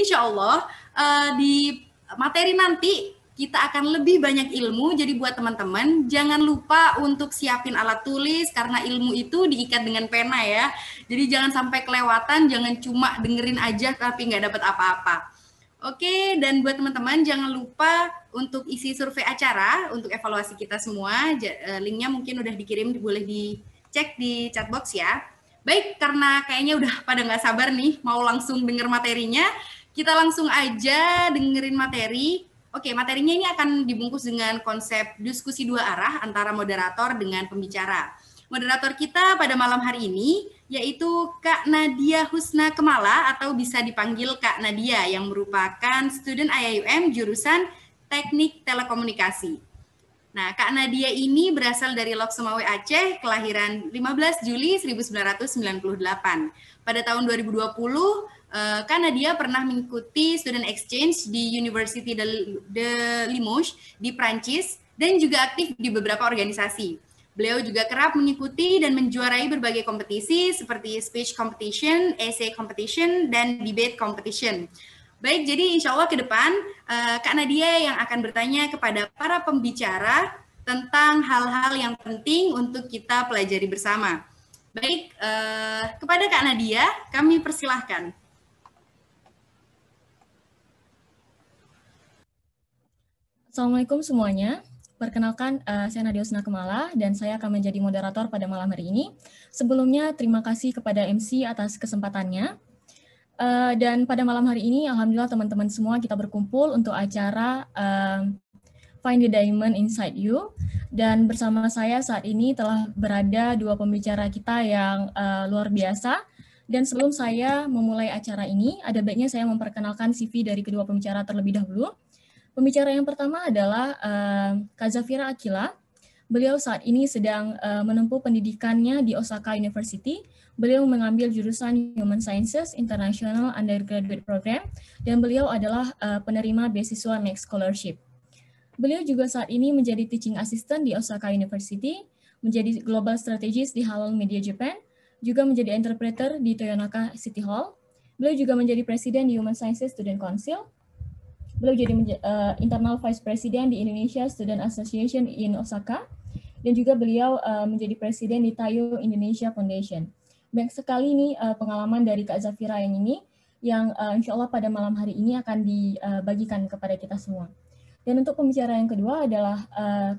insya Allah di materi nanti kita akan lebih banyak ilmu. Jadi buat teman-teman jangan lupa untuk siapin alat tulis karena ilmu itu diikat dengan pena ya. Jadi jangan sampai kelewatan, jangan cuma dengerin aja tapi nggak dapat apa-apa. Oke, dan buat teman-teman jangan lupa untuk isi survei acara untuk evaluasi kita semua. Linknya mungkin udah dikirim, boleh dicek di chat box ya. Baik, karena kayaknya udah pada nggak sabar nih mau langsung denger materinya, kita langsung aja dengerin materi. Oke, materinya ini akan dibungkus dengan konsep diskusi dua arah antara moderator dengan pembicara. Moderator kita pada malam hari ini yaitu Kak Nadia Husna Kemala atau bisa dipanggil Kak Nadia yang merupakan student IAIUM jurusan Teknik Telekomunikasi. Nah, Kak Nadia ini berasal dari Lok Sumawe Aceh, kelahiran 15 Juli 1998. Pada tahun 2020, Kak Nadia pernah mengikuti student exchange di University de Limoges di Prancis dan juga aktif di beberapa organisasi. Beliau juga kerap mengikuti dan menjuarai berbagai kompetisi seperti speech competition, essay competition, dan debate competition. Baik, jadi insya Allah ke depan Kak Nadia yang akan bertanya kepada para pembicara tentang hal-hal yang penting untuk kita pelajari bersama. Baik, kepada Kak Nadia, kami persilahkan. Assalamualaikum semuanya. Perkenalkan, saya Nadia Husna Kemala dan saya akan menjadi moderator pada malam hari ini. Sebelumnya, terima kasih kepada MC atas kesempatannya. Dan pada malam hari ini, alhamdulillah teman-teman semua kita berkumpul untuk acara Find the Diamond Inside You. Dan bersama saya saat ini telah berada dua pembicara kita yang luar biasa. Dan sebelum saya memulai acara ini, ada baiknya saya memperkenalkan CV dari kedua pembicara terlebih dahulu. Pembicara yang pertama adalah Kak Zafira Akila. Beliau saat ini sedang menempuh pendidikannya di Osaka University. Beliau mengambil jurusan Human Sciences International Undergraduate Program dan beliau adalah penerima beasiswa Next Scholarship. Beliau juga saat ini menjadi teaching assistant di Osaka University, menjadi global strategist di Halal Media Japan, juga menjadi interpreter di Toyonaka City Hall. Beliau juga menjadi presiden di Human Sciences Student Council. Beliau jadi internal vice president di Indonesia Student Association in Osaka, dan juga beliau menjadi presiden di Tayo Indonesia Foundation. Banyak sekali nih pengalaman dari Kak Zafira yang ini, yang insya Allah pada malam hari ini akan dibagikan kepada kita semua. Dan untuk pembicara yang kedua adalah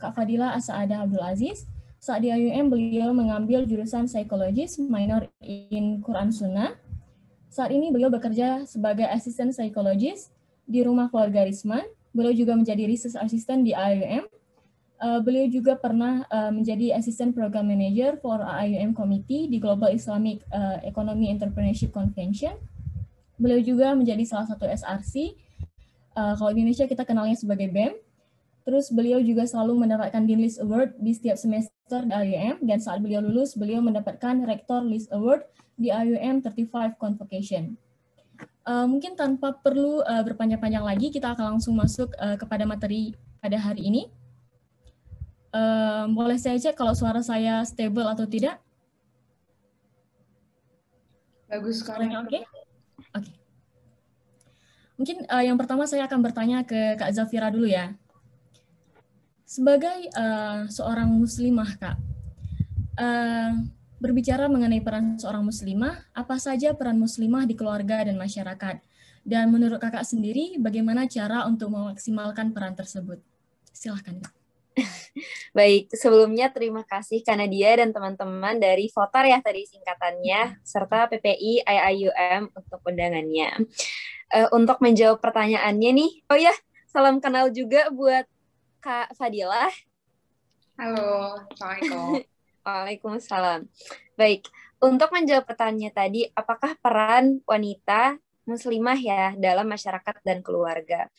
Kak Fadila Asa'adah Abdul Aziz. Saat di IUM beliau mengambil jurusan psikologis, minor in Quran Sunnah. Saat ini beliau bekerja sebagai assistant psychologist di Rumah Keluarga Risman. Beliau juga menjadi research assistant di IUM. Beliau juga pernah menjadi assistant program manager for IUM committee di Global Islamic Economy Entrepreneurship Convention. Beliau juga menjadi salah satu SRC. Kalau di Indonesia kita kenalnya sebagai BEM. Terus beliau juga selalu mendapatkan Dean List Award di setiap semester di IUM, dan saat beliau lulus, beliau mendapatkan Rector List Award di IUM 35 Convocation. Mungkin tanpa perlu berpanjang-panjang lagi, kita akan langsung masuk kepada materi pada hari ini. Boleh saya cek kalau suara saya stable atau tidak? Bagus sekali. Oke. Mungkin yang pertama saya akan bertanya ke Kak Zafira dulu ya. Sebagai seorang muslimah, Kak, berbicara mengenai peran seorang muslimah, apa saja peran muslimah di keluarga dan masyarakat? Dan menurut kakak sendiri, bagaimana cara untuk memaksimalkan peran tersebut? Silahkan, Kak. Baik, sebelumnya terima kasih Kak Nadia dan teman-teman dari Votar ya tadi singkatannya, serta PPI IAIUM untuk undangannya. Untuk menjawab pertanyaannya nih, oh ya, salam kenal juga buat Kak Fadilah. Halo, Assalamualaikum. Waalaikumsalam. Baik, untuk menjawab pertanyaan tadi, apakah peran wanita muslimah ya dalam masyarakat dan keluarga?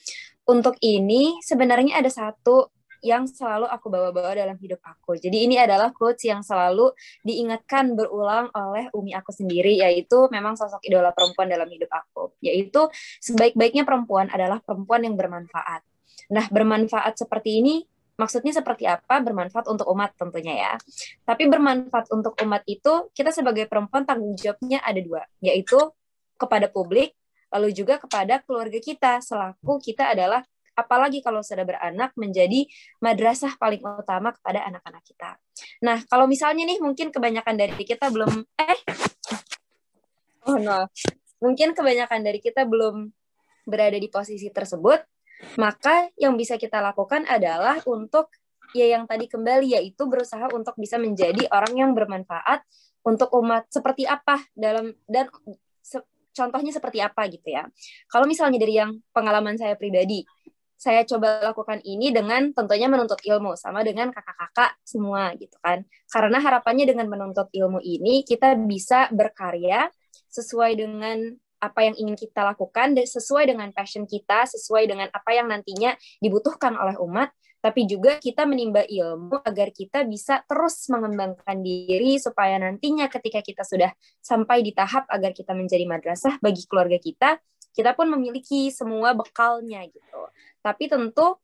Untuk ini sebenarnya ada satu yang selalu aku bawa-bawa dalam hidup aku. Jadi ini adalah quotes yang selalu diingatkan berulang oleh umi aku sendiri, yaitu memang sosok idola perempuan dalam hidup aku, yaitu sebaik-baiknya perempuan adalah perempuan yang bermanfaat. Nah, bermanfaat seperti ini maksudnya seperti apa? Bermanfaat untuk umat tentunya ya. Tapi bermanfaat untuk umat itu, kita sebagai perempuan tanggung jawabnya ada dua, yaitu kepada publik lalu juga kepada keluarga kita, selaku kita adalah, apalagi kalau sudah beranak, menjadi madrasah paling utama kepada anak-anak kita. Nah, kalau misalnya nih mungkin kebanyakan dari kita belum, mungkin kebanyakan dari kita belum berada di posisi tersebut, maka yang bisa kita lakukan adalah untuk, ya yang tadi kembali, yaitu berusaha untuk bisa menjadi orang yang bermanfaat untuk umat. Seperti apa contohnya seperti apa gitu ya. Kalau misalnya dari yang pengalaman saya pribadi, saya coba lakukan ini dengan tentunya menuntut ilmu, sama dengan kakak-kakak semua gitu kan. Karena harapannya dengan menuntut ilmu ini, kita bisa berkarya sesuai dengan apa yang ingin kita lakukan, sesuai dengan passion kita, sesuai dengan apa yang nantinya dibutuhkan oleh umat, tapi juga kita menimba ilmu agar kita bisa terus mengembangkan diri, supaya nantinya ketika kita sudah sampai di tahap agar kita menjadi madrasah bagi keluarga kita pun memiliki semua bekalnya gitu. Tapi tentu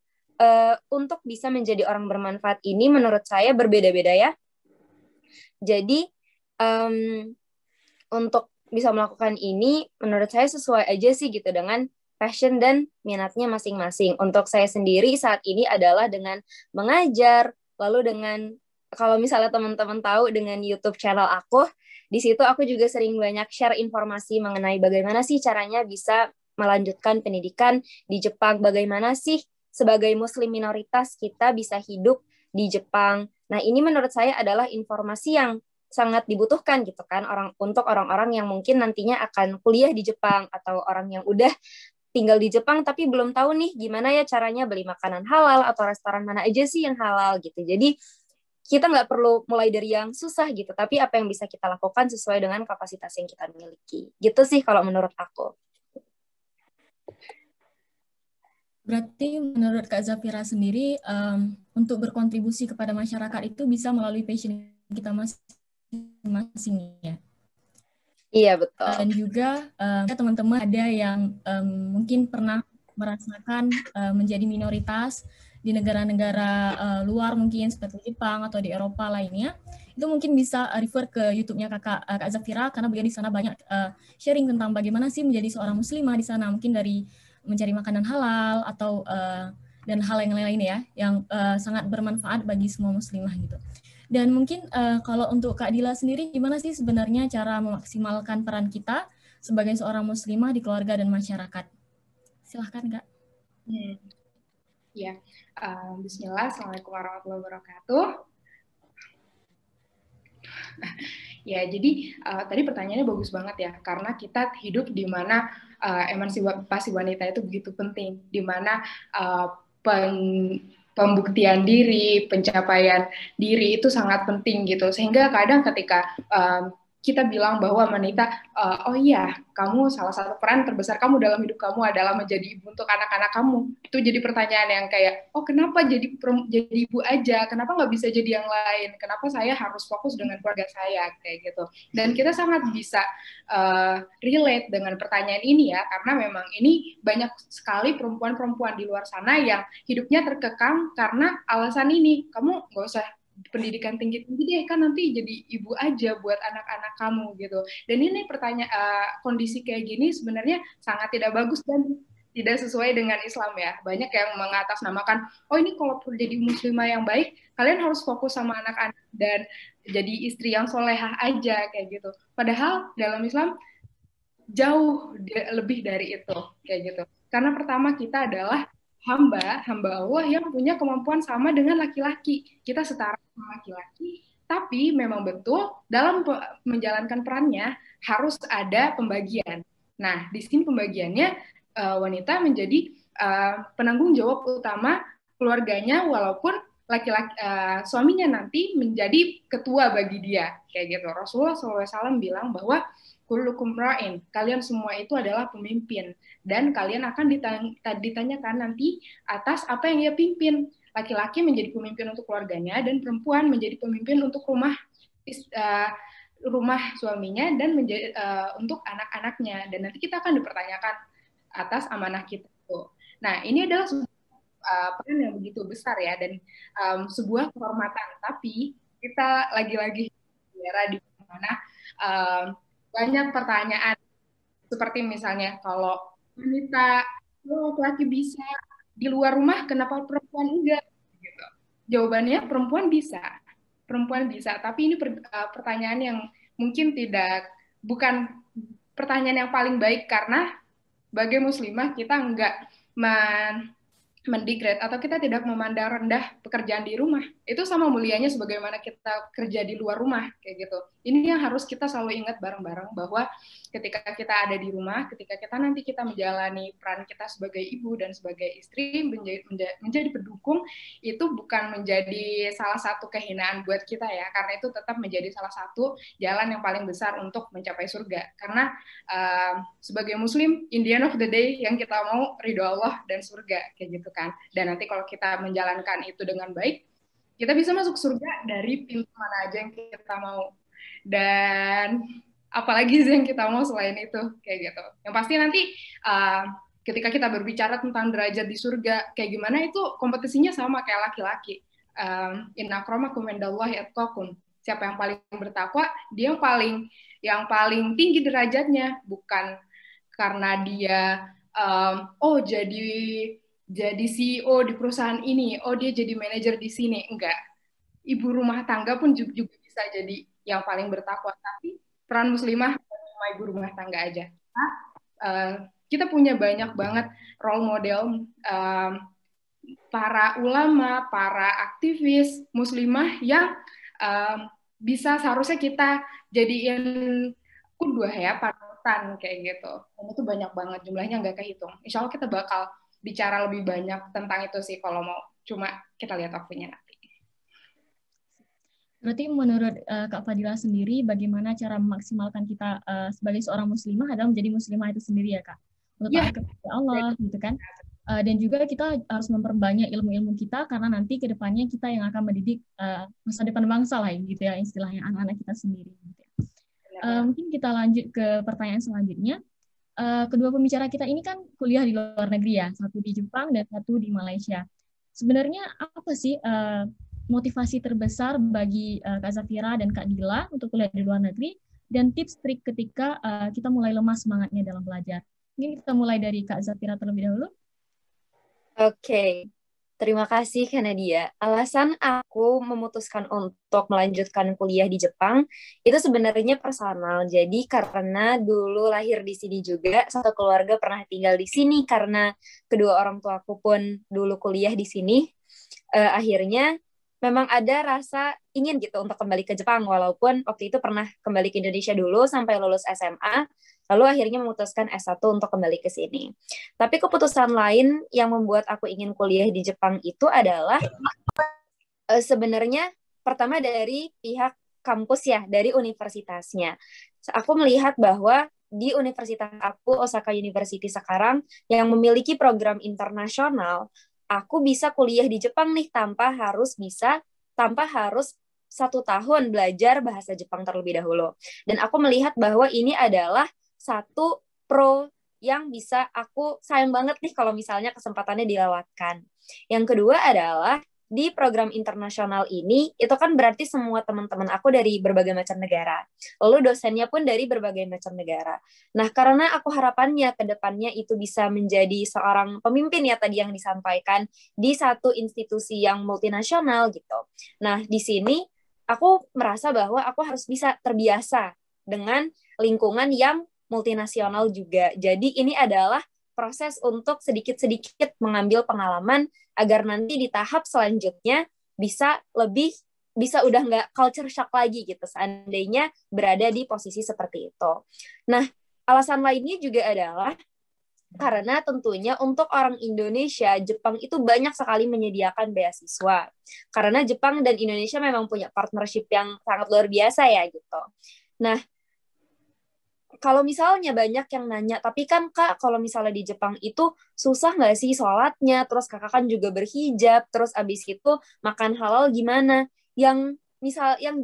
untuk bisa menjadi orang bermanfaat ini menurut saya berbeda-beda ya. Jadi untuk bisa melakukan ini menurut saya sesuai aja sih gitu dengan passion dan minatnya masing-masing. Untuk saya sendiri saat ini adalah dengan mengajar, lalu dengan, kalau misalnya teman-teman tahu, dengan YouTube channel aku, di situ aku juga sering banyak share informasi mengenai bagaimana sih caranya bisa melanjutkan pendidikan di Jepang, bagaimana sih sebagai muslim minoritas kita bisa hidup di Jepang. Nah, ini menurut saya adalah informasi yang sangat dibutuhkan gitu kan, untuk orang-orang yang mungkin nantinya akan kuliah di Jepang, atau orang yang udah tinggal di Jepang tapi belum tahu nih gimana ya caranya beli makanan halal, atau restoran mana aja sih yang halal gitu. Jadi kita nggak perlu mulai dari yang susah gitu, tapi apa yang bisa kita lakukan sesuai dengan kapasitas yang kita miliki. Gitu sih kalau menurut aku. Berarti menurut Kak Zafira sendiri, untuk berkontribusi kepada masyarakat itu bisa melalui passion kita masing-masing ya. Iya, betul. Dan juga teman-teman ada yang mungkin pernah merasakan menjadi minoritas di negara-negara luar mungkin seperti Jepang atau di Eropa lainnya, itu mungkin bisa refer ke YouTube-nya Kak Zafira, karena beliau di sana banyak sharing tentang bagaimana sih menjadi seorang muslimah di sana, mungkin dari mencari makanan halal atau dan hal yang lain-lain ya, yang sangat bermanfaat bagi semua muslimah gitu. Dan mungkin kalau untuk Kak Dila sendiri, gimana sih sebenarnya cara memaksimalkan peran kita sebagai seorang muslimah di keluarga dan masyarakat? Silahkan, Kak. Ya, Bismillah, Assalamualaikum warahmatullahi wabarakatuh. Ya, jadi tadi pertanyaannya bagus banget ya, karena kita hidup di mana emansipasi wanita itu begitu penting, di mana pembuktian diri, pencapaian diri itu sangat penting gitu. Sehingga kadang ketika kita bilang bahwa wanita, oh iya, kamu salah satu peran terbesar kamu dalam hidup kamu adalah menjadi ibu untuk anak-anak kamu. Itu jadi pertanyaan yang kayak, oh kenapa jadi ibu aja? Kenapa nggak bisa jadi yang lain? Kenapa saya harus fokus dengan keluarga saya? Kayak gitu. Dan kita sangat bisa relate dengan pertanyaan ini ya, karena memang ini banyak sekali perempuan-perempuan di luar sana yang hidupnya terkekang karena alasan ini. Kamu nggak usah pendidikan tinggi-tinggi deh, kan nanti jadi ibu aja buat anak-anak kamu gitu. Dan ini kondisi kayak gini sebenarnya sangat tidak bagus dan tidak sesuai dengan Islam ya. Banyak yang mengatasnamakan, oh ini kalau jadi muslimah yang baik, kalian harus fokus sama anak-anak dan jadi istri yang solehah aja kayak gitu. Padahal dalam Islam jauh lebih dari itu kayak gitu. Karena pertama kita adalah hamba Allah yang punya kemampuan sama dengan laki-laki. Kita setara sama laki-laki, tapi memang betul dalam menjalankan perannya harus ada pembagian. Nah, di sini pembagiannya wanita menjadi penanggung jawab utama keluarganya, walaupun laki-laki suaminya nanti menjadi ketua bagi dia kayak gitu. Rasulullah SAW bilang bahwa kullukum ra'in, kalian semua itu adalah pemimpin dan kalian akan ditanyakan nanti atas apa yang ia pimpin. Laki-laki menjadi pemimpin untuk keluarganya dan perempuan menjadi pemimpin untuk rumah suaminya dan untuk anak-anaknya, dan nanti kita akan dipertanyakan atas amanah kita itu. Nah, ini adalah peran yang begitu besar ya, dan sebuah kehormatan. Tapi kita lagi-lagi di mana banyak pertanyaan Seperti misalnya kalau wanita, laki-laki bisa di luar rumah, kenapa perempuan enggak? Gitu. Jawabannya perempuan bisa. Tapi ini pertanyaan yang mungkin bukan pertanyaan yang paling baik, karena sebagai muslimah kita enggak mendegrade atau kita tidak memandang rendah pekerjaan di rumah. Itu sama mulianya sebagaimana kita kerja di luar rumah, kayak gitu. Ini yang harus kita selalu ingat bareng-bareng, bahwa ketika kita ada di rumah, ketika kita menjalani peran kita sebagai ibu dan sebagai istri, menjadi pendukung, itu bukan menjadi salah satu kehinaan buat kita ya, karena itu tetap menjadi salah satu jalan yang paling besar untuk mencapai surga. Karena sebagai muslim, in the end of the day, yang kita mau ridho Allah dan surga, kayak gitu kan. Dan nanti kalau kita menjalankan itu dengan baik, kita bisa masuk surga dari pintu mana aja yang kita mau. Dan apalagi sih yang kita mau selain itu, kayak gitu. Yang pasti nanti ketika kita berbicara tentang derajat di surga kayak gimana, itu kompetisinya sama kayak laki-laki. Inna akramakum indallahi atqakum. Siapa yang paling bertakwa, dia yang paling tinggi derajatnya, bukan karena dia jadi CEO di perusahaan ini, dia jadi manajer di sini. Enggak. Ibu rumah tangga pun juga bisa jadi yang paling bertakwa. Tapi peran muslimah cuma ibu rumah tangga aja. Kita punya banyak banget role model, para ulama, para aktivis muslimah yang bisa seharusnya kita jadiin kudwah ya, panutan kayak gitu. Dan itu banyak banget, jumlahnya nggak kehitung. Insya Allah kita bakal bicara lebih banyak tentang itu sih kalau mau. Cuma kita lihat waktunya nanti. Berarti menurut Kak Fadila sendiri, bagaimana cara memaksimalkan kita sebagai seorang muslimah adalah menjadi muslimah itu sendiri ya Kak? Untuk taat kepada Allah gitu kan? Dan juga kita harus memperbanyak ilmu-ilmu kita, karena nanti ke depannya kita yang akan mendidik masa depan bangsa lah gitu ya, istilahnya anak-anak kita sendiri. Gitu ya. Mungkin kita lanjut ke pertanyaan selanjutnya. Kedua pembicara kita ini kan kuliah di luar negeri ya, satu di Jepang dan satu di Malaysia. Sebenarnya apa sih motivasi terbesar bagi Kak Zafira dan Kak Dila untuk kuliah di luar negeri, dan tips trik ketika kita mulai lemah semangatnya dalam belajar? Mungkin kita mulai dari Kak Zafira terlebih dahulu. Oke. Terima kasih, Kak Nadia. Alasan aku memutuskan untuk melanjutkan kuliah di Jepang itu sebenarnya personal. Jadi karena dulu lahir di sini juga, satu keluarga pernah tinggal di sini, karena kedua orang tuaku pun dulu kuliah di sini. Akhirnya memang ada rasa ingin gitu untuk kembali ke Jepang, walaupun waktu itu pernah kembali ke Indonesia dulu sampai lulus SMA, lalu akhirnya memutuskan S1 untuk kembali ke sini. Tapi keputusan lain yang membuat aku ingin kuliah di Jepang itu adalah sebenarnya pertama dari pihak kampus ya, dari universitasnya. Aku melihat bahwa di universitas aku, Osaka University sekarang, yang memiliki program internasional, aku bisa kuliah di Jepang nih tanpa harus 1 tahun belajar bahasa Jepang terlebih dahulu. Dan aku melihat bahwa ini adalah satu pro yang bisa aku sayang banget nih kalau misalnya kesempatannya dilewatkan. Yang kedua adalah di program internasional ini, itu kan berarti semua teman-teman aku dari berbagai macam negara. Lalu dosennya pun dari berbagai macam negara. Nah, karena aku harapannya ke depannya itu bisa menjadi seorang pemimpin ya tadi yang disampaikan di satu institusi yang multinasional gitu. Nah, di sini aku merasa bahwa aku harus bisa terbiasa dengan lingkungan yang multinasional juga. Jadi ini adalah proses untuk sedikit-sedikit mengambil pengalaman agar nanti di tahap selanjutnya bisa udah nggak culture shock lagi gitu seandainya berada di posisi seperti itu. Nah, alasan lainnya juga adalah karena tentunya untuk orang Indonesia, Jepang itu banyak sekali menyediakan beasiswa. Karena Jepang dan Indonesia memang punya partnership yang sangat luar biasa ya gitu. Nah, kalau misalnya banyak yang nanya, tapi kan Kak, kalau misalnya di Jepang itu susah nggak sih sholatnya, terus kakak kan juga berhijab, terus abis itu makan halal gimana? Yang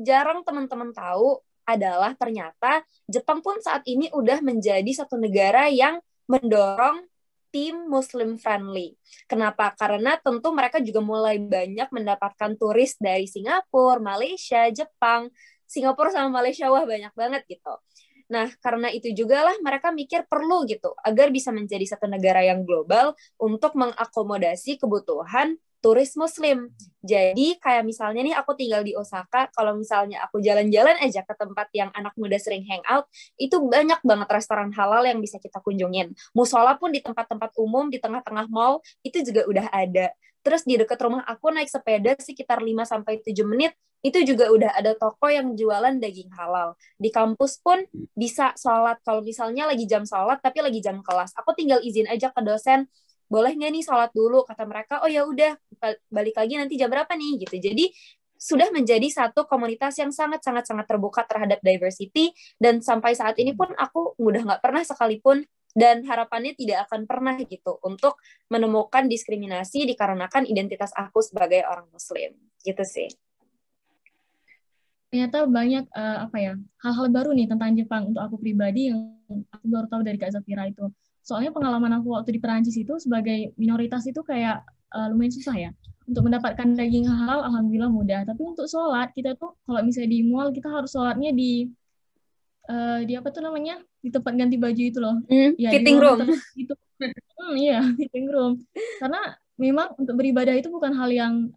jarang teman-teman tahu adalah ternyata Jepang pun saat ini udah menjadi satu negara yang mendorong tim Muslim friendly. Kenapa? Karena tentu mereka juga mulai banyak mendapatkan turis dari Singapura, Malaysia, Jepang, Singapura sama Malaysia, wah banyak banget gitu. Nah, karena itu juga lah mereka mikir perlu gitu, agar bisa menjadi satu negara yang global untuk mengakomodasi kebutuhan turis muslim. Jadi kayak misalnya nih aku tinggal di Osaka, kalau misalnya aku jalan-jalan aja ke tempat yang anak muda sering hangout, itu banyak banget restoran halal yang bisa kita kunjungin. Musola pun di tempat-tempat umum, di tengah-tengah mall, itu juga udah ada. Terus di dekat rumah aku naik sepeda sekitar 5-7 menit, itu juga udah ada toko yang jualan daging halal. Di kampus pun bisa sholat, kalau misalnya lagi jam sholat tapi lagi jam kelas. Aku tinggal izin aja ke dosen, boleh nggak nih sholat dulu, kata mereka. Oh ya udah, balik lagi nanti jam berapa nih gitu. Jadi sudah menjadi satu komunitas yang sangat-sangat terbuka terhadap diversity, dan sampai saat ini pun aku udah nggak pernah sekalipun, dan harapannya tidak akan pernah gitu untuk menemukan diskriminasi dikarenakan identitas aku sebagai orang muslim gitu sih. Ternyata banyak hal-hal baru nih tentang Jepang untuk aku pribadi yang aku baru tahu dari Kak Zafira itu. Soalnya pengalaman aku waktu di Perancis itu sebagai minoritas itu kayak lumayan susah ya. Untuk mendapatkan daging halal, alhamdulillah mudah. Tapi untuk sholat, kita tuh kalau misalnya di mall, kita harus sholatnya di apa tuh namanya? Di tempat ganti baju itu loh. Ya, fitting room. Gitu. Iya, fitting room. Karena memang untuk beribadah itu bukan hal yang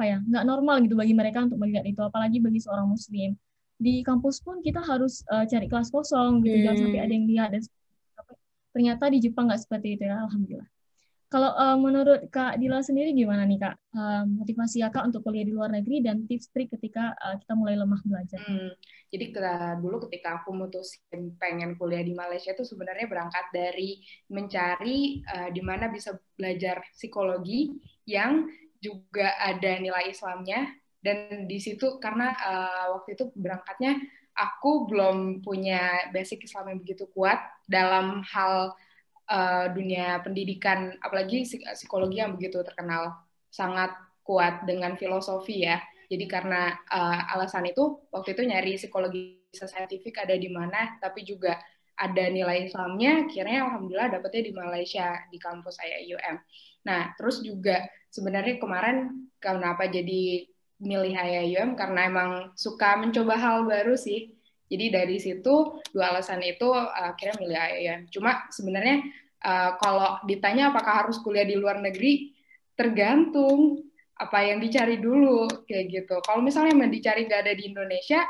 nggak normal gitu bagi mereka untuk melihat itu, apalagi bagi seorang muslim. Di kampus pun kita harus cari kelas kosong gitu, jangan sampai ada yang lihat. Dan ternyata di Jepang nggak seperti itu ya, alhamdulillah. Kalau menurut Kak Dila sendiri gimana nih Kak, motivasi Kak untuk kuliah di luar negeri dan tips trik ketika kita mulai lemah belajar? Jadi dulu ketika aku mutusin pengen kuliah di Malaysia itu sebenarnya berangkat dari mencari di mana bisa belajar psikologi yang juga ada nilai Islamnya, dan di situ karena waktu itu berangkatnya aku belum punya basic Islam yang begitu kuat dalam hal dunia pendidikan, apalagi psikologi yang begitu terkenal sangat kuat dengan filosofi ya. Jadi karena alasan itu waktu itu nyari psikologi saintifik ada di mana, tapi juga ada nilai Islamnya, akhirnya alhamdulillah dapetnya di Malaysia di kampus IAIUM. Nah terus juga sebenarnya kemarin kenapa jadi milih IAIUM karena emang suka mencoba hal baru sih. Jadi dari situ dua alasan itu akhirnya milih IAIUM. Cuma sebenarnya kalau ditanya apakah harus kuliah di luar negeri, tergantung apa yang dicari dulu kayak gitu. Kalau misalnya yang dicari nggak ada di Indonesia,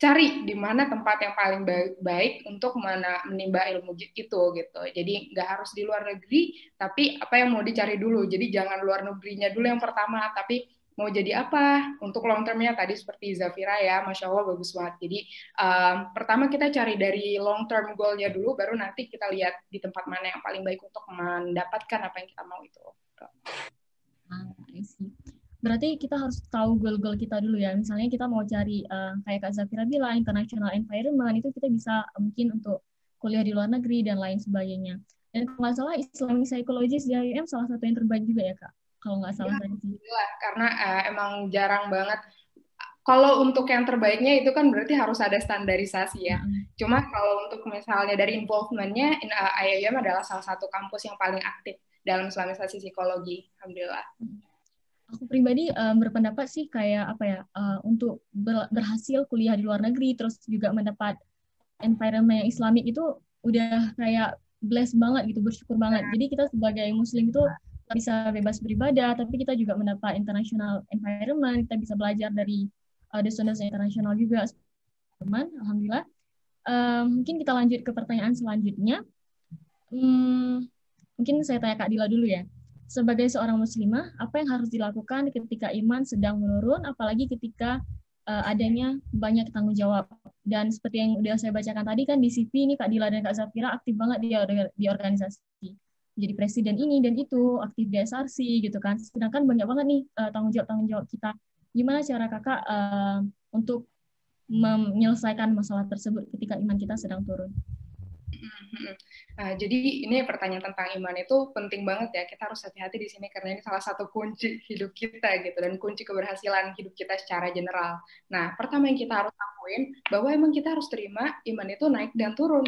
cari di mana tempat yang paling baik untuk menimba ilmu itu gitu. Jadi nggak harus di luar negeri, tapi apa yang mau dicari dulu. Jadi jangan luar negerinya dulu yang pertama, tapi mau jadi apa untuk long termnya tadi seperti Zafira ya, Masya Allah bagus banget. Jadi pertama kita cari dari long term goal-nya dulu, baru nanti kita lihat di tempat mana yang paling baik untuk mendapatkan apa yang kita mau itu. Berarti kita harus tahu goal-goal kita dulu ya. Misalnya kita mau cari kayak Kak Zafira bilang international environment, itu kita bisa mungkin untuk kuliah di luar negeri dan lain sebagainya. Dan kalau nggak salah Islamic Psychologist di IUM salah satu yang terbaik juga ya Kak, kalau nggak salah tadi sih. Karena emang jarang banget. Kalau untuk yang terbaiknya itu kan berarti harus ada standarisasi ya. Cuma kalau untuk misalnya dari involvement-nya, IAIUM adalah salah satu kampus yang paling aktif dalam islamisasi psikologi. Alhamdulillah. Aku pribadi berpendapat sih kayak untuk berhasil kuliah di luar negeri terus juga mendapat environment yang Islamik itu udah kayak blessed banget gitu, bersyukur banget. Jadi kita sebagai muslim itu bisa bebas beribadah, tapi kita juga mendapat international environment, kita bisa belajar dari dosen-dosen internasional juga. Alhamdulillah. Mungkin kita lanjut ke pertanyaan selanjutnya. Mungkin saya tanya Kak Dila dulu ya. Sebagai seorang muslimah, apa yang harus dilakukan ketika iman sedang menurun, apalagi ketika adanya banyak tanggung jawab? Dan seperti yang udah saya bacakan tadi kan di CV ini Kak Dila dan Kak Zafira aktif banget di organisasi. Jadi presiden ini dan itu, aktif di SRC gitu kan. Sedangkan banyak banget nih tanggung jawab kita. Gimana cara Kakak untuk menyelesaikan masalah tersebut ketika iman kita sedang turun? Jadi ini pertanyaan tentang iman itu penting banget ya. Kita harus hati-hati di sini karena ini salah satu kunci hidup kita gitu, dan kunci keberhasilan hidup kita secara general. Nah, pertama yang kita harus lakuin bahwa emang kita harus terima iman itu naik dan turun.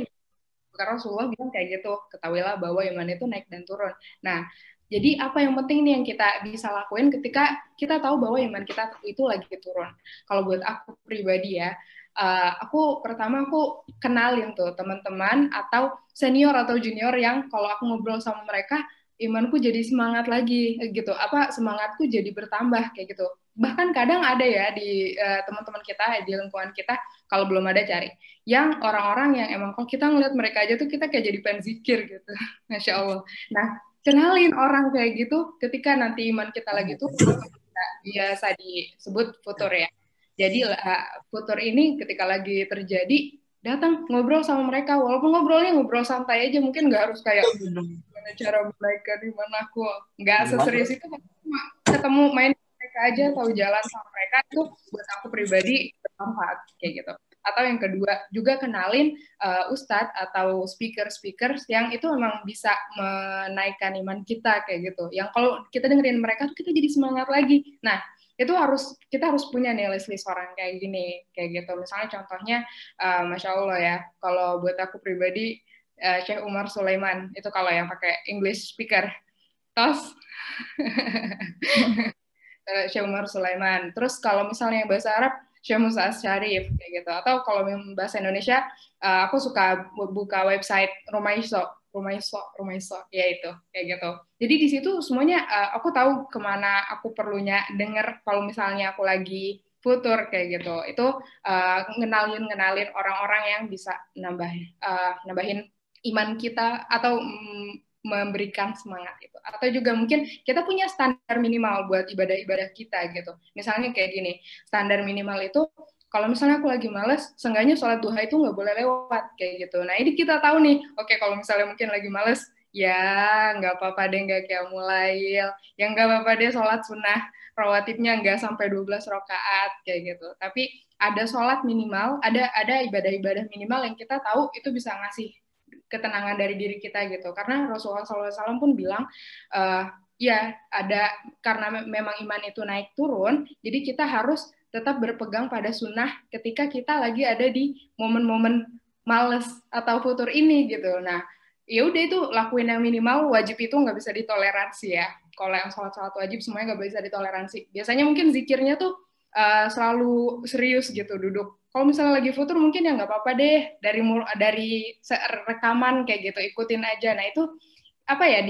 Karena Rasulullah bilang kayak gitu, ketahuilah bahwa iman itu naik dan turun. Nah, jadi apa yang penting nih yang kita bisa lakuin ketika kita tahu bahwa iman kita itu lagi turun? Kalau buat aku pribadi ya, aku kenalin tuh teman-teman atau senior atau junior yang kalau aku ngobrol sama mereka, imanku jadi semangat lagi gitu, semangatku jadi bertambah kayak gitu. Bahkan kadang ada ya di teman-teman kita di lingkungan kita, kalau belum ada cari yang orang-orang yang emang kalau kita ngeliat mereka aja tuh kita kayak jadi pengen zikir gitu. Masya Allah. Nah, kenalin orang kayak gitu ketika nanti iman kita lagi tuh biasa disebut futur ya. Jadi futur ini ketika lagi terjadi, datang ngobrol sama mereka, walaupun ngobrol santai aja, mungkin nggak harus kayak gimana cara menaikkan iman aku, nggak seserius itu, cuma ketemu main mereka aja, tahu jalan sama mereka, itu buat aku pribadi bermanfaat kayak gitu. Atau yang kedua juga kenalin ustadz atau speaker yang itu memang bisa menaikkan iman kita kayak gitu. Yang kalau kita dengerin mereka tuh kita jadi semangat lagi. Nah, itu kita harus punya nih list orang kayak gini kayak gitu. Misalnya contohnya Masya Allah ya, kalau buat aku pribadi Syekh Umar Sulaiman itu kalau yang pakai English speaker. Terus Syekh Umar Sulaiman. Terus kalau misalnya yang bahasa Arab Syekh Musa Syarif kayak gitu. Atau kalau bahasa Indonesia aku suka buka website Rumaiso ya itu kayak gitu. Jadi di situ semuanya aku tahu kemana aku perlunya denger kalau misalnya aku lagi futur kayak gitu. Itu ngenalin orang-orang yang bisa nambahin iman kita atau memberikan semangat itu. Atau juga mungkin kita punya standar minimal buat ibadah-ibadah kita gitu. Misalnya kayak gini, standar minimal itu kalau misalnya aku lagi males, seenggaknya sholat duha itu nggak boleh lewat kayak gitu. Nah ini kita tahu nih, oke kalau misalnya mungkin lagi males, ya nggak apa-apa deh nggak kayak mulai, ya nggak apa-apa deh sholat sunnah rawatibnya nggak sampai 12 rakaat kayak gitu. Tapi ada sholat minimal, ada ibadah-ibadah minimal yang kita tahu itu bisa ngasih ketenangan dari diri kita gitu. Karena Rasulullah SAW pun bilang, ya ada karena memang iman itu naik turun, jadi kita harus tetap berpegang pada sunnah ketika kita lagi ada di momen-momen males atau futur ini gitu. Nah, ya udah itu lakuin yang minimal, wajib itu nggak bisa ditoleransi ya. Kalau yang sholat wajib semuanya nggak bisa ditoleransi. Biasanya mungkin zikirnya tuh selalu serius gitu duduk. Kalau misalnya lagi futur mungkin ya nggak apa-apa deh dari rekaman kayak gitu ikutin aja. Nah itu apa ya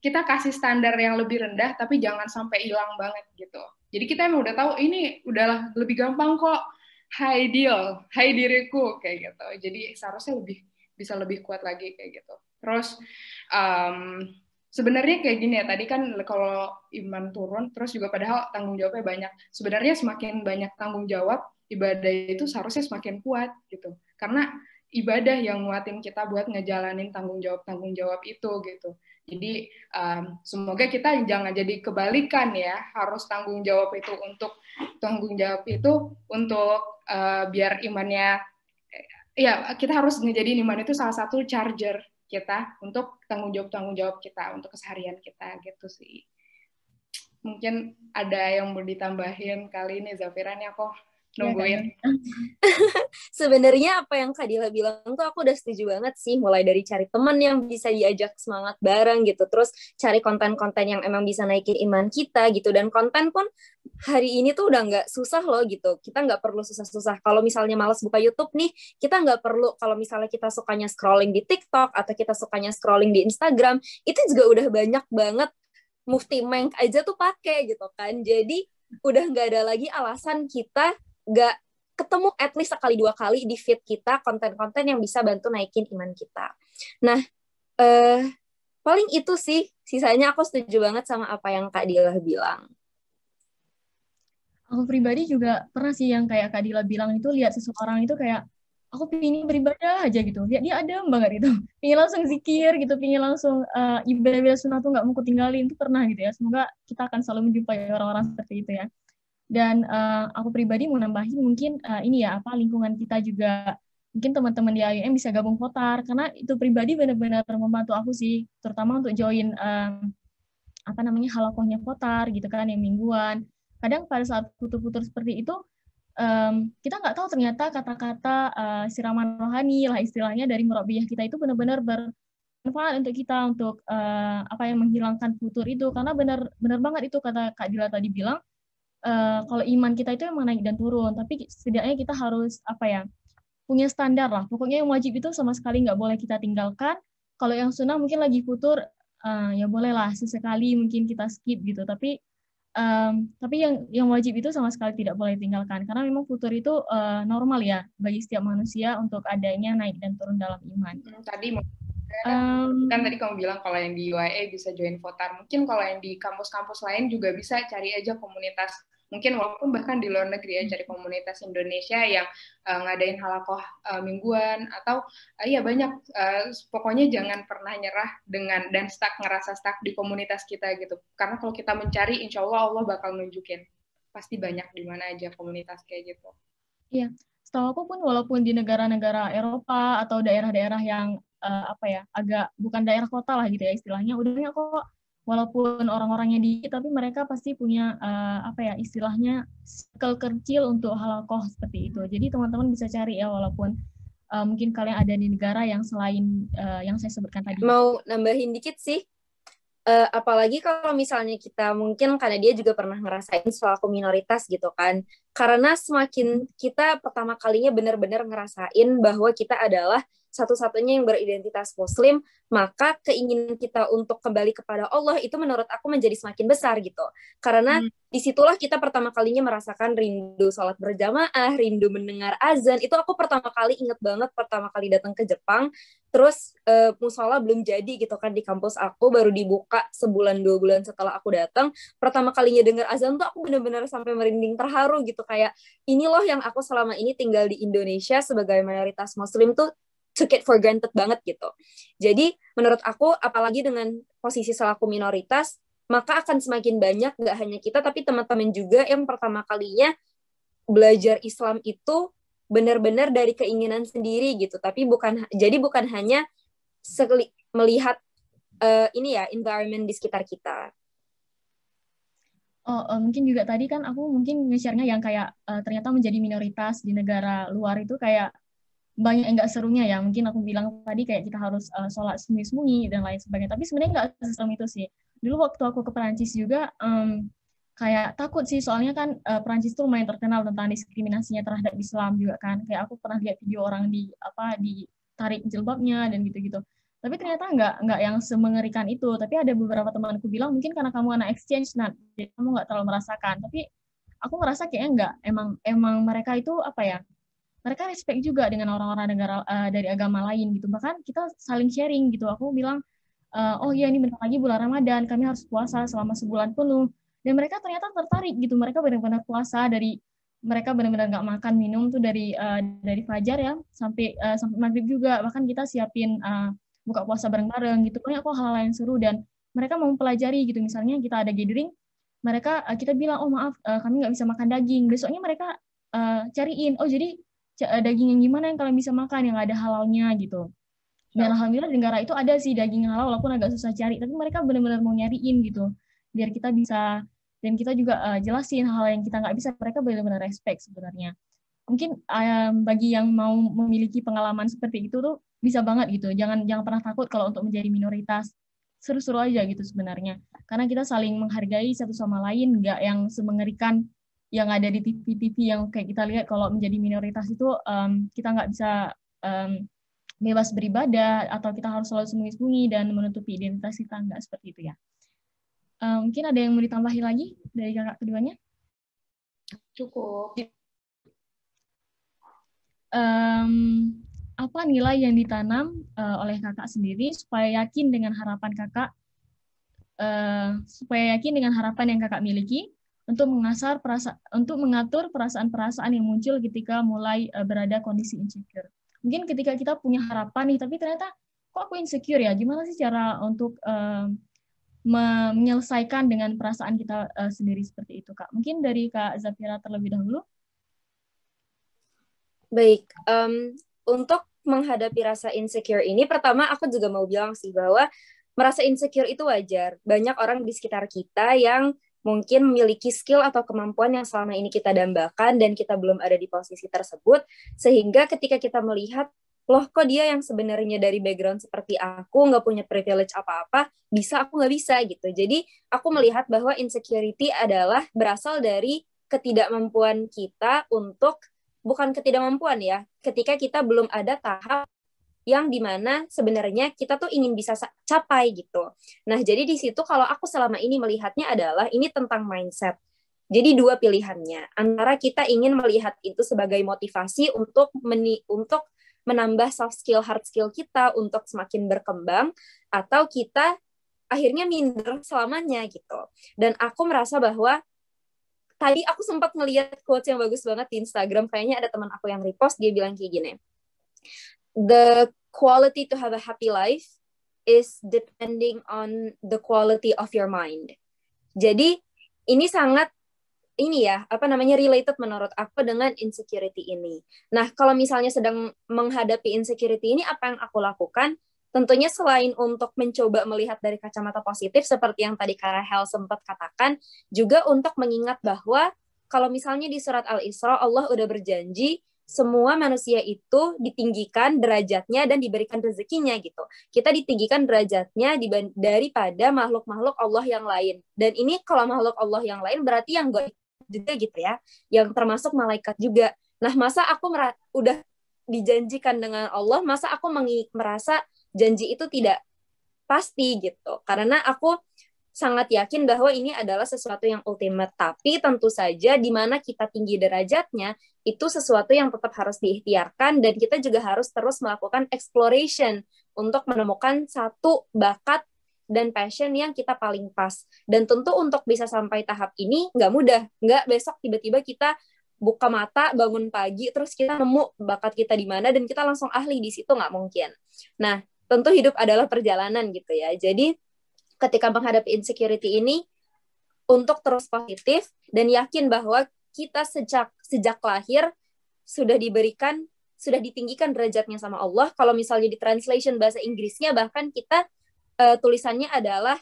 kita kasih standar yang lebih rendah tapi jangan sampai hilang banget gitu. Jadi kita emang udah tahu ini udahlah lebih gampang kok. Hai diriku kayak gitu. Jadi seharusnya bisa lebih kuat lagi kayak gitu. Terus sebenarnya kayak gini ya, tadi kan kalau iman turun, terus juga padahal tanggung jawabnya banyak. Sebenarnya semakin banyak tanggung jawab, ibadah itu seharusnya semakin kuat gitu. Karena ibadah yang nguatin kita buat ngejalanin tanggung jawab itu gitu. Jadi semoga kita jangan jadi kebalikan ya, harus tanggung jawab itu untuk biar imannya, ya kita harus ngejadiin iman itu salah satu charger kita untuk tanggung jawab kita untuk keseharian kita gitu sih. Mungkin ada yang mau ditambahin kali ini Zafiran ya kok nungguin. Sebenarnya apa yang Kak Dila bilang tuh aku udah setuju banget sih, mulai dari cari teman yang bisa diajak semangat bareng gitu, terus cari konten-konten yang emang bisa naikin iman kita gitu, dan konten pun hari ini tuh udah nggak susah loh gitu, kita nggak perlu susah-susah. Kalau misalnya malas buka YouTube nih, kita nggak perlu, kalau misalnya kita sukanya scrolling di TikTok atau kita sukanya scrolling di Instagram, itu juga udah banyak banget Mufti Menk aja tuh pakai gitu kan, jadi udah nggak ada lagi alasan kita nggak ketemu at least sekali 2 kali di feed kita konten-konten yang bisa bantu naikin iman kita. Nah, paling itu sih, sisanya aku setuju banget sama apa yang Kak Dila bilang. Aku pribadi juga pernah sih yang kayak Kak Dila bilang itu, lihat seseorang itu kayak, aku pingin beribadah aja gitu, lihat dia adem banget gitu, pingin langsung zikir gitu, pingin langsung ibadah-ibadah sunnah tuh nggak mau ketinggalin, itu pernah gitu ya. Semoga kita akan selalu menjumpai orang-orang seperti itu ya. Dan aku pribadi mau nambahin mungkin ini ya, lingkungan kita juga, mungkin teman-teman di IUM bisa gabung votar, karena itu pribadi benar-benar membantu aku sih, terutama untuk join halakohnya votar gitu kan, yang mingguan. Kadang pada saat putur-putur seperti itu, kita nggak tahu ternyata kata-kata siraman rohani lah istilahnya dari murabbiyah kita itu benar-benar bermanfaat untuk kita, untuk menghilangkan futur itu. Karena benar banget itu kata Kak Dila tadi bilang, kalau iman kita itu emang naik dan turun, tapi setidaknya kita harus punya standar lah. Pokoknya yang wajib itu sama sekali nggak boleh kita tinggalkan. Kalau yang sunnah mungkin lagi futur, ya bolehlah sesekali mungkin kita skip gitu. Tapi yang wajib itu sama sekali tidak boleh tinggalkan, karena memang futur itu normal ya bagi setiap manusia untuk adanya naik dan turun dalam iman. Tadi kan tadi kamu bilang kalau yang di UIA bisa join votar. Mungkin kalau yang di kampus-kampus lain juga bisa cari aja komunitas. Mungkin walaupun bahkan di luar negeri ya, cari komunitas Indonesia yang ngadain halakoh mingguan atau ya banyak. Pokoknya jangan pernah nyerah dan ngerasa stuck di komunitas kita gitu. Karena kalau kita mencari, insya Allah bakal nunjukin. Pasti banyak di mana aja komunitas kayak gitu. Iya, setahu aku pun walaupun di negara-negara Eropa atau daerah-daerah yang agak bukan daerah kota lah gitu ya istilahnya, udah banyak kok, walaupun orang-orangnya dikit tapi mereka pasti punya istilahnya circle kecil untuk halakoh seperti itu. Jadi teman-teman bisa cari ya, walaupun mungkin kalian ada di negara yang selain yang saya sebutkan tadi. Mau nambahin dikit sih, apalagi kalau misalnya kita mungkin karena dia juga pernah ngerasain selaku minoritas gitu kan, karena semakin kita pertama kalinya benar-benar ngerasain bahwa kita adalah satu-satunya yang beridentitas Muslim, maka keinginan kita untuk kembali kepada Allah itu menurut aku menjadi semakin besar gitu. Karena disitulah kita pertama kalinya merasakan rindu sholat berjamaah, rindu mendengar azan. Itu aku pertama kali inget banget pertama kali datang ke Jepang, terus musola belum jadi gitu kan di kampus aku, baru dibuka sebulan 2 bulan setelah aku datang. Pertama kalinya dengar azan tuh aku benar-benar sampai merinding terharu gitu, kayak ini loh yang aku selama ini tinggal di Indonesia sebagai mayoritas Muslim tuh took it for granted banget gitu. Jadi menurut aku apalagi dengan posisi selaku minoritas, maka akan semakin banyak gak hanya kita tapi teman-teman juga yang pertama kalinya belajar Islam itu benar-benar dari keinginan sendiri gitu, tapi bukan hanya melihat environment di sekitar kita. Mungkin juga tadi kan aku mungkin nge-share-nya yang kayak ternyata menjadi minoritas di negara luar itu kayak banyak yang nggak serunya ya. Mungkin aku bilang tadi kayak kita harus sholat sembunyi-sembunyi dan lain sebagainya. Tapi sebenarnya nggak seserem itu sih. Dulu waktu aku ke Perancis juga kayak takut sih, soalnya kan Perancis tuh lumayan terkenal tentang diskriminasinya terhadap Islam juga kan. Kayak aku pernah lihat video orang ditarik jilbabnya dan gitu-gitu. Tapi ternyata nggak yang semengerikan itu. Tapi ada beberapa temanku bilang mungkin karena kamu anak exchange, jadi kamu nggak terlalu merasakan. Tapi aku ngerasa kayaknya nggak. Emang mereka itu mereka respect juga dengan orang-orang negara dari agama lain gitu. Bahkan kita saling sharing gitu. Aku bilang, oh iya ini bentar lagi bulan Ramadan, kami harus puasa selama sebulan penuh. Dan mereka ternyata tertarik gitu. Mereka benar-benar puasa mereka benar-benar nggak makan minum tuh dari fajar ya sampai maghrib juga. Bahkan kita siapin buka puasa bareng-bareng gitu. Banyak kok hal-hal yang seru dan mereka mau mempelajari gitu. Misalnya kita ada gathering, kita bilang, oh maaf kami nggak bisa makan daging. Besoknya mereka cariin, oh jadi daging yang gimana yang kalian bisa makan yang ada halalnya gitu. Dan alhamdulillah di negara itu ada sih daging halal walaupun agak susah cari, tapi mereka benar-benar mau nyariin gitu biar kita bisa, dan kita juga jelasin hal yang kita nggak bisa, mereka benar-benar respect sebenarnya. Mungkin bagi yang mau memiliki pengalaman seperti itu tuh bisa banget gitu, jangan pernah takut kalau untuk menjadi minoritas, seru-seru aja gitu sebenarnya, karena kita saling menghargai satu sama lain, nggak yang semengerikan yang ada di TV-TV yang kayak kita lihat kalau menjadi minoritas itu kita nggak bisa bebas beribadah atau kita harus selalu sembunyi-sembunyi dan menutupi identitas kita, nggak seperti itu ya. Mungkin ada yang mau ditambahin lagi dari kakak keduanya? Cukup. Apa nilai yang ditanam oleh kakak sendiri supaya yakin dengan harapan kakak, yang kakak miliki untuk mengatur perasaan-perasaan yang muncul ketika mulai berada kondisi insecure. Mungkin ketika kita punya harapan nih, tapi ternyata kok aku insecure ya? Gimana sih cara untuk menyelesaikan dengan perasaan kita sendiri seperti itu, Kak? Mungkin dari Kak Zafira terlebih dahulu. Baik, untuk menghadapi rasa insecure ini, pertama aku juga mau bilang sih bahwa merasa insecure itu wajar. Banyak orang di sekitar kita yang mungkin memiliki skill atau kemampuan yang selama ini kita dambakan dan kita belum ada di posisi tersebut, sehingga ketika kita melihat, loh kok dia yang sebenarnya dari background seperti aku, nggak punya privilege apa-apa, aku nggak bisa gitu. Jadi aku melihat bahwa insecurity adalah berasal dari ketidakmampuan kita untuk, bukan ketidakmampuan ya, ketika kita belum ada tahap yang dimana sebenarnya kita tuh ingin bisa capai gitu. Nah, jadi di situ kalau aku selama ini melihatnya adalah ini tentang mindset. Jadi dua pilihannya, antara kita ingin melihat itu sebagai motivasi untuk menambah soft skill, hard skill kita untuk semakin berkembang, atau kita akhirnya minder selamanya gitu. Dan aku merasa bahwa tadi aku sempat ngeliat quotes yang bagus banget di Instagram, kayaknya ada teman aku yang repost, dia bilang kayak gini, the quality to have a happy life is depending on the quality of your mind. Jadi ini sangat related menurut aku dengan insecurity ini. Nah, kalau misalnya sedang menghadapi insecurity ini, apa yang aku lakukan? Tentunya selain untuk mencoba melihat dari kacamata positif, seperti yang tadi Kak Rahel sempat katakan, juga untuk mengingat bahwa kalau misalnya di surat Al-Isra, Allah udah berjanji, semua manusia itu ditinggikan derajatnya dan diberikan rezekinya gitu. Kita ditinggikan derajatnya daripada makhluk-makhluk Allah yang lain. Dan ini kalau makhluk Allah yang lain berarti yang gaib juga gitu ya, yang termasuk malaikat juga. Nah, masa aku udah dijanjikan dengan Allah, masa aku merasa janji itu tidak pasti gitu. Karena aku sangat yakin bahwa ini adalah sesuatu yang ultimate. Tapi tentu saja di mana kita tinggi derajatnya, itu sesuatu yang tetap harus diikhtiarkan, dan kita juga harus terus melakukan exploration untuk menemukan satu bakat dan passion yang kita paling pas. Dan tentu untuk bisa sampai tahap ini nggak mudah. Nggak besok tiba-tiba kita buka mata, bangun pagi, terus kita nemu bakat kita di mana, dan kita langsung ahli di situ, nggak mungkin. Nah, tentu hidup adalah perjalanan gitu ya. Jadi, ketika menghadapi insecurity ini, untuk terus positif dan yakin bahwa kita sejak lahir sudah ditinggikan derajatnya sama Allah. Kalau misalnya di translation bahasa Inggrisnya, bahkan kita tulisannya adalah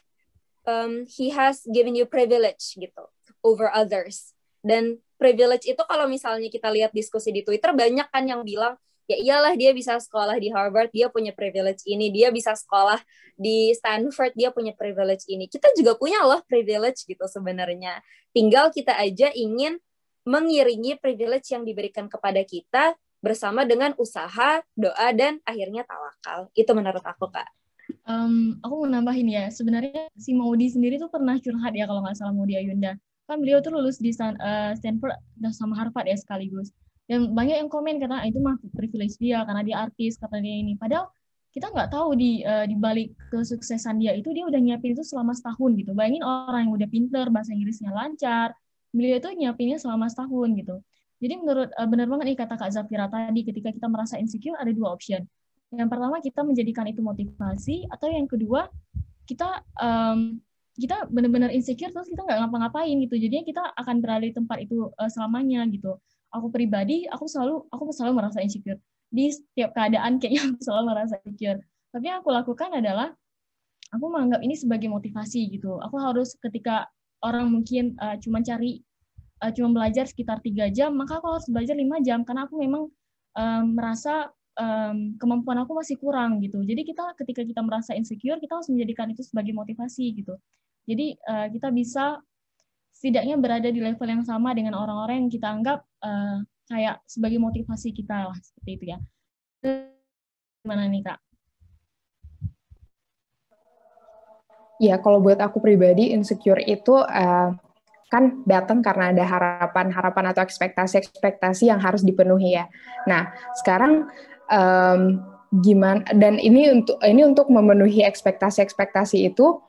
he has given you privilege gitu over others. Dan privilege itu kalau misalnya kita lihat diskusi di Twitter, banyak kan yang bilang, ya iyalah dia bisa sekolah di Harvard, dia punya privilege ini, dia bisa sekolah di Stanford, dia punya privilege ini. Kita juga punya loh privilege gitu sebenarnya. Tinggal kita aja ingin mengiringi privilege yang diberikan kepada kita bersama dengan usaha, doa, dan akhirnya tawakal. Itu menurut aku, Kak. Aku mau nambahin ya, sebenarnya si Maudi sendiri tuh pernah curhat ya kalau nggak salah, Maudi Ayunda. Kan beliau tuh lulus di Stanford sama Harvard ya sekaligus. Dan banyak yang komen karena itu mah privilege dia, karena dia artis, kata dia ini. Padahal kita nggak tahu di balik kesuksesan dia itu, dia udah nyiapin itu selama setahun gitu. Bayangin orang yang udah pinter, bahasa Inggrisnya lancar, beliau itu nyiapinnya selama setahun gitu. Jadi menurut benar banget nih kata Kak Zafira tadi, ketika kita merasa insecure ada dua option. Yang pertama kita menjadikan itu motivasi, atau yang kedua kita benar-benar insecure terus kita nggak ngapa-ngapain gitu. Jadinya kita akan berada di tempat itu selamanya gitu. Aku pribadi, aku selalu merasa insecure. Di setiap keadaan kayaknya aku selalu merasa insecure. Tapi yang aku lakukan adalah, aku menganggap ini sebagai motivasi gitu. Aku harus, ketika orang mungkin cuma belajar sekitar 3 jam, maka aku harus belajar 5 jam, karena aku memang merasa kemampuan aku masih kurang gitu. Jadi ketika kita merasa insecure, kita harus menjadikan itu sebagai motivasi gitu. Jadi kita bisa setidaknya berada di level yang sama dengan orang-orang yang kita anggap kayak sebagai motivasi kita lah, seperti itu ya. Gimana nih, Kak? Ya, kalau buat aku pribadi, insecure itu kan datang karena ada harapan atau ekspektasi yang harus dipenuhi ya. Nah, sekarang gimana? Dan ini untuk memenuhi ekspektasi itu,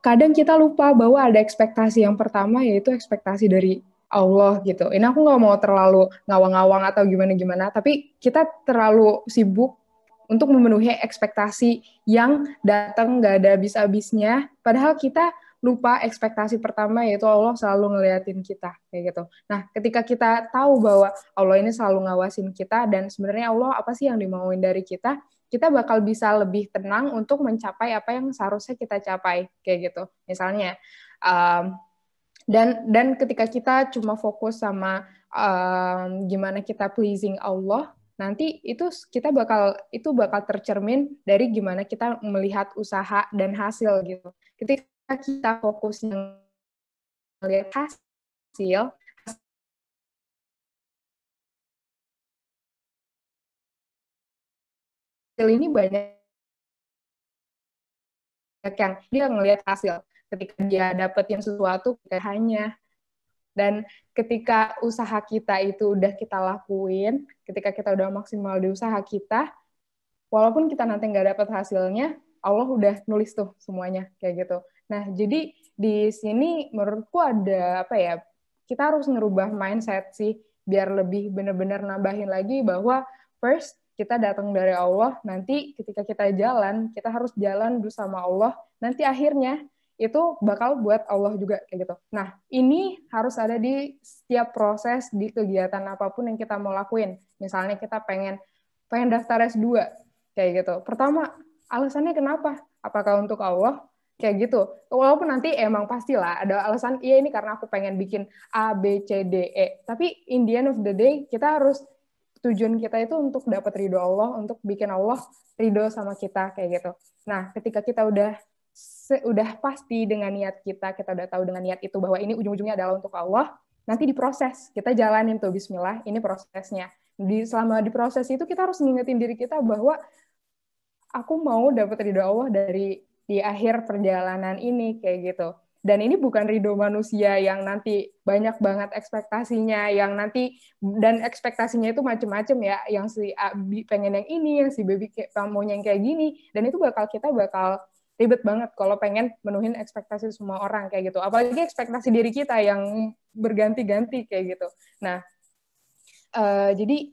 kadang kita lupa bahwa ada ekspektasi yang pertama, yaitu ekspektasi dari Allah gitu. Ini aku nggak mau terlalu ngawang-ngawang atau gimana-gimana, tapi kita terlalu sibuk untuk memenuhi ekspektasi yang datang nggak ada habis-habisnya, padahal kita lupa ekspektasi pertama, yaitu Allah selalu ngeliatin kita, kayak gitu. Nah, ketika kita tahu bahwa Allah ini selalu ngawasin kita, dan sebenarnya Allah apa sih yang dimauin dari kita, kita bakal bisa lebih tenang untuk mencapai apa yang seharusnya kita capai, kayak gitu. Misalnya, dan ketika kita cuma fokus sama gimana kita pleasing Allah, nanti itu bakal tercermin dari gimana kita melihat usaha dan hasil gitu. Ketika kita fokusnya melihat hasil ini banyak yang dia ngelihat hasil ketika dia dapetin sesuatu hanya. Dan ketika usaha kita itu udah kita lakuin, ketika kita udah maksimal di usaha kita, walaupun kita nanti nggak dapat hasilnya, Allah udah nulis tuh semuanya kayak gitu. Nah, jadi di sini menurutku ada apa ya? Kita harus ngerubah mindset sih biar lebih benar-benar nambahin lagi bahwa first kita datang dari Allah, nanti ketika kita jalan, kita harus jalan bersama Allah, nanti akhirnya itu bakal buat Allah juga kayak gitu. Nah, ini harus ada di setiap proses di kegiatan apapun yang kita mau lakuin. Misalnya kita pengen daftar S2 kayak gitu. Pertama, alasannya kenapa? Apakah untuk Allah? Kayak gitu. Walaupun nanti emang pastilah ada alasan, iya ini karena aku pengen bikin A, B, C, D, E. Tapi in the end of the day, kita harus tujuan kita itu untuk dapat ridho Allah, untuk bikin Allah ridho sama kita kayak gitu. Nah, ketika kita udah pasti dengan niat kita udah tahu dengan niat itu bahwa ini ujung-ujungnya adalah untuk Allah, nanti diproses, kita jalanin tuh bismillah, ini prosesnya. Selama di proses itu kita harus ngingetin diri kita bahwa aku mau dapat ridho Allah di akhir perjalanan ini kayak gitu. Dan ini bukan ridho manusia yang nanti banyak banget ekspektasinya, yang nanti dan ekspektasinya itu macam-macam ya, yang si A pengen yang ini, yang si B maunya yang kayak gini, dan itu kita bakal ribet banget kalau pengen menuhin ekspektasi semua orang kayak gitu. Apalagi ekspektasi diri kita yang berganti-ganti kayak gitu. Nah, jadi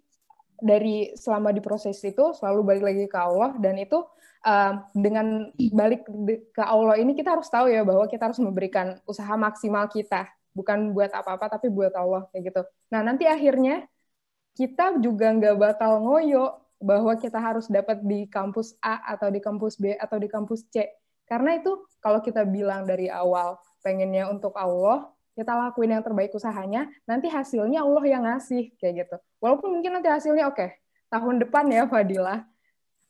dari selama di proses itu selalu balik lagi ke Allah, dan itu dengan balik ke Allah ini kita harus tahu ya bahwa kita harus memberikan usaha maksimal kita, bukan buat apa-apa tapi buat Allah kayak gitu. Nah, nanti akhirnya kita juga nggak bakal ngoyo bahwa kita harus dapat di kampus A atau di kampus B atau di kampus C. Karena itu kalau kita bilang dari awal pengennya untuk Allah, kita lakuin yang terbaik usahanya, nanti hasilnya Allah yang ngasih kayak gitu. Walaupun mungkin nanti hasilnya oke, tahun depan ya Fadilah.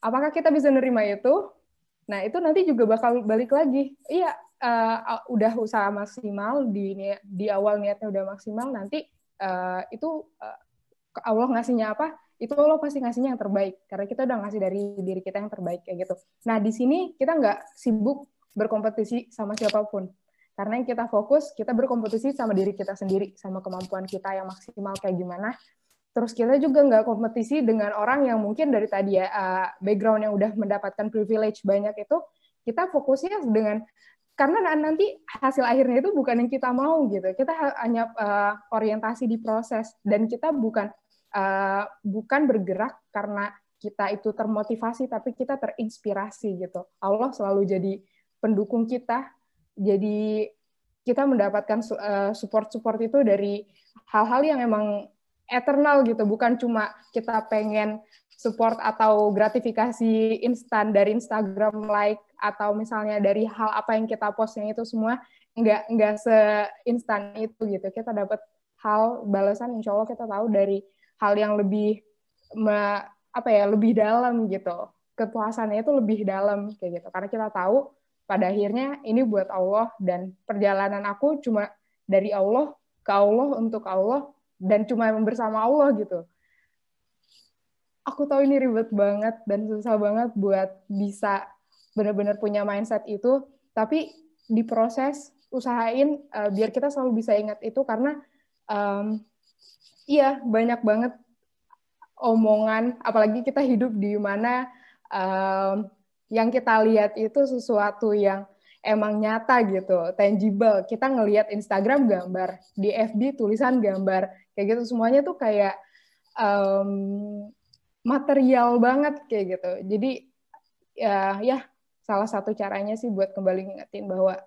Apakah kita bisa nerima itu? Nah, itu nanti juga bakal balik lagi. Iya, udah usaha maksimal di awal niatnya udah maksimal, nanti itu Allah ngasihnya apa? Itu Allah pasti ngasihnya yang terbaik, karena kita udah ngasih dari diri kita yang terbaik kayak gitu. Nah, di sini kita nggak sibuk berkompetisi sama siapapun, karena yang kita fokus, kita berkompetisi sama diri kita sendiri, sama kemampuan kita yang maksimal kayak gimana. Terus kita juga nggak kompetisi dengan orang yang mungkin dari tadi ya, background yang udah mendapatkan privilege banyak itu, kita fokusnya dengan, karena nanti hasil akhirnya itu bukan yang kita mau gitu. Kita hanya orientasi di proses, dan kita bukan bergerak karena kita itu termotivasi, tapi kita terinspirasi gitu. Allah selalu jadi pendukung kita, jadi kita mendapatkan support itu dari hal-hal yang emang eternal gitu, bukan cuma kita pengen support atau gratifikasi instan dari Instagram like, atau misalnya dari hal apa yang kita postnya itu semua nggak seinstan itu gitu. Kita dapat hal balasan, insya Allah kita tahu dari hal yang lebih lebih dalam gitu. Kepuasannya itu lebih dalam kayak gitu. Karena kita tahu pada akhirnya ini buat Allah, dan perjalanan aku cuma dari Allah ke Allah untuk Allah, dan cuma bersama Allah gitu. Aku tahu ini ribet banget dan susah banget buat bisa benar-benar punya mindset itu, tapi diproses, usahain biar kita selalu bisa ingat itu, karena iya banyak banget omongan, apalagi kita hidup di mana yang kita lihat itu sesuatu yang emang nyata gitu, tangible. Kita ngelihat Instagram gambar, di FB tulisan gambar, kayak gitu, semuanya tuh kayak material banget kayak gitu. Jadi ya salah satu caranya sih buat kembali ngingetin bahwa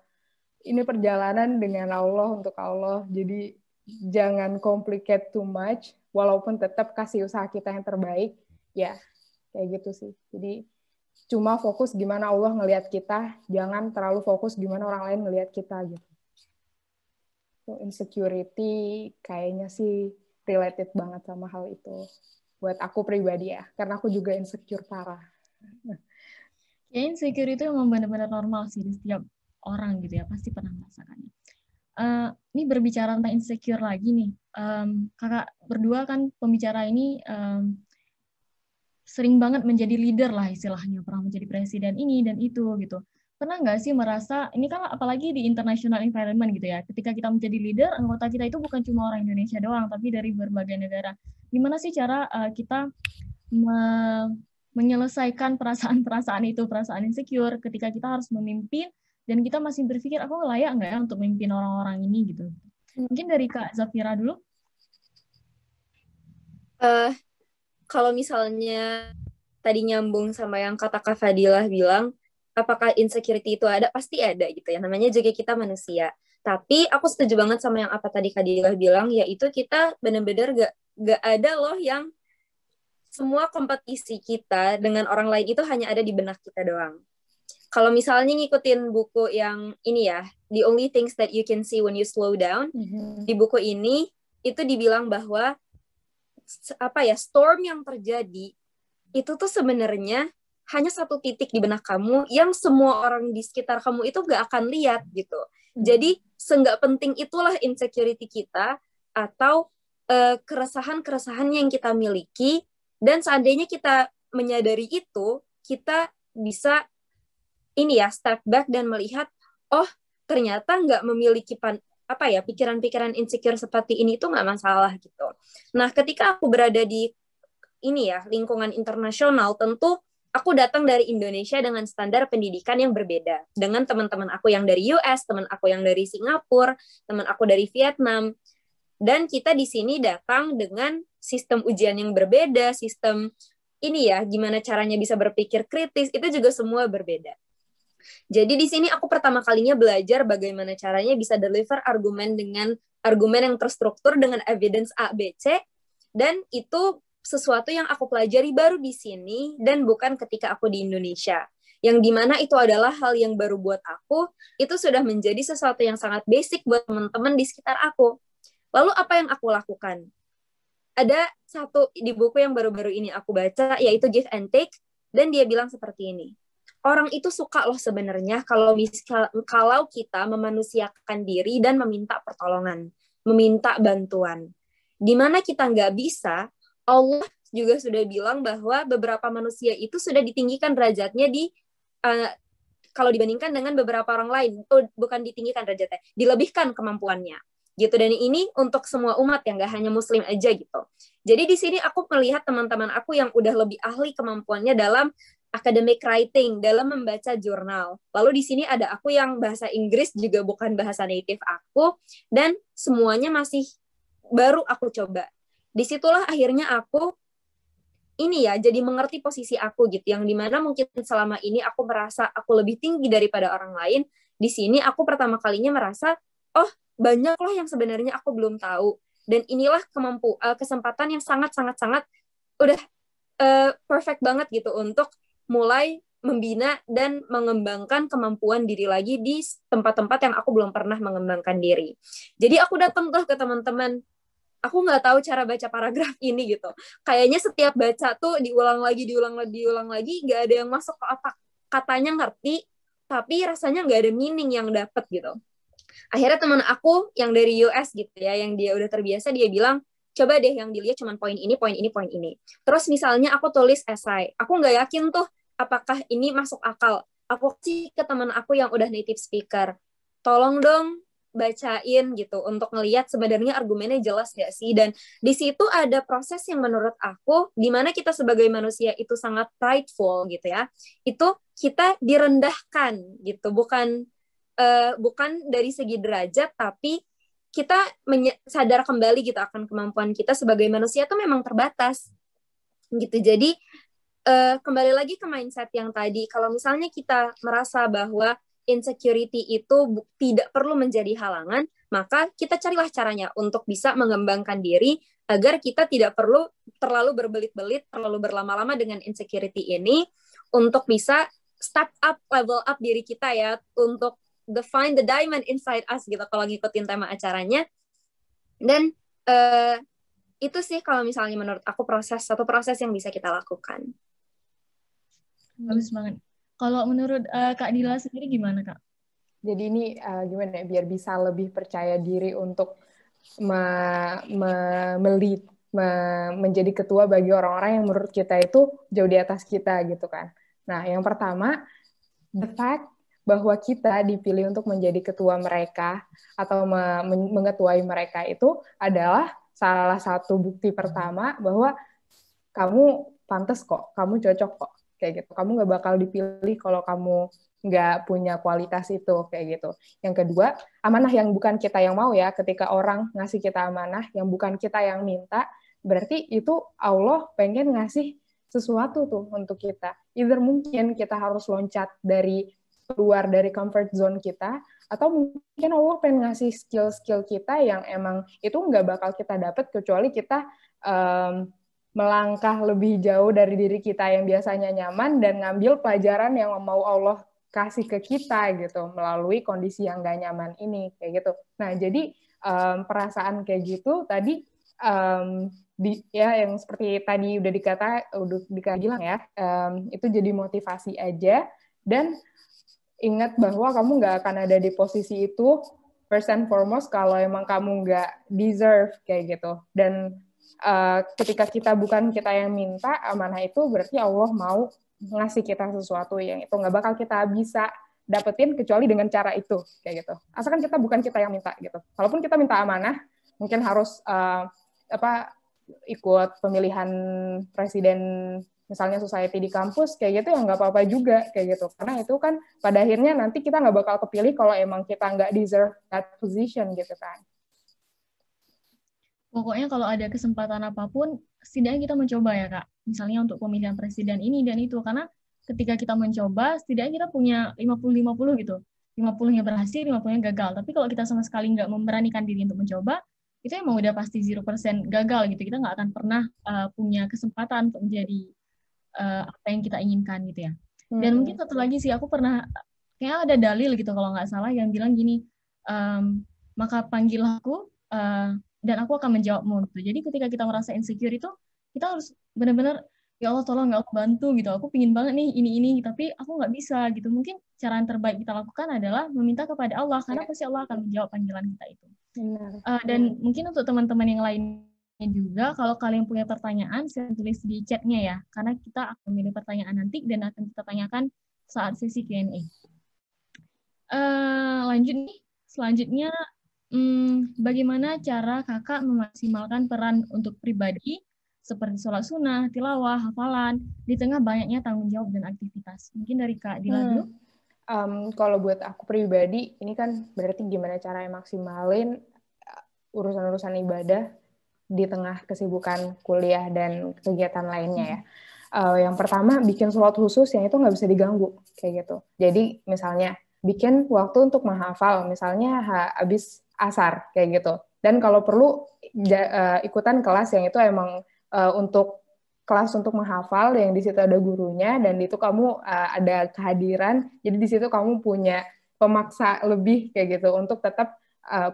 ini perjalanan dengan Allah untuk Allah. Jadi jangan complicate too much, walaupun tetap kasih usaha kita yang terbaik. Ya, kayak gitu sih. Jadi cuma fokus gimana Allah ngelihat kita, jangan terlalu fokus gimana orang lain ngelihat kita gitu. So, insecurity kayaknya sih related banget sama hal itu. Buat aku pribadi ya, karena aku juga insecure parah. Ya, insecure itu emang benar-benar normal sih di setiap orang gitu ya, pasti pernah merasakannya. Ini berbicara tentang insecure lagi nih, kakak berdua kan pembicara ini sering banget menjadi leader lah istilahnya, pernah menjadi presiden ini dan itu gitu. Pernah nggak sih merasa, ini kan apalagi di international environment gitu ya, ketika kita menjadi leader, anggota kita itu bukan cuma orang Indonesia doang, tapi dari berbagai negara. Gimana sih cara kita menyelesaikan perasaan-perasaan itu, perasaan insecure ketika kita harus memimpin, dan kita masih berpikir, aku layak nggak ya untuk memimpin orang-orang ini gitu. Mungkin dari Kak Zafira dulu. Kalau misalnya tadi nyambung sama yang kata Kak Fadilah bilang, apakah insecurity itu ada? Pasti ada gitu ya. Namanya juga kita manusia. Tapi aku setuju banget sama yang apa tadi Kak Fadilah bilang, yaitu kita benar-benar gak ada loh yang semua kompetisi kita dengan orang lain itu hanya ada di benak kita doang. Kalau misalnya ngikutin buku yang ini ya, The Only Things That You Can See When You Slow Down, di buku ini itu dibilang bahwa storm yang terjadi itu tuh sebenarnya hanya satu titik di benak kamu yang semua orang di sekitar kamu itu gak akan lihat gitu. Jadi seenggak penting itulah insecurity kita atau keresahan-keresahan yang kita miliki, dan seandainya kita menyadari itu, kita bisa step back dan melihat, oh ternyata nggak memiliki pikiran-pikiran insecure seperti ini itu nggak masalah gitu. Nah ketika aku berada di lingkungan internasional, tentu aku datang dari Indonesia dengan standar pendidikan yang berbeda dengan teman-teman aku yang dari US, teman aku yang dari Singapura, teman aku dari Vietnam, dan kita di sini datang dengan sistem ujian yang berbeda, sistem gimana caranya bisa berpikir kritis, itu juga semua berbeda. Jadi di sini aku pertama kalinya belajar bagaimana caranya bisa deliver argumen dengan argumen yang terstruktur dengan evidence A, B, C, dan itu sesuatu yang aku pelajari baru di sini dan bukan ketika aku di Indonesia. Yang dimana itu adalah hal yang baru buat aku, itu sudah menjadi sesuatu yang sangat basic buat teman-teman di sekitar aku. Lalu apa yang aku lakukan? Ada satu di buku yang baru-baru ini aku baca, yaitu Give and Take, dan dia bilang seperti ini. Orang itu suka loh sebenarnya kalau kita memanusiakan diri dan meminta pertolongan, meminta bantuan. Di mana kita nggak bisa, Allah juga sudah bilang bahwa beberapa manusia itu sudah ditinggikan derajatnya kalau dibandingkan dengan beberapa orang lain. Bukan ditinggikan derajatnya, dilebihkan kemampuannya. Gitu. Dan ini untuk semua umat yang nggak hanya Muslim aja gitu. Jadi di sini aku melihat teman-teman aku yang udah lebih ahli kemampuannya dalam academic writing, dalam membaca jurnal. Lalu di sini ada aku yang bahasa Inggris juga bukan bahasa native aku, dan semuanya masih baru aku coba. Disitulah akhirnya aku jadi mengerti posisi aku gitu, yang dimana mungkin selama ini aku merasa aku lebih tinggi daripada orang lain. Di sini aku pertama kalinya merasa, oh banyak loh yang sebenarnya aku belum tahu, dan inilah kesempatan yang sangat-sangat-sangat udah perfect banget gitu untuk mulai membina dan mengembangkan kemampuan diri lagi di tempat-tempat yang aku belum pernah mengembangkan diri. Jadi aku datang tuh ke teman-teman, aku nggak tahu cara baca paragraf ini gitu. Kayaknya setiap baca tuh diulang lagi, nggak ada yang masuk ke otak. Katanya ngerti, tapi rasanya nggak ada meaning yang dapet gitu. Akhirnya teman aku yang dari US gitu ya, yang dia udah terbiasa, dia bilang, coba deh yang dilihat cuma poin ini. Terus misalnya aku tulis esai, aku nggak yakin tuh apakah ini masuk akal. Aku kasih ke teman aku yang udah native speaker, tolong dong bacain gitu untuk ngelihat sebenarnya argumennya jelas gak sih. Dan di situ ada proses yang menurut aku dimana kita sebagai manusia itu sangat prideful gitu ya. Itu kita direndahkan gitu, bukan dari segi derajat, tapi kita sadar kembali gitu akan kemampuan kita sebagai manusia itu memang terbatas gitu. Jadi kembali lagi ke mindset yang tadi, kalau misalnya kita merasa bahwa insecurity itu tidak perlu menjadi halangan, maka kita carilah caranya untuk bisa mengembangkan diri agar kita tidak perlu terlalu berbelit-belit, terlalu berlama-lama dengan insecurity ini, untuk bisa step up, level up diri kita ya, untuk find the diamond inside us gitu kalau ngikutin tema acaranya. Dan itu sih kalau misalnya menurut aku satu proses yang bisa kita lakukan. Bagus banget. Kalau menurut Kak Dila sendiri gimana, Kak? Jadi ini gimana ya, biar bisa lebih percaya diri untuk menjadi ketua bagi orang-orang yang menurut kita itu jauh di atas kita gitu kan. Nah, yang pertama, the fact bahwa kita dipilih untuk menjadi ketua mereka atau mengetuai mereka itu adalah salah satu bukti pertama bahwa kamu pantas kok, kamu cocok kok, kayak gitu. Kamu nggak bakal dipilih kalau kamu nggak punya kualitas itu, kayak gitu. Yang kedua, amanah yang bukan kita yang mau ya, ketika orang ngasih kita amanah, yang bukan kita yang minta, berarti itu Allah pengen ngasih sesuatu tuh untuk kita. Either mungkin kita harus loncat dari keluar dari comfort zone kita, atau mungkin Allah pengen ngasih skill-skill kita yang emang itu nggak bakal kita dapat kecuali kita melangkah lebih jauh dari diri kita yang biasanya nyaman dan ngambil pelajaran yang mau Allah kasih ke kita gitu melalui kondisi yang gak nyaman ini kayak gitu. Nah jadi perasaan kayak gitu tadi ya yang seperti tadi udah bilang ya itu jadi motivasi aja dan ingat bahwa kamu nggak akan ada di posisi itu first and foremost kalau emang kamu nggak deserve kayak gitu dan ketika bukan kita yang minta amanah itu berarti Allah mau ngasih kita sesuatu yang itu nggak bakal kita bisa dapetin kecuali dengan cara itu kayak gitu. Asalkan bukan kita yang minta gitu. Kalaupun kita minta amanah, mungkin harus ikut pemilihan presiden misalnya society di kampus kayak gitu ya nggak apa-apa juga kayak gitu. Karena itu kan pada akhirnya nanti kita nggak bakal kepilih kalau emang kita nggak deserve that position gitu kan. Pokoknya kalau ada kesempatan apapun, setidaknya kita mencoba ya, Kak. Misalnya untuk pemilihan presiden ini dan itu. Karena ketika kita mencoba, setidaknya kita punya 50-50 gitu. 50-nya berhasil, 50-nya gagal. Tapi kalau kita sama sekali nggak memberanikan diri untuk mencoba, itu emang udah pasti 0% gagal gitu. Kita nggak akan pernah punya kesempatan untuk menjadi apa yang kita inginkan gitu ya. Dan mungkin satu lagi sih, aku pernah, kayaknya ada dalil gitu kalau nggak salah, yang bilang gini, maka panggil aku, dan aku akan menjawabmu gitu. Jadi ketika kita merasa insecure itu, kita harus benar-benar, ya Allah tolong, ya Allah bantu gitu. Aku pingin banget nih ini, tapi aku nggak bisa gitu. Mungkin cara yang terbaik kita lakukan adalah meminta kepada Allah, karena pasti Allah akan menjawab panggilan kita itu. Dan mungkin untuk teman-teman yang lainnya juga, kalau kalian punya pertanyaan, saya tulis di chatnya ya, karena kita akan memilih pertanyaan nanti dan akan kita tanyakan saat sesi Q&A. Lanjut nih, selanjutnya, bagaimana cara kakak memaksimalkan peran untuk pribadi seperti sholat sunnah, tilawah, hafalan di tengah banyaknya tanggung jawab dan aktivitas? Mungkin dari Kak Dila dulu. Kalau buat aku pribadi, ini kan berarti gimana cara maksimalin urusan-urusan ibadah di tengah kesibukan kuliah dan kegiatan lainnya ya. Yang pertama, bikin sholat khusus yang itu nggak bisa diganggu kayak gitu. Jadi misalnya bikin waktu untuk menghafal, misalnya habis asar kayak gitu. Dan kalau perlu ikutan kelas yang itu emang untuk kelas untuk menghafal yang di situ ada gurunya dan itu kamu ada kehadiran. Jadi di situ kamu punya pemaksa lebih kayak gitu untuk tetap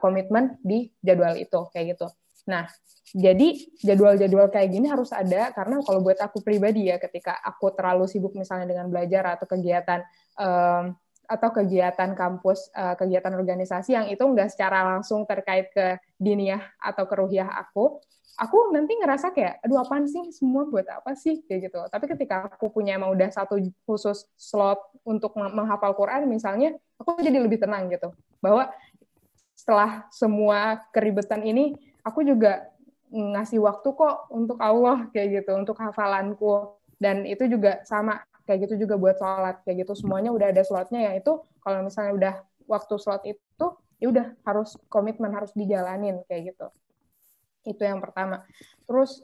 komitmen di jadwal itu kayak gitu. Nah, jadi jadwal-jadwal kayak gini harus ada karena kalau buat aku pribadi ya ketika aku terlalu sibuk misalnya dengan belajar atau kegiatan kampus, kegiatan organisasi yang itu nggak secara langsung terkait ke diniyah atau ke ruhiyah aku nanti ngerasa kayak, aduh apaan sih, semua buat apa sih, kayak gitu. Tapi ketika aku punya emang udah satu khusus slot untuk menghafal Quran misalnya, aku jadi lebih tenang gitu. Bahwa setelah semua keribetan ini, aku juga ngasih waktu kok untuk Allah, kayak gitu, untuk hafalanku. Dan itu juga sama, kayak gitu juga buat sholat kayak gitu semuanya udah ada slotnya ya itu kalau misalnya udah waktu slot itu ya udah harus komitmen harus dijalanin kayak gitu itu yang pertama terus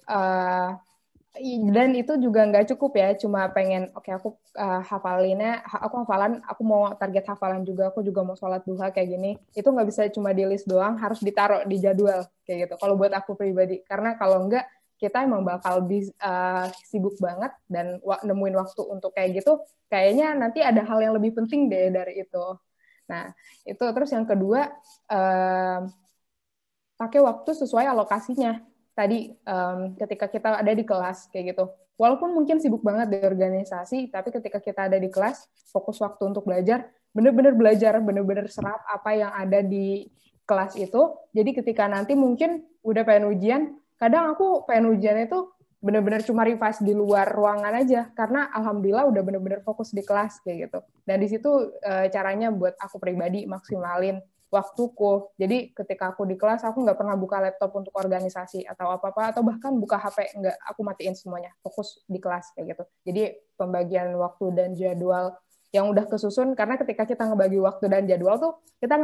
dan itu juga nggak cukup ya cuma pengen aku hafalan aku mau target hafalan juga aku juga mau sholat duha kayak gini itu nggak bisa cuma di list doang harus ditaruh di jadwal kayak gitu kalau buat aku pribadi karena kalau enggak kita emang bakal sibuk banget dan nemuin waktu untuk kayak gitu, kayaknya nanti ada hal yang lebih penting deh dari itu. Nah, itu terus yang kedua, pakai waktu sesuai alokasinya. Tadi ketika kita ada di kelas, kayak gitu. Walaupun mungkin sibuk banget di organisasi, tapi ketika kita ada di kelas, fokus waktu untuk belajar, bener-bener belajar, bener-bener serap apa yang ada di kelas itu. Jadi ketika nanti mungkin udah pengen ujian, kadang aku pengen ujiannya tuh bener-bener cuma revise di luar ruangan aja, karena alhamdulillah udah bener-bener fokus di kelas kayak gitu. Dan di situ caranya buat aku pribadi maksimalin waktuku. Jadi ketika aku di kelas, aku nggak pernah buka laptop untuk organisasi atau apa-apa, atau bahkan buka HP, nggak, aku matiin semuanya, fokus di kelas kayak gitu. Jadi pembagian waktu dan jadwal yang udah kesusun, karena ketika kita ngebagi waktu dan jadwal tuh, kita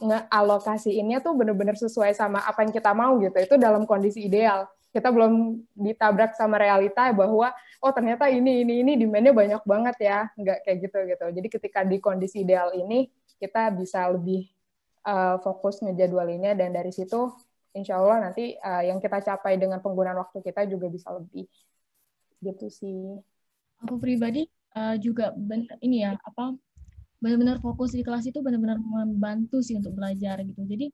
ngealokasiinnya tuh bener-bener sesuai sama apa yang kita mau gitu. Itu dalam kondisi ideal. Kita belum ditabrak sama realita bahwa, oh ternyata ini demand-nya banyak banget ya. Nggak kayak gitu. Jadi ketika di kondisi ideal ini, kita bisa lebih fokus ngejadwalinnya, dan dari situ insya Allah nanti yang kita capai dengan penggunaan waktu kita juga bisa lebih. Gitu sih. Aku pribadi juga benar-benar fokus di kelas itu benar-benar membantu sih untuk belajar gitu. Jadi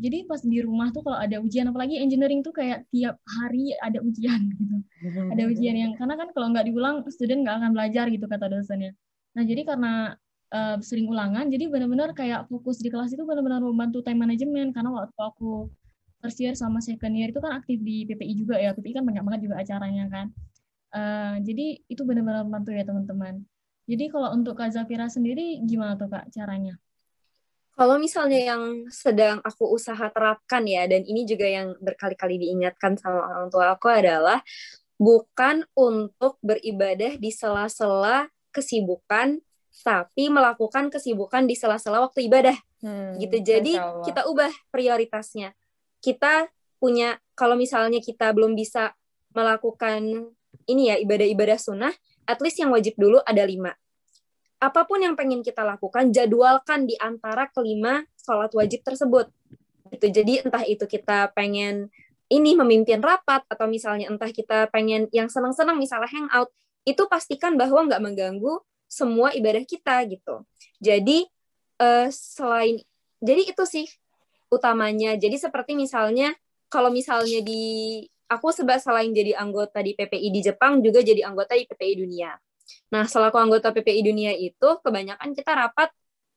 jadi pas di rumah tuh kalau ada ujian, apalagi engineering tuh kayak tiap hari ada ujian gitu. Ada ujian yang, karena kan kalau nggak diulang student nggak akan belajar gitu kata dosennya. Nah jadi karena sering ulangan, jadi benar-benar kayak fokus di kelas itu benar-benar membantu time management, karena waktu aku first year sama second year itu kan aktif di PPI juga ya. PPI kan banyak banget juga acaranya kan. Jadi itu benar-benar membantu ya teman-teman. Jadi kalau untuk Kak Zafira sendiri gimana tuh Kak caranya? Kalau misalnya yang sedang aku usaha terapkan ya, dan ini juga yang berkali-kali diingatkan sama orang tua aku adalah bukan untuk beribadah di sela-sela kesibukan, tapi melakukan kesibukan di sela-sela waktu ibadah. Gitu. Jadi kita ubah prioritasnya. Kita punya, kalau misalnya kita belum bisa melakukan ini ya, ibadah-ibadah sunnah, at least yang wajib dulu ada 5. Apapun yang pengen kita lakukan, jadwalkan di antara kelima sholat wajib tersebut. Gitu. Jadi entah itu kita pengen ini memimpin rapat, atau misalnya entah kita pengen yang senang-senang misalnya hangout, itu pastikan bahwa nggak mengganggu semua ibadah kita gitu. Jadi jadi itu sih utamanya. Jadi seperti misalnya kalau misalnya aku selain jadi anggota di PPI di Jepang, juga jadi anggota di PPI Dunia. Nah, selaku anggota PPI Dunia itu, kebanyakan kita rapat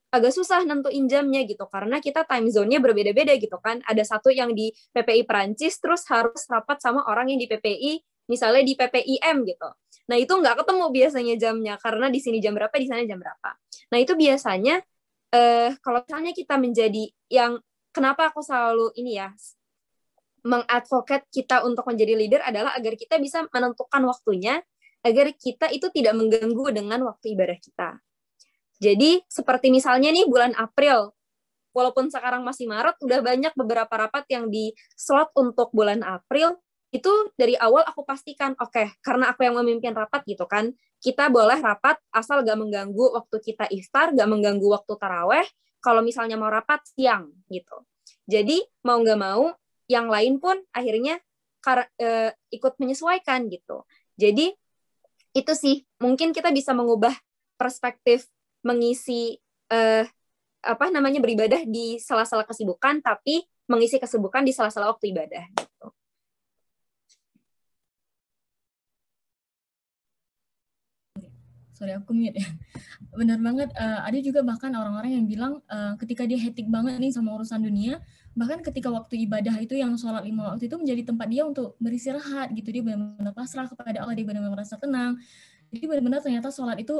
agak susah nentuin jamnya gitu, karena kita time zone-nya berbeda-beda gitu kan. Ada satu yang di PPI Perancis, terus harus rapat sama orang yang di PPI, misalnya di PPIM gitu. Nah, itu nggak ketemu biasanya jamnya, karena di sini jam berapa, di sana jam berapa. Nah, itu biasanya, kalau misalnya kita menjadi yang, kenapa aku selalu ini ya, mengadvocate kita untuk menjadi leader adalah agar kita bisa menentukan waktunya, agar kita itu tidak mengganggu dengan waktu ibadah kita. Jadi seperti misalnya nih bulan April, walaupun sekarang masih Maret, udah banyak beberapa rapat yang di slot untuk bulan April, itu dari awal aku pastikan, oke, karena aku yang memimpin rapat gitu kan, kita boleh rapat asal gak mengganggu waktu kita iftar, gak mengganggu waktu taraweh, kalau misalnya mau rapat siang gitu. Jadi mau gak mau, yang lain pun akhirnya ikut menyesuaikan gitu. Jadi itu sih, mungkin kita bisa mengubah perspektif mengisi beribadah di sela-sela kesibukan, tapi mengisi kesibukan di sela-sela waktu ibadah gitu. Sorry, aku mute ya. Benar banget, ada juga bahkan orang-orang yang bilang ketika dia hektik banget nih sama urusan dunia, bahkan ketika waktu ibadah itu yang sholat 5 waktu itu menjadi tempat dia untuk beristirahat gitu. Dia benar-benar pasrah kepada Allah, dia benar-benar merasa tenang. Jadi benar-benar ternyata sholat itu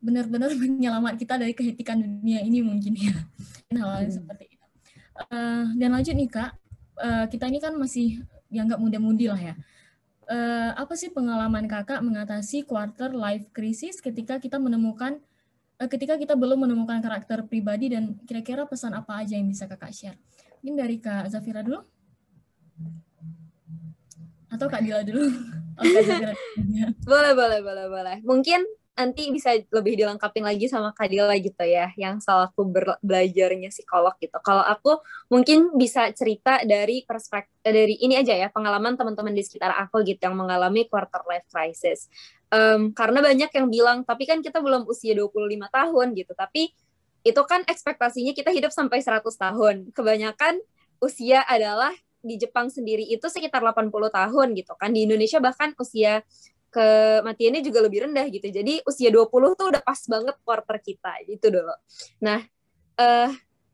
benar-benar menyelamat kita dari kehektikan dunia ini mungkin ya. Hal-hal seperti itu. Dan lanjut nih Kak, kita ini kan masih dianggap muda-mudi lah ya. Apa sih pengalaman Kakak mengatasi quarter life crisis ketika kita belum menemukan karakter pribadi, dan kira-kira pesan apa aja yang bisa Kakak share? Mungkin dari Kak Zafira dulu? Atau Kak Dila dulu? Kak Zafira. Boleh. Mungkin nanti bisa lebih dilengkapin lagi sama Kak Dila gitu ya, yang selaku belajarnya psikolog gitu. Kalau aku mungkin bisa cerita dari perspektif, dari ini aja ya, pengalaman teman-teman di sekitar aku gitu yang mengalami quarter life crisis. Karena banyak yang bilang, tapi kan kita belum usia 25 tahun gitu, tapi itu kan ekspektasinya kita hidup sampai 100 tahun. Kebanyakan usia adalah di Jepang sendiri itu sekitar 80 tahun gitu kan. Di Indonesia bahkan usia kematiannya juga lebih rendah gitu. Jadi usia 20 tuh udah pas banget quarter kita gitu dulu. Nah,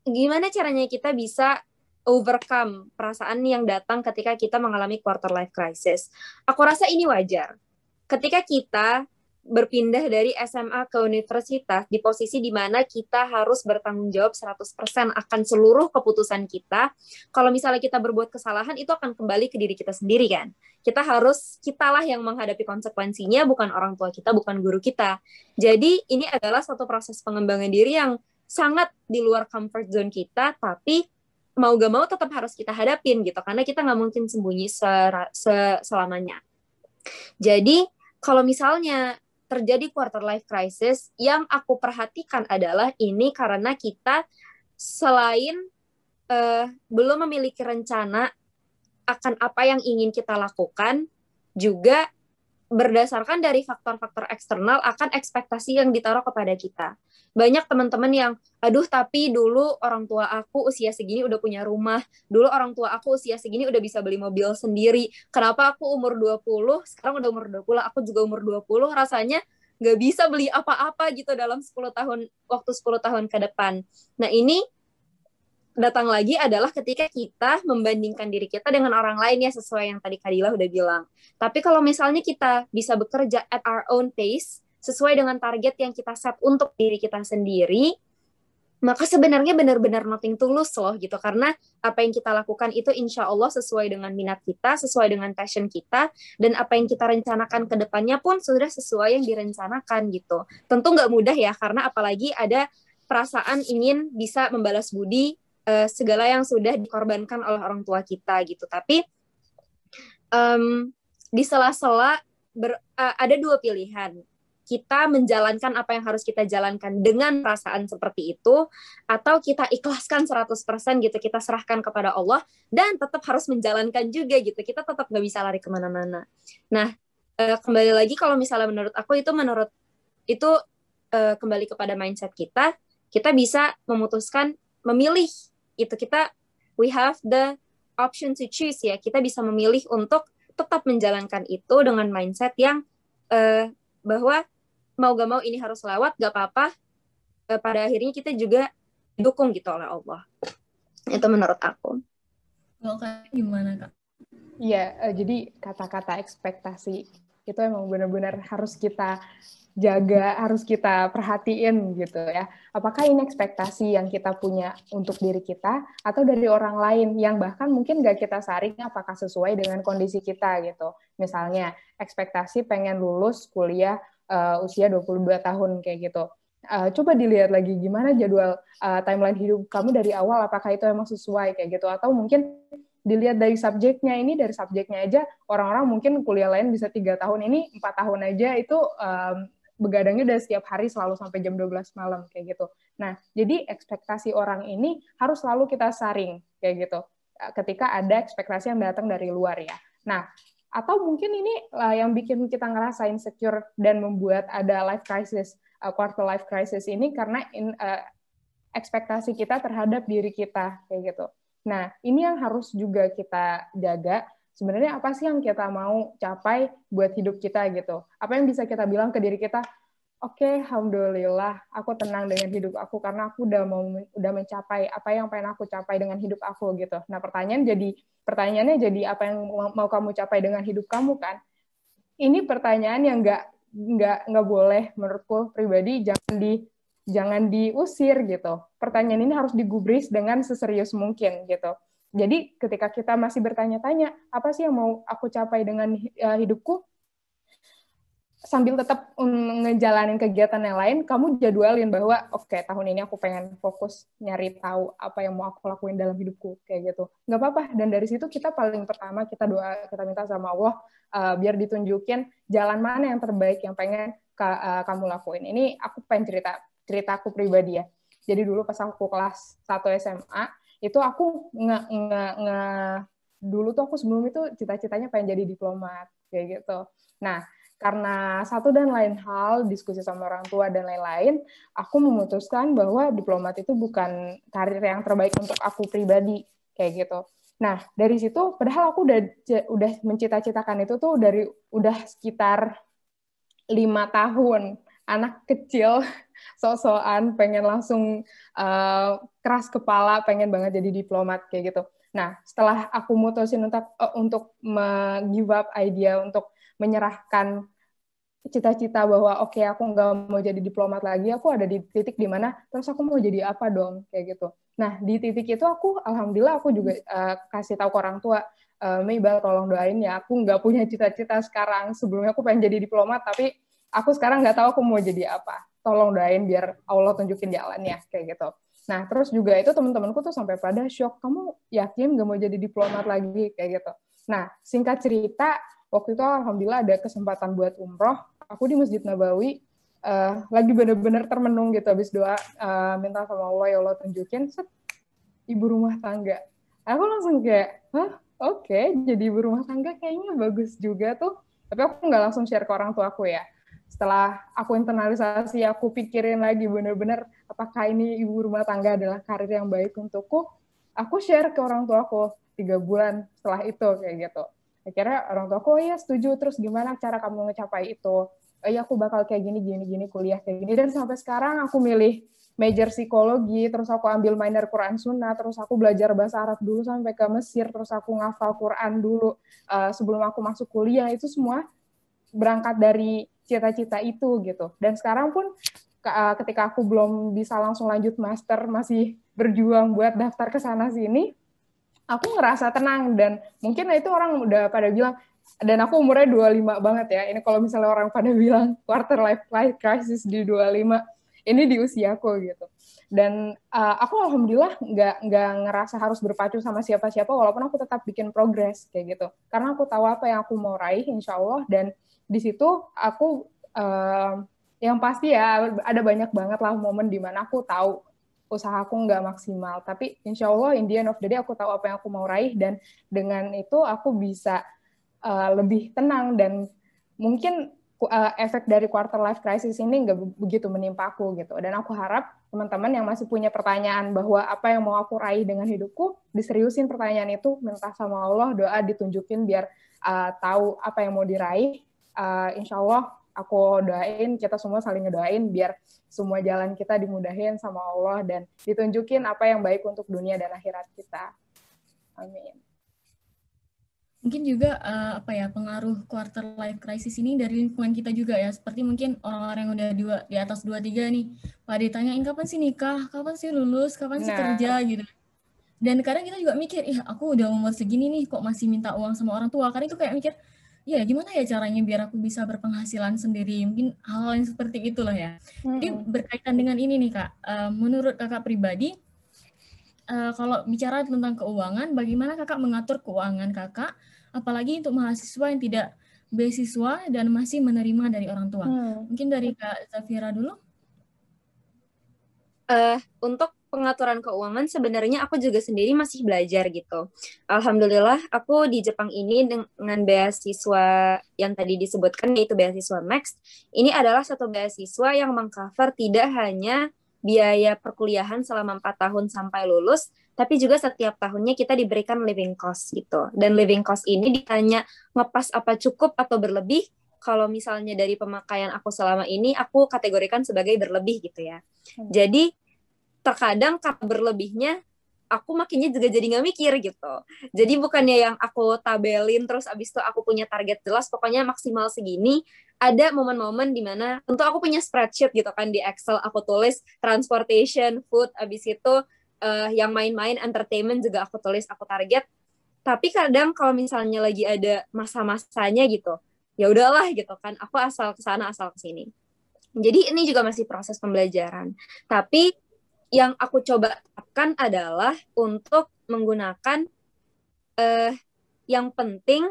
gimana caranya kita bisa overcome perasaan yang datang ketika kita mengalami quarter life crisis. Aku rasa ini wajar. Ketika kita berpindah dari SMA ke universitas di posisi di mana kita harus bertanggung jawab 100% akan seluruh keputusan kita. Kalau misalnya kita berbuat kesalahan, itu akan kembali ke diri kita sendiri kan. Kitalah yang menghadapi konsekuensinya, bukan orang tua kita, bukan guru kita. Jadi ini adalah suatu proses pengembangan diri yang sangat di luar comfort zone kita, tapi mau gak mau tetap harus kita hadapin gitu, karena kita nggak mungkin sembunyi selamanya. Jadi kalau misalnya terjadi quarter life crisis, yang aku perhatikan adalah ini karena kita selain belum memiliki rencana akan apa yang ingin kita lakukan, juga berdasarkan dari faktor-faktor eksternal akan ekspektasi yang ditaruh kepada kita. Banyak teman-teman yang, aduh tapi dulu orang tua aku usia segini udah punya rumah, dulu orang tua aku usia segini udah bisa beli mobil sendiri, kenapa aku umur 20, sekarang udah umur 20, aku juga umur 20, rasanya nggak bisa beli apa-apa gitu dalam 10 tahun, waktu 10 tahun ke depan. Nah ini datang lagi adalah ketika kita membandingkan diri kita dengan orang lain, ya sesuai yang tadi Kadila udah bilang. Tapi kalau misalnya kita bisa bekerja at our own pace, sesuai dengan target yang kita set untuk diri kita sendiri, maka sebenarnya benar-benar nothing tulus loh gitu. Karena apa yang kita lakukan itu insya Allah sesuai dengan minat kita, sesuai dengan passion kita, dan apa yang kita rencanakan ke depannya pun sudah sesuai yang direncanakan gitu. Tentu nggak mudah ya, karena apalagi ada perasaan ingin bisa membalas budi segala yang sudah dikorbankan oleh orang tua kita gitu. Tapi di sela-sela ada dua pilihan. Kita menjalankan apa yang harus kita jalankan dengan perasaan seperti itu, atau kita ikhlaskan 100% gitu, kita serahkan kepada Allah, dan tetap harus menjalankan juga gitu, kita tetap nggak bisa lari kemana-mana. Nah, kembali lagi kalau misalnya menurut aku itu kembali kepada mindset kita bisa memutuskan, memilih, itu we have the option to choose ya, kita bisa memilih untuk tetap menjalankan itu dengan mindset yang bahwa mau gak mau ini harus lewat, gak apa-apa, pada akhirnya kita juga didukung gitu oleh Allah. Itu menurut aku. Gimana Kak? Iya, jadi kata-kata ekspektasi itu emang benar-benar harus kita jaga, harus kita perhatiin gitu ya. Apakah ini ekspektasi yang kita punya untuk diri kita atau dari orang lain yang bahkan mungkin gak kita saring apakah sesuai dengan kondisi kita gitu. Misalnya ekspektasi pengen lulus kuliah usia 22 tahun kayak gitu. Coba dilihat lagi gimana jadwal timeline hidup kamu dari awal, apakah itu emang sesuai kayak gitu, atau mungkin dilihat dari subjeknya, ini dari subjeknya aja orang-orang mungkin kuliah lain bisa 3 tahun, ini 4 tahun aja itu begadangnya udah setiap hari selalu sampai jam 12 malam kayak gitu. Nah, jadi ekspektasi orang ini harus selalu kita saring kayak gitu ketika ada ekspektasi yang datang dari luar ya. Nah, atau mungkin ini yang bikin kita ngerasa insecure dan membuat ada life crisis, quarter life crisis ini karena ekspektasi kita terhadap diri kita kayak gitu. Nah, ini yang harus juga kita jaga. Sebenarnya apa sih yang kita mau capai buat hidup kita gitu? Apa yang bisa kita bilang ke diri kita? Oke, alhamdulillah, aku tenang dengan hidup aku karena aku udah mencapai apa yang pengen aku capai dengan hidup aku gitu. Nah, pertanyaannya jadi apa yang mau kamu capai dengan hidup kamu kan? Ini pertanyaan yang nggak boleh menurutku pribadi jangan diusir gitu. Pertanyaan ini harus digubris dengan seserius mungkin gitu. Jadi ketika kita masih bertanya-tanya apa sih yang mau aku capai dengan hidupku, sambil tetap ngejalanin kegiatan yang lain, kamu jadwalin bahwa oke, tahun ini aku pengen fokus nyari tahu apa yang mau aku lakuin dalam hidupku kayak gitu. Nggak apa-apa, dan dari situ kita paling pertama kita minta sama Allah biar ditunjukin jalan mana yang terbaik yang pengen kamu lakuin. Ini aku pengen cerita aku pribadi ya. Jadi dulu pas aku kelas 1 SMA itu aku dulu tuh aku sebelum itu cita-citanya pengen jadi diplomat kayak gitu. Nah, karena satu dan lain hal, diskusi sama orang tua dan lain-lain, aku memutuskan bahwa diplomat itu bukan karir yang terbaik untuk aku pribadi, kayak gitu. Nah, dari situ, padahal aku udah mencita-citakan itu tuh udah sekitar 5 tahun. anak kecil sok-sokan pengen langsung keras kepala, pengen banget jadi diplomat kayak gitu. Nah, setelah aku mutusin untuk give up idea untuk menyerahkan cita-cita bahwa oke, aku nggak mau jadi diplomat lagi, aku ada di titik di mana terus aku mau jadi apa dong kayak gitu. Nah, di titik itu alhamdulillah aku juga kasih tahu ke orang tua, Mei, tolong doain ya, aku nggak punya cita-cita sekarang. Sebelumnya aku pengen jadi diplomat, tapi aku sekarang nggak tahu aku mau jadi apa. Tolong doain biar Allah tunjukin jalannya kayak gitu. Nah, terus juga itu teman-temanku tuh sampai pada shock, kamu yakin nggak mau jadi diplomat lagi kayak gitu. Nah, singkat cerita, waktu itu alhamdulillah ada kesempatan buat umroh. Aku di Masjid Nabawi lagi bener-bener termenung gitu, habis doa minta sama Allah, ya Allah tunjukin, ibu rumah tangga. Aku langsung kayak, oke, jadi ibu rumah tangga kayaknya bagus juga tuh. Tapi aku nggak langsung share ke orang tua aku ya. Setelah aku internalisasi, aku pikirin lagi bener-bener apakah ini ibu rumah tangga adalah karir yang baik untukku. Aku share ke orang tua aku 3 bulan setelah itu kayak gitu. Akhirnya orang tua aku, oh iya setuju, terus gimana cara kamu ngecapai itu? Oh iya, aku bakal kayak gini, kuliah kayak gini. Dan sampai sekarang aku milih major psikologi, terus aku ambil minor Quran Sunnah, terus aku belajar bahasa Arab dulu sampai ke Mesir, terus aku ngafal Quran dulu sebelum aku masuk kuliah. Itu semua berangkat dari cita-cita itu gitu. Dan sekarang pun ketika aku belum bisa langsung lanjut master, masih berjuang buat daftar ke sana-sini, aku ngerasa tenang. Dan mungkin itu orang udah pada bilang, dan aku umurnya 25 banget ya, ini kalau misalnya orang pada bilang quarter life crisis di 25, ini di usiaku gitu. Dan aku alhamdulillah nggak ngerasa harus berpacu sama siapa-siapa, walaupun aku tetap bikin progres kayak gitu. Karena aku tahu apa yang aku mau raih, insya Allah. Dan di situ aku yang pasti ya ada banyak banget lah momen di mana aku tahu usahaku nggak maksimal, tapi insya Allah in the end of the day aku tahu apa yang aku mau raih, dan dengan itu aku bisa lebih tenang. Dan mungkin efek dari quarter life crisis ini nggak begitu menimpa aku gitu. Dan aku harap teman-teman yang masih punya pertanyaan bahwa apa yang mau aku raih dengan hidupku, diseriusin pertanyaan itu, minta sama Allah, doa ditunjukin biar tahu apa yang mau diraih. Insya Allah aku doain, kita semua saling ngedoain biar semua jalan kita dimudahin sama Allah dan ditunjukin apa yang baik untuk dunia dan akhirat kita. Amin. Mungkin juga pengaruh quarter life crisis ini dari lingkungan kita juga ya, seperti mungkin orang-orang yang udah di atas 23 nih, pada ditanyain kapan sih nikah, kapan sih lulus, kapan sih kerja gitu. Dan kadang kita juga mikir, aku udah umur segini nih kok masih minta uang sama orang tua. Karena itu kayak mikir, ya gimana ya caranya biar aku bisa berpenghasilan sendiri, mungkin hal-hal yang seperti itulah ya. Jadi berkaitan dengan ini nih Kak, menurut Kakak pribadi, kalau bicara tentang keuangan, bagaimana Kakak mengatur keuangan Kakak, apalagi untuk mahasiswa yang tidak beasiswa dan masih menerima dari orang tua? Mungkin dari Kak Zafira dulu. Untuk pengaturan keuangan sebenarnya aku juga sendiri masih belajar gitu. Alhamdulillah aku di Jepang ini dengan beasiswa yang tadi disebutkan, yaitu beasiswa Max. Ini adalah satu beasiswa yang mengcover tidak hanya biaya perkuliahan selama 4 tahun sampai lulus, tapi juga setiap tahunnya kita diberikan living cost gitu. Dan living cost ini ditanya ngepas apa cukup atau berlebih. Kalau misalnya dari pemakaian aku selama ini, aku kategorikan sebagai berlebih gitu ya. Jadi terkadang karena berlebihnya, aku makinnya juga jadi nggak mikir gitu. Jadi bukannya yang aku tabelin terus abis itu aku punya target jelas, pokoknya maksimal segini. Ada momen-momen di mana tentu aku punya spreadsheet gitu kan di Excel, aku tulis transportation, food, abis itu yang main-main, entertainment juga aku tulis, aku target. Tapi kadang kalau misalnya lagi ada masa-masanya gitu, ya udahlah gitu kan, aku asal ke sana asal ke sini. Jadi ini juga masih proses pembelajaran. Tapi yang aku coba terapkan adalah untuk menggunakan yang penting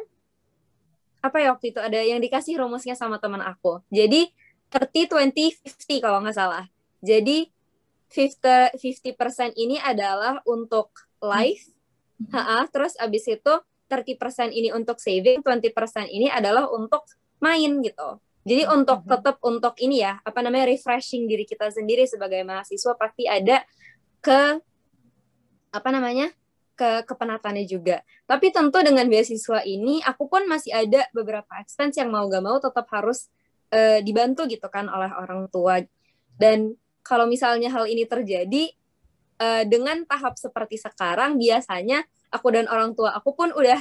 apa ya, waktu itu ada yang dikasih rumusnya sama teman aku. Jadi 30-20-50 kalau nggak salah. Jadi 50% ini adalah untuk life, terus abis itu 30% ini untuk saving, 20% ini adalah untuk main gitu. Jadi untuk tetap untuk ini ya, refreshing diri kita sendiri sebagai mahasiswa, pasti ada kepenatannya juga. Tapi tentu dengan beasiswa ini, aku pun masih ada beberapa expense yang mau gak mau tetap harus dibantu gitu kan oleh orang tua. Dan kalau misalnya hal ini terjadi dengan tahap seperti sekarang, biasanya aku dan orang tua aku pun udah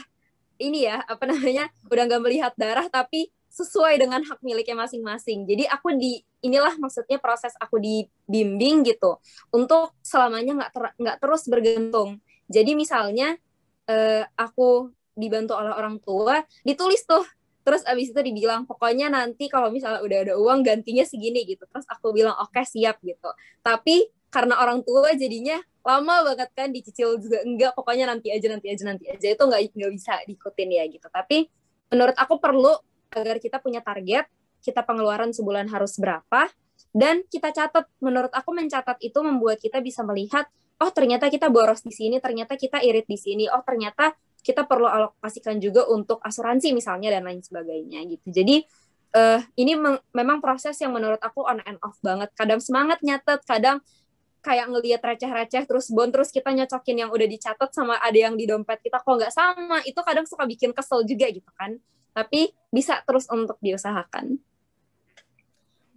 ini ya, apa namanya, udah nggak melihat darah, tapi sesuai dengan hak miliknya masing-masing. Jadi inilah maksudnya proses aku dibimbing gitu, untuk selamanya nggak terus bergantung. Jadi misalnya aku dibantu oleh orang tua, ditulis tuh, terus abis itu dibilang, pokoknya nanti kalau misalnya udah ada uang gantinya segini gitu. Terus aku bilang, oke, siap gitu. Tapi karena orang tua jadinya lama banget kan, dicicil juga enggak, pokoknya nanti aja itu nggak bisa diikutin ya gitu. Tapi menurut aku perlu agar kita punya target, kita pengeluaran sebulan harus berapa, dan kita catat. Menurut aku mencatat itu membuat kita bisa melihat, oh ternyata kita boros di sini, ternyata kita irit di sini, oh ternyata kita perlu alokasikan juga untuk asuransi misalnya dan lain sebagainya gitu. Jadi ini memang proses yang menurut aku on and off banget. Kadang semangat nyatet, kadang kayak ngelihat receh-receh terus kita nyocokin yang udah dicatat sama ada yang di dompet kita kok nggak sama, itu kadang suka bikin kesel juga gitu kan. Tapi bisa terus untuk diusahakan.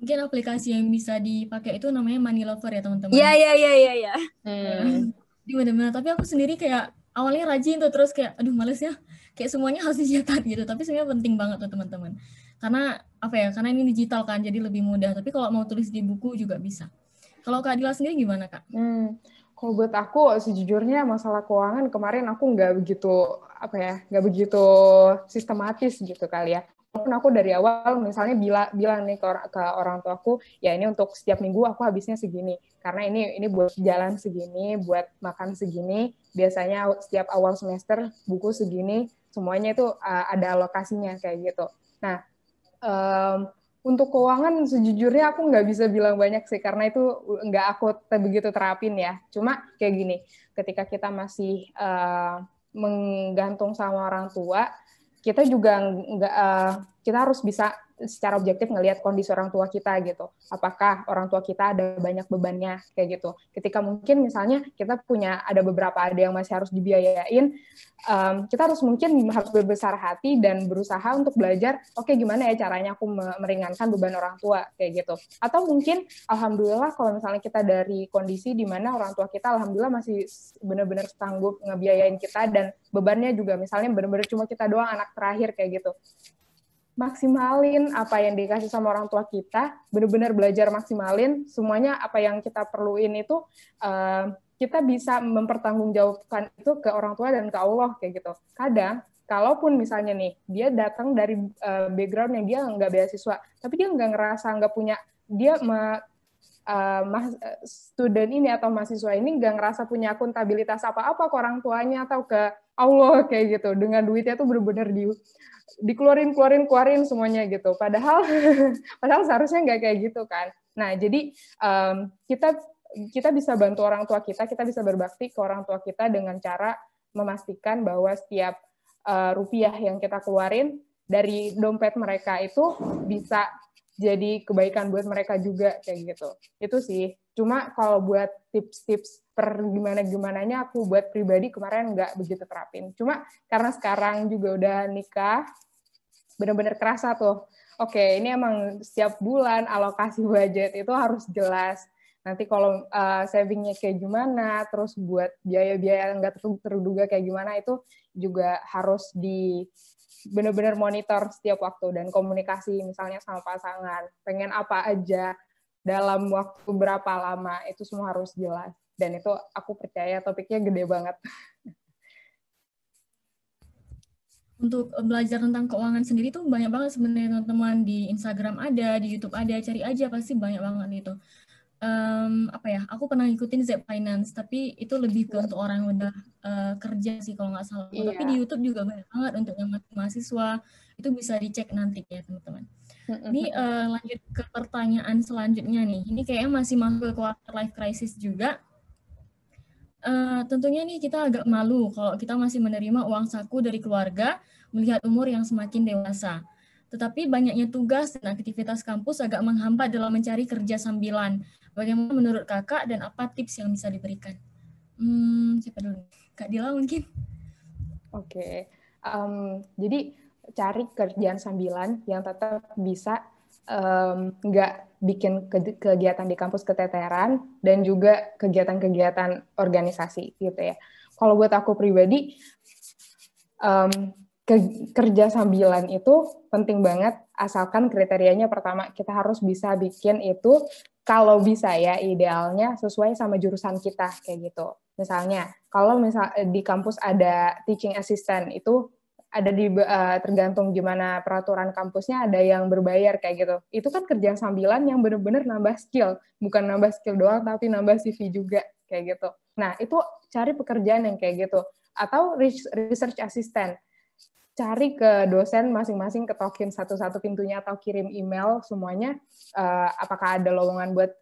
Mungkin aplikasi yang bisa dipakai itu namanya Money Lover ya teman-teman. Iya. Jadi benar-benar, tapi aku sendiri kayak awalnya rajin tuh, terus kayak aduh males ya, kayak semuanya harus dicatat gitu. Tapi sebenarnya penting banget tuh teman-teman. Karena apa ya? Karena ini digital kan, jadi lebih mudah. Tapi kalau mau tulis di buku juga bisa. Kalau Kak Dila sendiri gimana, Kak? Kalau buat aku, sejujurnya masalah keuangan kemarin aku nggak begitu sistematis gitu kali ya. Walaupun aku dari awal misalnya bilang nih ke orang tuaku, ya ini untuk setiap minggu aku habisnya segini. Karena ini buat jalan segini, buat makan segini. Biasanya setiap awal semester buku segini, semuanya itu ada alokasinya kayak gitu. Nah, untuk keuangan sejujurnya aku nggak bisa bilang banyak sih, karena itu nggak aku begitu terapin ya. Cuma kayak gini, ketika kita masih menggantung sama orang tua, kita juga kita harus bisa secara objektif ngelihat kondisi orang tua kita gitu. Apakah orang tua kita ada banyak bebannya kayak gitu. Ketika mungkin misalnya kita ada beberapa yang masih harus dibiayain, kita harus berbesar hati dan berusaha untuk belajar, oke, gimana ya caranya aku meringankan beban orang tua kayak gitu. Atau mungkin alhamdulillah kalau misalnya kita dari kondisi di mana orang tua kita alhamdulillah masih benar-benar sanggup ngebiayain kita, dan bebannya juga misalnya benar-benar cuma kita doang anak terakhir kayak gitu. Maksimalin apa yang dikasih sama orang tua kita, benar-benar belajar maksimalin semuanya apa yang kita perluin itu, kita bisa mempertanggungjawabkan itu ke orang tua dan ke Allah kayak gitu. Kadang kalaupun misalnya nih dia datang dari background yang dia nggak beasiswa, tapi dia nggak punya, dia student ini atau mahasiswa ini nggak ngerasa punya akuntabilitas apa-apa ke orang tuanya atau ke Allah kayak gitu. Dengan duitnya tuh benar-benar dikeluarin semuanya gitu. Padahal seharusnya nggak kayak gitu kan. Nah, jadi kita bisa bantu orang tua kita bisa berbakti ke orang tua kita dengan cara memastikan bahwa setiap rupiah yang kita keluarin dari dompet mereka itu bisa jadi kebaikan buat mereka juga kayak gitu. Itu sih. Cuma kalau buat tips-tips gimana-gimananya aku buat pribadi kemarin nggak begitu terapin. Cuma karena sekarang juga udah nikah, benar-benar kerasa tuh. Oke, ini emang setiap bulan alokasi budget itu harus jelas. Nanti kalau savingnya kayak gimana, terus buat biaya-biaya nggak terduga kayak gimana, itu juga harus benar-benar monitor setiap waktu, dan komunikasi misalnya sama pasangan, pengen apa aja, dalam waktu berapa lama, itu semua harus jelas. Dan itu aku percaya topiknya gede banget. Untuk belajar tentang keuangan sendiri tuh banyak banget sebenarnya teman-teman, di Instagram ada, di YouTube ada, cari aja pasti banyak banget itu. Aku pernah ngikutin Zep Finance, tapi itu lebih ke untuk orang yang udah kerja sih kalau nggak salah. Iya. Tapi di YouTube juga banyak banget untuk yang mahasiswa, itu bisa dicek nanti ya teman-teman. Ini lanjut ke pertanyaan selanjutnya nih. Ini kayaknya masih masuk ke quarter life crisis juga. Tentunya nih kita agak malu kalau kita masih menerima uang saku dari keluarga melihat umur yang semakin dewasa. Tetapi banyaknya tugas dan aktivitas kampus agak menghambat dalam mencari kerja sambilan. Bagaimana menurut kakak dan apa tips yang bisa diberikan? Siapa dulu? Kak Dila mungkin? Oke. Jadi cari kerjaan sambilan yang tetap bisa nggak bikin kegiatan di kampus keteteran dan juga kegiatan-kegiatan organisasi gitu ya. Kalau buat aku pribadi, kerja sambilan itu penting banget, asalkan kriterianya pertama kita harus bisa bikin itu, kalau bisa ya idealnya sesuai sama jurusan kita kayak gitu. Misalnya kalau di kampus ada teaching assistant, itu ada tergantung gimana peraturan kampusnya, ada yang berbayar kayak gitu. Itu kan kerjaan sambilan yang benar-benar nambah skill, bukan nambah skill doang tapi nambah CV juga kayak gitu. Nah, itu cari pekerjaan yang kayak gitu. Atau research assistant, cari ke dosen masing-masing, ketokin satu-satu pintunya atau kirim email semuanya, apakah ada lowongan buat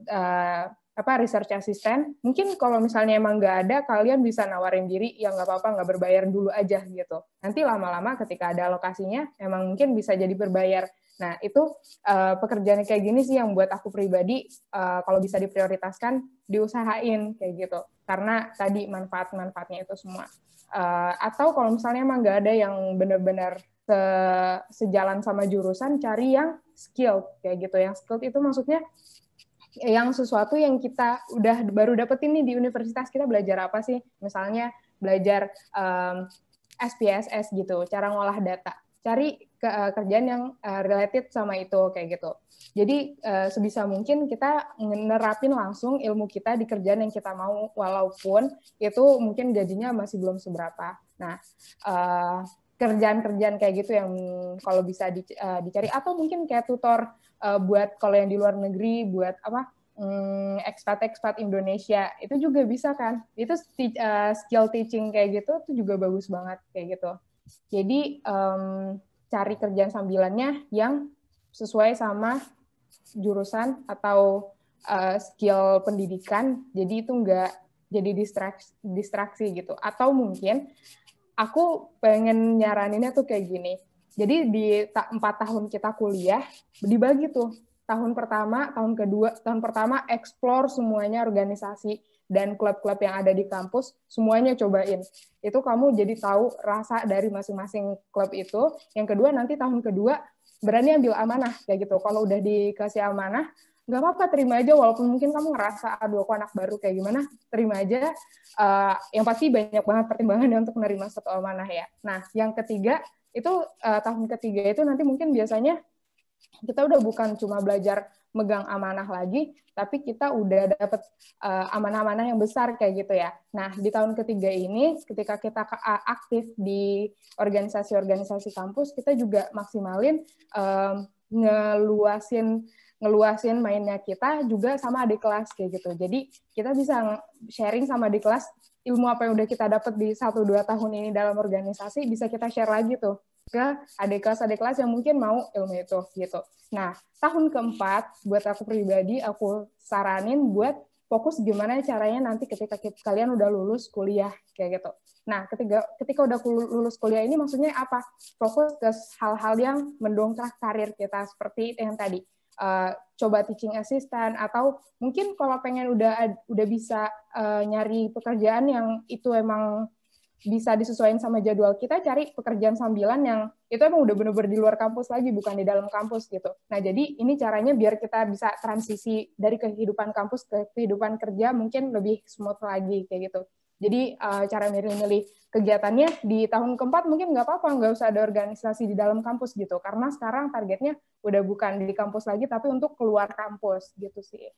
research assistant. Mungkin kalau misalnya emang nggak ada, kalian bisa nawarin diri, ya nggak apa-apa, nggak berbayar dulu aja gitu. Nanti lama-lama ketika ada alokasinya, emang mungkin bisa jadi berbayar. Nah, itu pekerjaan kayak gini sih yang buat aku pribadi, kalau bisa diprioritaskan, diusahain kayak gitu. Karena tadi manfaat-manfaatnya itu semua. Atau kalau misalnya emang nggak ada yang benar-benar sejalan sama jurusan, cari yang skilled kayak gitu. Yang skilled itu maksudnya yang sesuatu yang kita baru dapetin nih di universitas. Kita belajar apa sih? Misalnya belajar SPSS gitu, cara ngolah data. Cari kerjaan yang related sama itu kayak gitu. Jadi sebisa mungkin kita nerapin langsung ilmu kita di kerjaan yang kita mau, walaupun itu mungkin gajinya masih belum seberapa. Nah, kerjaan-kerjaan kayak gitu yang kalau bisa dicari, atau mungkin kayak tutor buat kalau yang di luar negeri, buat expat Indonesia, itu juga bisa kan. Itu skill teaching kayak gitu itu juga bagus banget kayak gitu. Jadi cari kerjaan sambilannya yang sesuai sama jurusan atau skill pendidikan, jadi itu nggak jadi distraksi gitu. Atau mungkin aku pengen nyaraninnya tuh kayak gini. Jadi di 4 tahun kita kuliah, dibagi tuh. Tahun pertama explore semuanya, organisasi dan klub-klub yang ada di kampus, semuanya cobain. Itu kamu jadi tahu rasa dari masing-masing klub itu. Yang kedua, nanti tahun kedua berani ambil amanah kayak gitu. Kalau udah dikasih amanah, nggak apa-apa, terima aja, walaupun mungkin kamu ngerasa aduh aku anak baru kayak gimana, terima aja. Yang pasti banyak banget pertimbangannya untuk menerima satu amanah ya. Nah, yang ketiga itu tahun ketiga itu nanti mungkin biasanya kita udah bukan cuma belajar megang amanah lagi, tapi kita udah dapet amanah-amanah yang besar kayak gitu ya. Nah, di tahun ketiga ini, ketika kita aktif di organisasi-organisasi kampus, kita juga maksimalin ngeluasin mainnya kita juga sama adik kelas kayak gitu. Jadi kita bisa sharing sama adik kelas ilmu apa yang udah kita dapat di 1-2 tahun ini dalam organisasi, bisa kita share lagi tuh ke adik kelas yang mungkin mau ilmu itu gitu. Nah, tahun keempat buat aku pribadi, aku saranin buat fokus gimana caranya nanti ketika kalian udah lulus kuliah kayak gitu. Nah, ketika udah lulus kuliah ini maksudnya apa? Fokus ke hal-hal yang mendongkrak karir kita, seperti yang tadi. Coba teaching assistant, atau mungkin kalau pengen udah bisa nyari pekerjaan yang itu emang bisa disesuaikan sama jadwal kita, cari pekerjaan sambilan yang itu emang udah bener-bener di luar kampus lagi, bukan di dalam kampus gitu. Nah, jadi ini caranya biar kita bisa transisi dari kehidupan kampus ke kehidupan kerja mungkin lebih smooth lagi kayak gitu. Jadi cara milih-milih kegiatannya di tahun keempat mungkin nggak apa-apa, nggak usah ada organisasi di dalam kampus gitu, karena sekarang targetnya udah bukan di kampus lagi, tapi untuk keluar kampus gitu sih.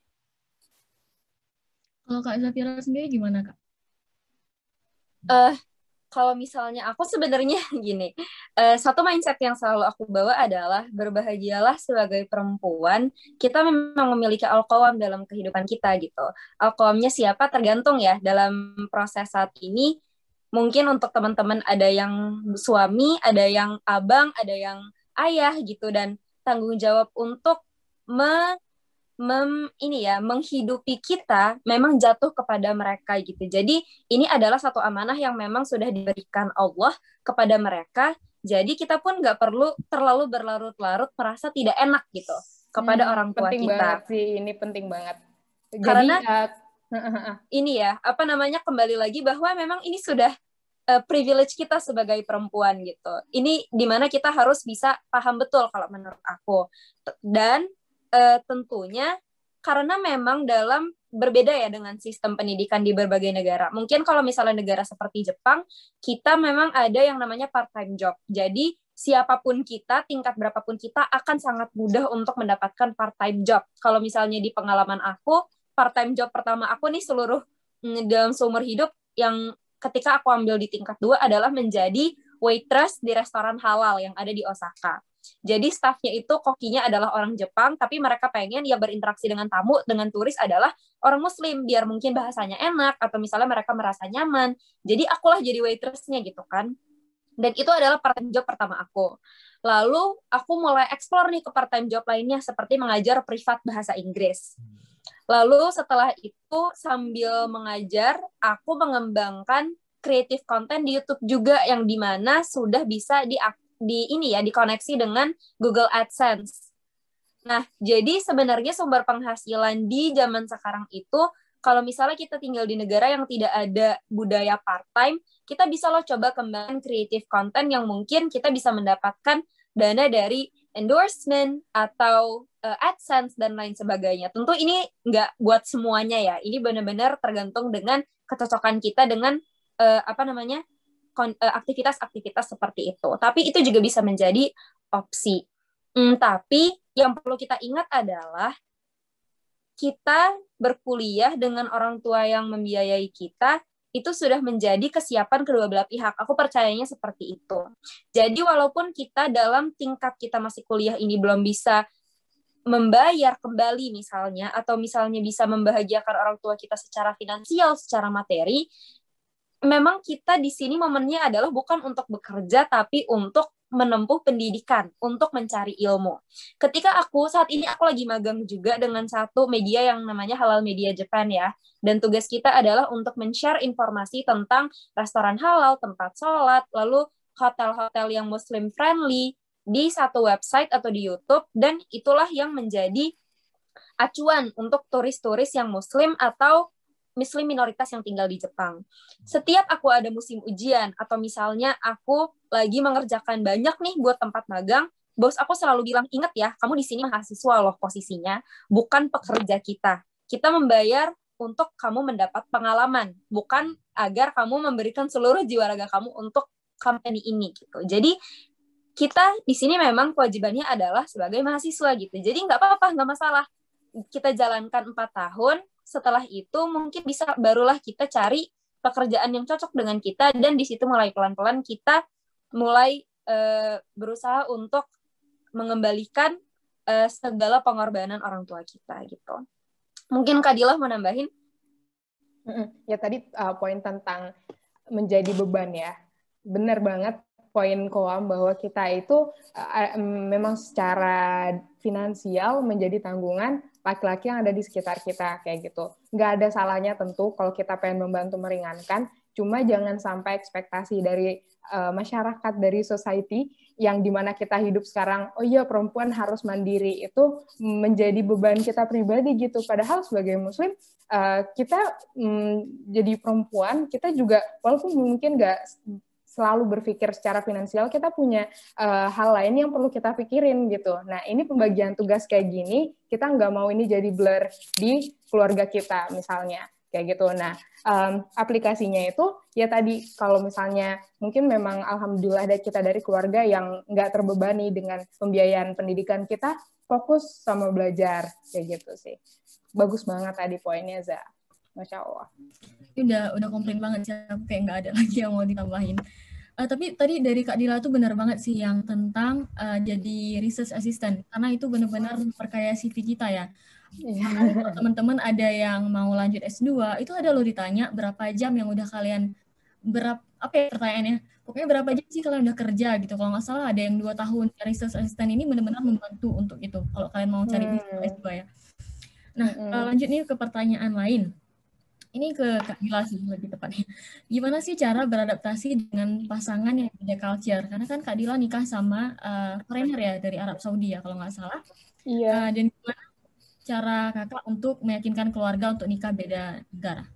Kalau Kak Zafira sendiri gimana, Kak? Kalau misalnya aku sebenarnya gini, satu mindset yang selalu aku bawa adalah berbahagialah sebagai perempuan, kita memang memiliki al-qawam dalam kehidupan kita gitu. Al-qawamnya siapa tergantung ya, dalam proses saat ini, mungkin untuk teman-teman ada yang suami, ada yang abang, ada yang ayah gitu, dan tanggung jawab untuk menghidupi kita memang jatuh kepada mereka gitu. Jadi ini adalah satu amanah yang memang sudah diberikan Allah kepada mereka. Jadi kita pun nggak perlu terlalu berlarut-larut merasa tidak enak gitu kepada orang tua penting kita. Banget sih, ini penting banget. Karena ini ya, kembali lagi bahwa memang ini sudah privilege kita sebagai perempuan gitu. Ini dimana kita harus bisa paham betul kalau menurut aku. Dan tentunya karena memang berbeda ya dengan sistem pendidikan di berbagai negara. Mungkin kalau misalnya negara seperti Jepang, kita memang ada yang namanya part-time job. Jadi siapapun kita, tingkat berapapun kita akan sangat mudah untuk mendapatkan part-time job. Kalau misalnya di pengalaman aku, part-time job pertama aku nih dalam seumur hidup yang ketika aku ambil di tingkat 2 adalah menjadi waitress di restoran halal yang ada di Osaka. Jadi staffnya itu kokinya adalah orang Jepang, tapi mereka pengen ya berinteraksi dengan tamu, dengan turis adalah orang Muslim, biar mungkin bahasanya enak, atau misalnya mereka merasa nyaman. Jadi akulah jadi waitressnya gitu kan. Dan itu adalah part-time job pertama aku. Lalu aku mulai explore nih ke part-time job lainnya, seperti mengajar privat bahasa Inggris. Lalu setelah itu sambil mengajar, aku mengembangkan creative content di YouTube juga, yang dimana sudah bisa dikoneksi dengan Google AdSense. Nah, jadi sebenarnya sumber penghasilan di zaman sekarang itu, kalau misalnya kita tinggal di negara yang tidak ada budaya part-time, kita bisa coba kembangkan creative content yang mungkin kita bisa mendapatkan dana dari endorsement atau AdSense dan lain sebagainya. Tentu ini nggak buat semuanya ya. Ini benar-benar tergantung dengan kecocokan kita dengan aktivitas-aktivitas seperti itu. Tapi itu juga bisa menjadi opsi. Tapi yang perlu kita ingat adalah kita berkuliah dengan orang tua yang membiayai kita, itu sudah menjadi kesiapan kedua belah pihak. Aku percayanya seperti itu. Jadi walaupun kita dalam tingkat kita masih kuliah ini belum bisa membayar kembali misalnya, atau misalnya bisa membahagiakan orang tua kita secara finansial, secara materi, memang kita di sini momennya adalah bukan untuk bekerja, tapi untuk menempuh pendidikan, untuk mencari ilmu. Ketika saat ini aku lagi magang juga dengan satu media yang namanya Halal Media Japan ya, dan tugas kita adalah untuk men-share informasi tentang restoran halal, tempat sholat, lalu hotel-hotel yang Muslim friendly di satu website atau di YouTube, dan itulah yang menjadi acuan untuk turis-turis yang Muslim atau Muslim minoritas yang tinggal di Jepang. Setiap aku ada musim ujian, atau misalnya aku lagi mengerjakan banyak nih buat tempat magang, bos aku selalu bilang, ingat ya, kamu di sini mahasiswa loh posisinya, bukan pekerja kita. Kita membayar untuk kamu mendapat pengalaman, bukan agar kamu memberikan seluruh jiwa raga kamu untuk company ini gitu. Jadi kita di sini memang kewajibannya adalah sebagai mahasiswa gitu. Jadi nggak apa-apa, nggak masalah. Kita jalankan 4 tahun, setelah itu mungkin barulah kita cari pekerjaan yang cocok dengan kita, dan di situ mulai pelan-pelan kita mulai berusaha untuk mengembalikan segala pengorbanan orang tua kita gitu. Mungkin Kak Dila mau nambahin? Ya tadi poin tentang menjadi beban ya, benar banget poin Koam bahwa kita itu memang secara finansial menjadi tanggungan laki-laki yang ada di sekitar kita kayak gitu. Nggak ada salahnya tentu kalau kita pengen membantu meringankan, cuma jangan sampai ekspektasi dari masyarakat, dari society yang dimana kita hidup sekarang, oh iya perempuan harus mandiri, itu menjadi beban kita pribadi gitu. Padahal sebagai muslim, kita jadi perempuan, kita juga walaupun mungkin nggak selalu berpikir secara finansial, kita punya hal lain yang perlu kita pikirin gitu. Nah, ini pembagian tugas kayak gini, kita nggak mau ini jadi blur di keluarga kita misalnya, kayak gitu. Nah, aplikasinya itu, ya tadi, kalau misalnya mungkin memang alhamdulillah kita dari keluarga yang nggak terbebani dengan pembiayaan pendidikan kita, fokus sama belajar, kayak gitu sih. Bagus banget tadi poinnya, Za. Masya Allah. Udah komplain banget sih, kayak nggak ada lagi yang mau ditambahin. Tapi tadi dari Kak Dila tuh benar banget sih yang tentang jadi research assistant, karena itu benar-benar perkaya CV kita ya. Kalau teman-teman ada yang mau lanjut S2, itu ada loh ditanya berapa jam yang udah kalian, pertanyaannya, pokoknya berapa jam sih kalian udah kerja gitu. Kalau nggak salah ada yang 2 tahun research assistant ini benar-benar membantu untuk itu, kalau kalian mau cari S2 ya. Nah, lanjut nih ke pertanyaan lain. Ini ke Kak Dila sih lebih tepatnya. Gimana sih cara beradaptasi dengan pasangan yang beda culture? Karena kan Kak Dila nikah sama foreigner ya dari Arab Saudi ya kalau nggak salah. Iya. Dan gimana cara kakak untuk meyakinkan keluarga untuk nikah beda negara?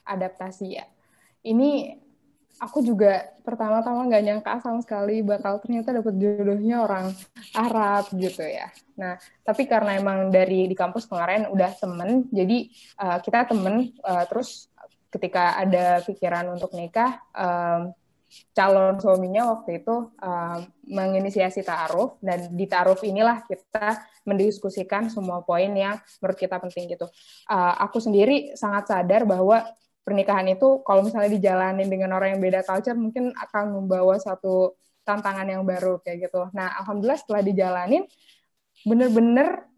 Adaptasi ya. Ini Aku juga pertama-tama nggak nyangka sama sekali bakal ternyata dapet jodohnya orang Arab gitu ya. Nah, tapi karena emang dari di kampus kemarin udah temen, jadi kita temen, terus ketika ada pikiran untuk nikah, calon suaminya waktu itu menginisiasi ta'aruf, dan di ta'aruf inilah kita mendiskusikan semua poin yang menurut kita penting gitu. Aku sendiri sangat sadar bahwa pernikahan itu kalau misalnya dijalanin dengan orang yang beda culture mungkin akan membawa satu tantangan yang baru kayak gitu. Nah, alhamdulillah setelah dijalanin bener-bener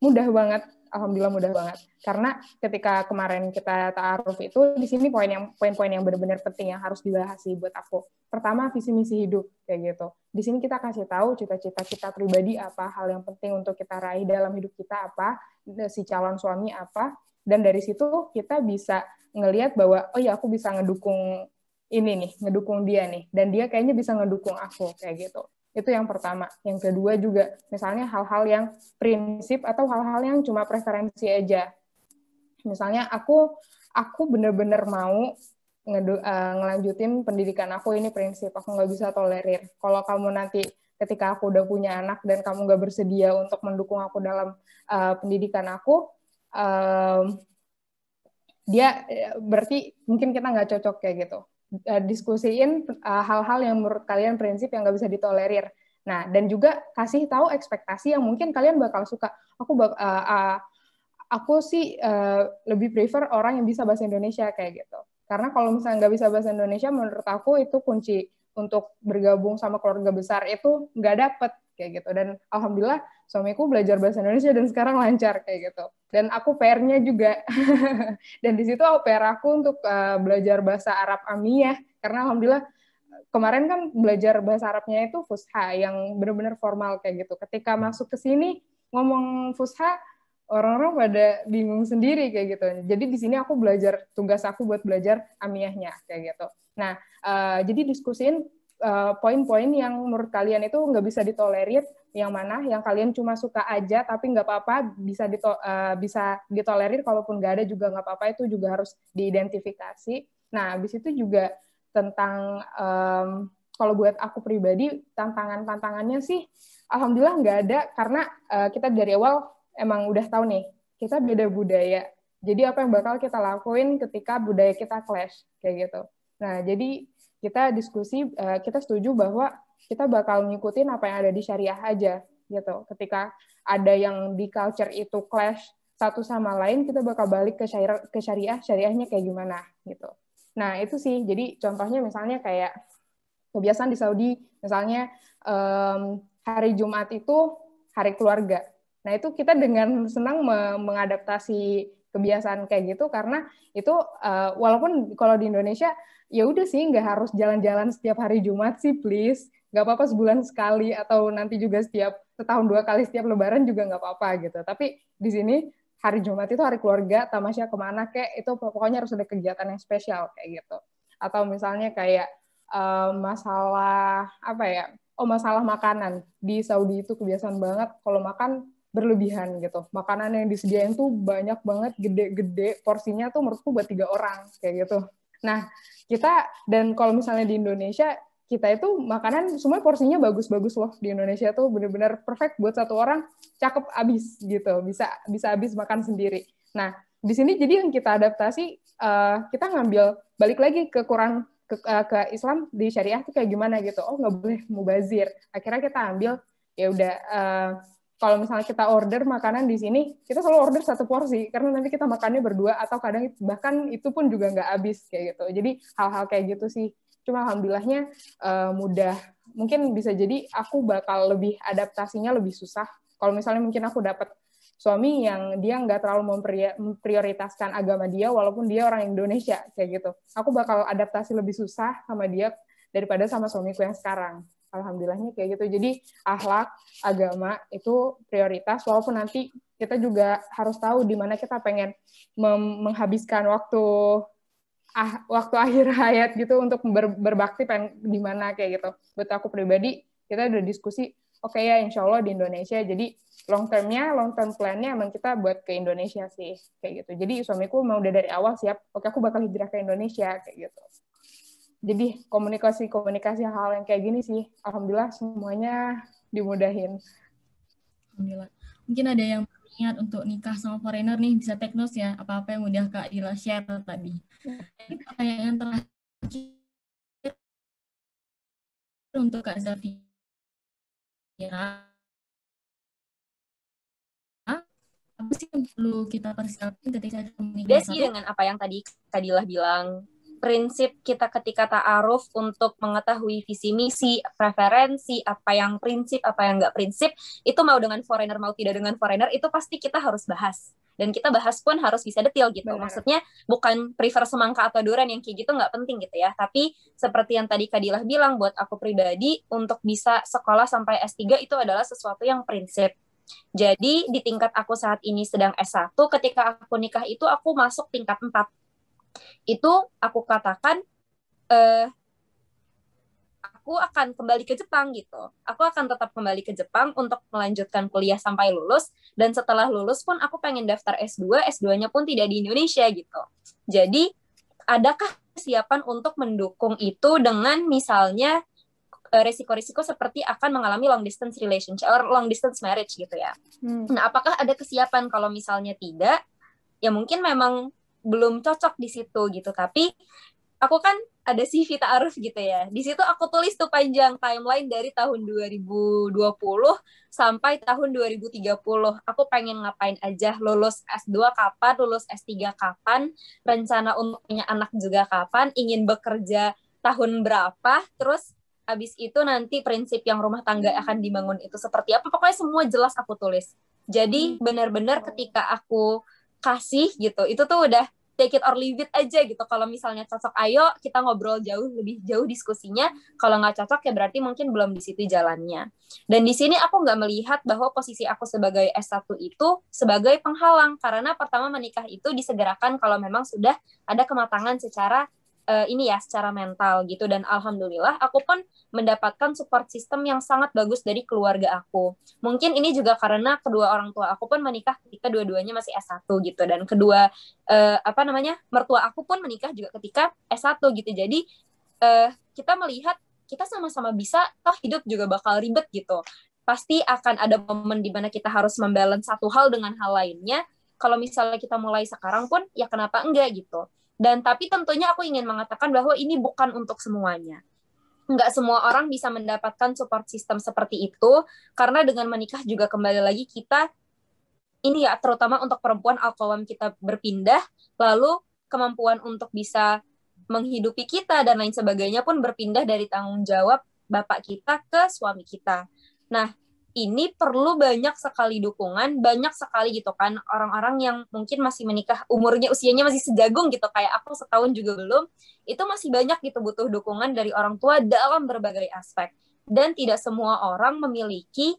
mudah banget, alhamdulillah mudah banget. Karena ketika kemarin kita ta'aruf itu di sini poin-poin yang benar-benar penting yang harus dibahas sih buat aku. Pertama, visi misi hidup kayak gitu. Di sini kita kasih tahu cita-cita kita pribadi apa, hal yang penting untuk kita raih dalam hidup kita apa, si calon suami apa, dan dari situ kita bisa ngelihat bahwa oh ya aku bisa ngedukung ini nih, ngedukung dia nih, dan dia kayaknya bisa ngedukung aku kayak gitu. Itu yang pertama. Yang kedua juga misalnya hal-hal yang prinsip atau hal-hal yang cuma preferensi aja. Misalnya aku bener-bener mau ngelanjutin pendidikan aku, ini prinsip, aku nggak bisa tolerir. Kalau kamu nanti ketika aku udah punya anak dan kamu nggak bersedia untuk mendukung aku dalam pendidikan aku, dia berarti mungkin kita nggak cocok kayak gitu. Diskusiin hal-hal yang menurut kalian prinsip yang nggak bisa ditolerir. Nah, dan juga kasih tahu ekspektasi yang mungkin kalian bakal suka. Aku sih lebih prefer orang yang bisa bahasa Indonesia kayak gitu. Karena kalau misalnya nggak bisa bahasa Indonesia, menurut aku itu kunci untuk bergabung sama keluarga besar itu nggak dapet kayak gitu. Dan alhamdulillah suamiku belajar bahasa Indonesia dan sekarang lancar kayak gitu. Dan aku PR-nya juga. Dan di situ PR aku untuk belajar bahasa Arab Amiyah, karena alhamdulillah kemarin kan belajar bahasa Arabnya itu Fusha yang benar-benar formal kayak gitu. Ketika masuk ke sini ngomong Fusha, orang-orang pada bingung sendiri kayak gitu. Jadi di sini aku belajar, tugas aku buat belajar Amiyahnya kayak gitu. Nah, jadi diskusin poin-poin yang menurut kalian itu nggak bisa ditolerir, yang mana yang kalian cuma suka aja tapi nggak apa-apa, bisa ditolerir, kalaupun nggak ada juga nggak apa-apa, itu juga harus diidentifikasi. Nah, habis itu juga tentang kalau buat aku pribadi tantangannya sih alhamdulillah nggak ada, karena kita dari awal emang udah tahu nih kita beda budaya. Jadi apa yang bakal kita lakuin ketika budaya kita clash kayak gitu. Nah, jadi kita diskusi, kita setuju bahwa kita bakal ngikutin apa yang ada di syariah aja gitu. Ketika ada yang di culture itu clash satu sama lain, kita bakal balik ke syariah, syariahnya kayak gimana gitu. Nah, itu sih. Jadi contohnya misalnya kayak kebiasaan di Saudi, misalnya hari Jumat itu hari keluarga. Nah, itu kita dengan senang mengadaptasi kebiasaan kayak gitu, karena itu walaupun kalau di Indonesia ya udah sih nggak harus jalan-jalan setiap hari Jumat sih, please, nggak apa-apa sebulan sekali atau nanti juga setiap setahun 2 kali setiap Lebaran juga nggak apa-apa gitu. Tapi di sini hari Jumat itu hari keluarga, tamasya kemana kek, itu pokoknya harus ada kegiatan yang spesial kayak gitu. Atau misalnya kayak masalah apa ya? Masalah makanan di Saudi itu kebiasaan banget kalau makan berlebihan gitu. Makanan yang disediain tuh banyak banget, gede-gede, porsinya tuh menurutku buat 3 orang kayak gitu. Nah, dan kalau misalnya di Indonesia, kita itu makanan semua porsinya bagus-bagus loh. Di Indonesia tuh bener-bener perfect buat 1 orang, cakep abis gitu, bisa habis makan sendiri. Nah, di sini jadi yang kita adaptasi, kita ngambil balik lagi ke ke Islam di syariah tuh kayak gimana gitu. Oh, nggak boleh mubazir. Akhirnya kita ambil, ya udah, kalau misalnya kita order makanan di sini, kita selalu order 1 porsi, karena nanti kita makannya berdua, atau kadang bahkan itu pun juga nggak habis kayak gitu. Jadi hal-hal kayak gitu sih. Cuma alhamdulillahnya mudah. Mungkin bisa jadi aku bakal lebih adaptasinya lebih susah. Kalau misalnya mungkin aku dapat suami yang dia nggak terlalu memprioritaskan agama dia, walaupun dia orang Indonesia kayak gitu. Aku bakal adaptasi lebih susah sama dia daripada sama suamiku yang sekarang. Alhamdulillahnya kayak gitu. Jadi akhlak, agama itu prioritas, walaupun nanti kita juga harus tahu di mana kita pengen menghabiskan waktu akhir hayat gitu untuk berbakti pengen di mana kayak gitu. Buat aku pribadi, kita udah diskusi, oke ya insya Allah di Indonesia. Jadi long term plan-nya emang kita buat ke Indonesia sih kayak gitu. Jadi suamiku mau udah dari awal siap, oke aku bakal hijrah ke Indonesia kayak gitu. Jadi komunikasi hal yang kayak gini sih, alhamdulillah semuanya dimudahin. Alhamdulillah. Mungkin ada yang niat untuk nikah sama foreigner nih, bisa take notes ya, apa-apa yang udah Kak Dila share tadi. Ini pertanyaan terakhir untuk Kak Zafira. Apa sih yang perlu kita persiapin ketika kita menikah? Beda sih dengan apa yang tadi Kadilah bilang. Prinsip kita ketika ta'aruf untuk mengetahui visi misi, preferensi, apa yang prinsip, apa yang nggak prinsip, itu mau dengan foreigner, mau tidak dengan foreigner, itu pasti kita harus bahas. Dan kita bahas pun harus bisa detail gitu. Benar. Maksudnya bukan prefer semangka atau durian yang kayak gitu nggak penting gitu ya. Tapi seperti yang tadi Kadilah bilang, buat aku pribadi, untuk bisa sekolah sampai S3 itu adalah sesuatu yang prinsip. Jadi di tingkat aku saat ini sedang S1, ketika aku nikah itu aku masuk tingkat 4. Itu aku katakan aku akan kembali ke Jepang gitu. Aku akan tetap kembali ke Jepang untuk melanjutkan kuliah sampai lulus, dan setelah lulus pun aku pengen daftar S2, S2-nya pun tidak di Indonesia gitu. Jadi adakah kesiapan untuk mendukung itu dengan misalnya resiko-resiko seperti akan mengalami long distance relationship or long distance marriage gitu ya. Nah, apakah ada kesiapan? Kalau misalnya tidak, ya mungkin memang belum cocok di situ gitu. Tapi aku kan ada CV ta'aruf gitu ya. Di situ aku tulis tuh panjang timeline dari tahun 2020 sampai tahun 2030. Aku pengen ngapain aja, lulus S2 kapan, lulus S3 kapan, rencana untuk punya anak juga kapan, ingin bekerja tahun berapa, terus habis itu nanti prinsip yang rumah tangga akan dibangun itu seperti apa. Pokoknya semua jelas aku tulis. Jadi benar-benar ketika aku kasih gitu, itu tuh udah take it or leave it aja gitu. Kalau misalnya cocok, ayo kita ngobrol lebih jauh diskusinya. Kalau nggak cocok ya berarti mungkin belum di situ jalannya. Dan di sini aku nggak melihat bahwa posisi aku sebagai S1 itu sebagai penghalang. Karena pertama, menikah itu disegerakan kalau memang sudah ada kematangan secara secara mental gitu. Dan alhamdulillah aku pun mendapatkan support system yang sangat bagus dari keluarga aku. Mungkin ini juga karena kedua orang tua aku pun menikah ketika dua-duanya masih S1 gitu, dan kedua mertua aku pun menikah juga ketika S1 gitu. Jadi kita melihat kita sama-sama bisa, toh hidup juga bakal ribet gitu. Pasti akan ada momen di mana kita harus membalance satu hal dengan hal lainnya. Kalau misalnya kita mulai sekarang pun, ya kenapa enggak gitu. Dan tapi tentunya aku ingin mengatakan bahwa ini bukan untuk semuanya. Nggak semua orang bisa mendapatkan support system seperti itu, karena dengan menikah juga kembali lagi kita, ini ya terutama untuk perempuan, al-qawam kita berpindah, lalu kemampuan untuk bisa menghidupi kita dan lain sebagainya pun berpindah dari tanggung jawab bapak kita ke suami kita. Nah, ini perlu banyak sekali dukungan, banyak sekali gitu kan, orang-orang yang mungkin masih menikah, usianya masih sejagung gitu, kayak aku setahun juga belum, itu masih banyak gitu butuh dukungan dari orang tua dalam berbagai aspek. Dan tidak semua orang memiliki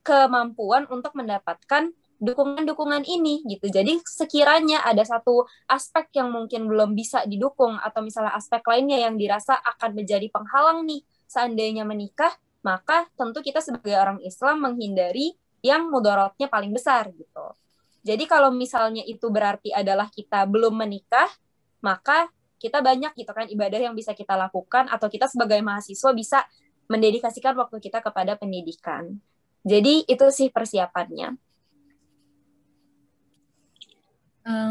kemampuan untuk mendapatkan dukungan-dukungan ini gitu. Jadi sekiranya ada satu aspek yang mungkin belum bisa didukung, atau misalnya aspek lainnya yang dirasa akan menjadi penghalang nih seandainya menikah, maka tentu kita sebagai orang Islam menghindari yang mudaratnya paling besar gitu. Jadi kalau misalnya itu berarti adalah kita belum menikah, maka kita banyak gitu kan ibadah yang bisa kita lakukan, atau kita sebagai mahasiswa bisa mendedikasikan waktu kita kepada pendidikan. Jadi itu sih persiapannya.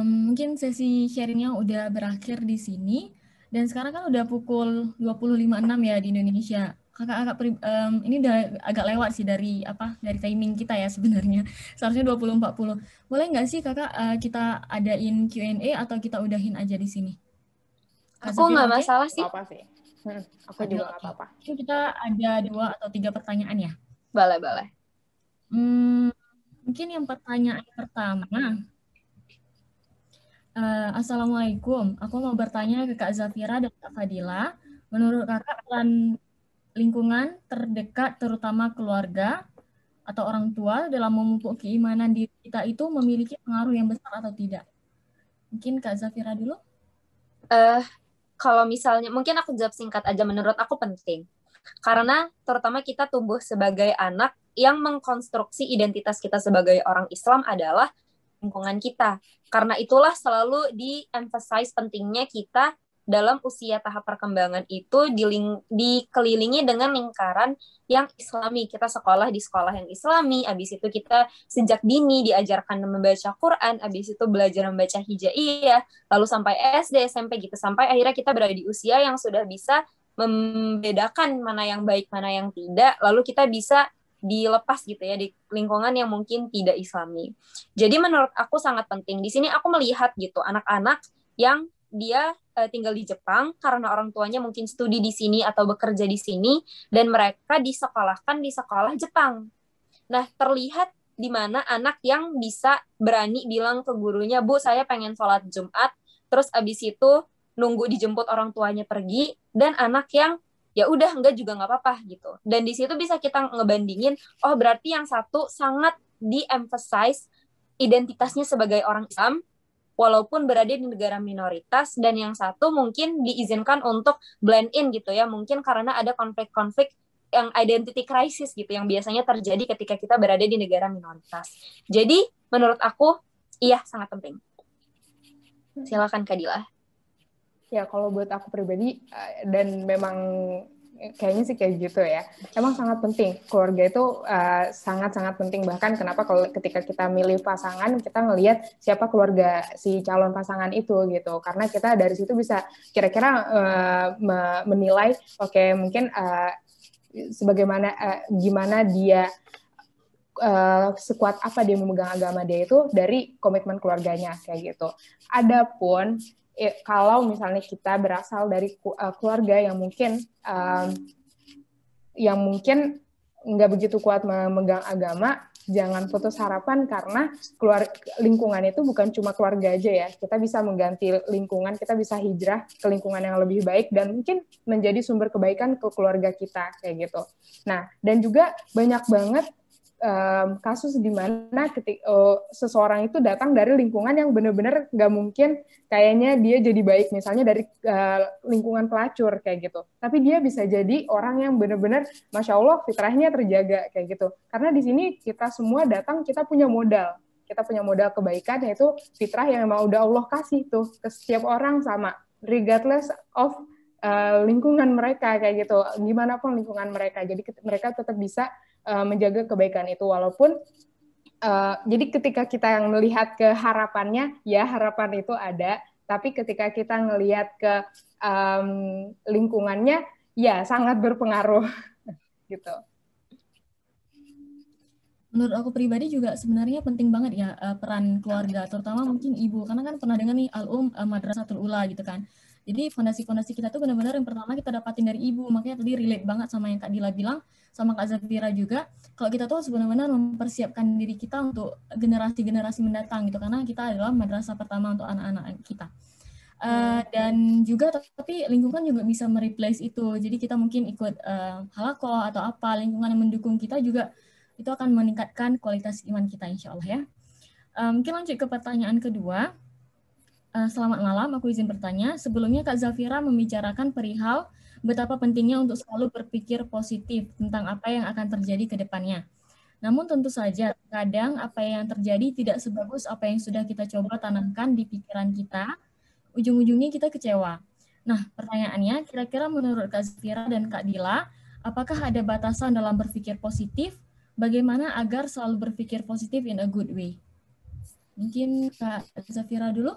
Mungkin sesi sharingnya udah berakhir di sini, dan sekarang kan udah pukul 20.56 ya di Indonesia. Kakak ini udah agak lewat sih dari timing kita ya sebenarnya. Seharusnya 20.40. Boleh nggak sih kakak kita adain Q&A atau kita udahin aja di sini? Aku nggak masalah sih. Apa sih? Aku juga nggak apa-apa. Kita ada 2 atau 3 pertanyaan ya? Boleh. Mungkin yang pertanyaan pertama. Assalamualaikum, aku mau bertanya ke Kak Zafira dan Kak Fadila. Menurut kakak, peran lingkungan terdekat, terutama keluarga atau orang tua, dalam memupuk keimanan diri kita itu memiliki pengaruh yang besar atau tidak? Mungkin Kak Zafira dulu. Kalau misalnya, mungkin aku jawab singkat aja, menurut aku penting. Karena terutama kita tumbuh sebagai anak, yang mengkonstruksi identitas kita sebagai orang Islam adalah lingkungan kita. Karena itulah selalu di-emphasize pentingnya kita dalam usia tahap perkembangan itu dikelilingi dengan lingkaran yang Islami. Kita sekolah di sekolah yang Islami, habis itu kita sejak dini diajarkan membaca Quran, habis itu belajar membaca hijaiyah, lalu sampai SD, SMP gitu, sampai akhirnya kita berada di usia yang sudah bisa membedakan mana yang baik, mana yang tidak, lalu kita bisa dilepas gitu ya di lingkungan yang mungkin tidak Islami. Jadi menurut aku sangat penting. Di sini aku melihat gitu anak-anak yang dia tinggal di Jepang karena orang tuanya mungkin studi di sini atau bekerja di sini dan mereka disekolahkan di sekolah Jepang. Nah, terlihat di mana anak yang bisa berani bilang ke gurunya, "Bu, saya pengen sholat Jumat," terus abis itu nunggu dijemput orang tuanya pergi, dan anak yang ya udah enggak juga nggak apa-apa gitu. Dan di situ bisa kita ngebandingin, oh berarti yang satu sangat di-emphasize identitasnya sebagai orang Islam, walaupun berada di negara minoritas, dan yang satu mungkin diizinkan untuk blend in gitu ya, mungkin karena ada konflik-konflik yang identity crisis gitu, yang biasanya terjadi ketika kita berada di negara minoritas. Jadi menurut aku, iya sangat penting. Silakan Kak Dila. Ya, kalau buat aku pribadi, dan memang kayaknya sih kayak gitu ya, emang sangat penting. Keluarga itu sangat-sangat penting. Bahkan kenapa kalau ketika kita milih pasangan, kita ngelihat siapa keluarga si calon pasangan itu gitu. Karena kita dari situ bisa kira-kira menilai, oke, mungkin sebagaimana gimana dia sekuat apa dia memegang agama dia itu dari komitmen keluarganya kayak gitu. Adapun kalau misalnya kita berasal dari keluarga yang mungkin nggak begitu kuat memegang agama, jangan putus harapan karena lingkungan itu bukan cuma keluarga aja ya. Kita bisa mengganti lingkungan, kita bisa hijrah ke lingkungan yang lebih baik dan mungkin menjadi sumber kebaikan ke keluarga kita kayak gitu. Nah, dan juga banyak banget kasus di mana seseorang itu datang dari lingkungan yang benar-benar nggak mungkin kayaknya dia jadi baik, misalnya dari lingkungan pelacur kayak gitu, tapi dia bisa jadi orang yang benar-benar Masya Allah fitrahnya terjaga kayak gitu. Karena di sini kita semua datang, kita punya modal kebaikan, yaitu fitrah yang memang udah Allah kasih tuh ke setiap orang sama, regardless of lingkungan mereka kayak gitu, gimana pun lingkungan mereka, jadi mereka tetap bisa menjaga kebaikan itu. Walaupun jadi ketika kita yang melihat ke harapannya, ya harapan itu ada, tapi ketika kita ngelihat ke lingkungannya, ya sangat berpengaruh gitu. Menurut aku pribadi juga sebenarnya penting banget ya peran keluarga, terutama mungkin ibu, karena kan pernah dengar nih Madrasatul Ula gitu kan. Jadi fondasi-fondasi kita tuh benar-benar yang pertama kita dapatin dari ibu, makanya tadi relate banget sama yang Kak Dila bilang, sama Kak Zafira juga, kalau kita tuh sebenarnya mempersiapkan diri kita untuk generasi-generasi mendatang gitu, karena kita adalah madrasah pertama untuk anak-anak kita. Dan juga tapi lingkungan juga bisa mereplace itu, jadi kita mungkin ikut halakoh atau apa, lingkungan yang mendukung kita juga itu akan meningkatkan kualitas iman kita insya Allah ya. Mungkin lanjut ke pertanyaan kedua. Selamat malam, aku izin bertanya. Sebelumnya Kak Zafira membicarakan perihal betapa pentingnya untuk selalu berpikir positif tentang apa yang akan terjadi ke depannya. Namun tentu saja kadang apa yang terjadi tidak sebagus apa yang sudah kita coba tanamkan di pikiran kita. Ujung-ujungnya kita kecewa. Nah, pertanyaannya, kira-kira menurut Kak Zafira dan Kak Dila, apakah ada batasan dalam berpikir positif? Bagaimana agar selalu berpikir positif in a good way? Mungkin Kak Zafira dulu?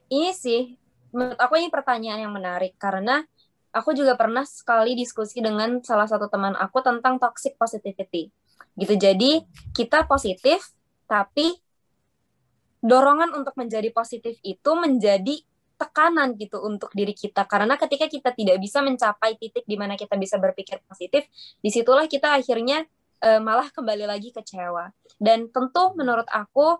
Ini sih, menurut aku ini pertanyaan yang menarik, karena aku juga pernah sekali diskusi dengan salah satu teman aku tentang toxic positivity. Gitu, jadi kita positif, tapi dorongan untuk menjadi positif itu menjadi tekanan gitu untuk diri kita. Karena ketika kita tidak bisa mencapai titik di mana kita bisa berpikir positif, disitulah kita akhirnya malah kembali lagi kecewa. Dan tentu menurut aku,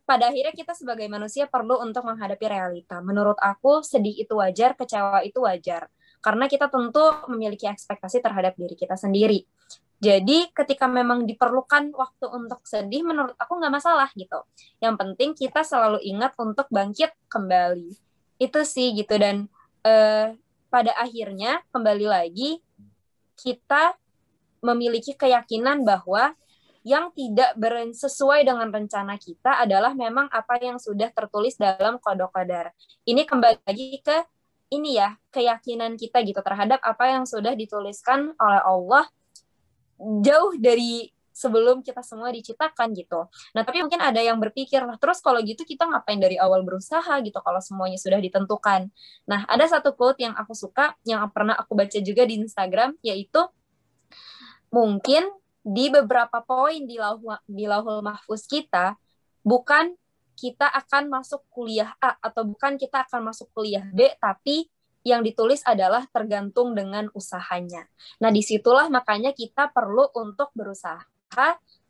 pada akhirnya kita sebagai manusia perlu untuk menghadapi realita. Menurut aku, sedih itu wajar, kecewa itu wajar. Karena kita tentu memiliki ekspektasi terhadap diri kita sendiri. Jadi ketika memang diperlukan waktu untuk sedih, menurut aku nggak masalah gitu. Yang penting kita selalu ingat untuk bangkit kembali. Itu sih gitu. Dan pada akhirnya kembali lagi, kita memiliki keyakinan bahwa yang tidak sesuai dengan rencana kita adalah memang apa yang sudah tertulis dalam qada qadar. Ini kembali lagi ke ini ya, keyakinan kita gitu terhadap apa yang sudah dituliskan oleh Allah jauh dari sebelum kita semua diciptakan gitu. Nah, tapi mungkin ada yang berpikir, lah terus kalau gitu kita ngapain dari awal berusaha gitu kalau semuanya sudah ditentukan. Nah, ada satu quote yang aku suka, yang pernah aku baca juga di Instagram, yaitu mungkin di beberapa poin di lauhul mahfuz kita, bukan kita akan masuk kuliah A atau bukan kita akan masuk kuliah B, tapi yang ditulis adalah tergantung dengan usahanya. Nah, disitulah makanya kita perlu untuk berusaha,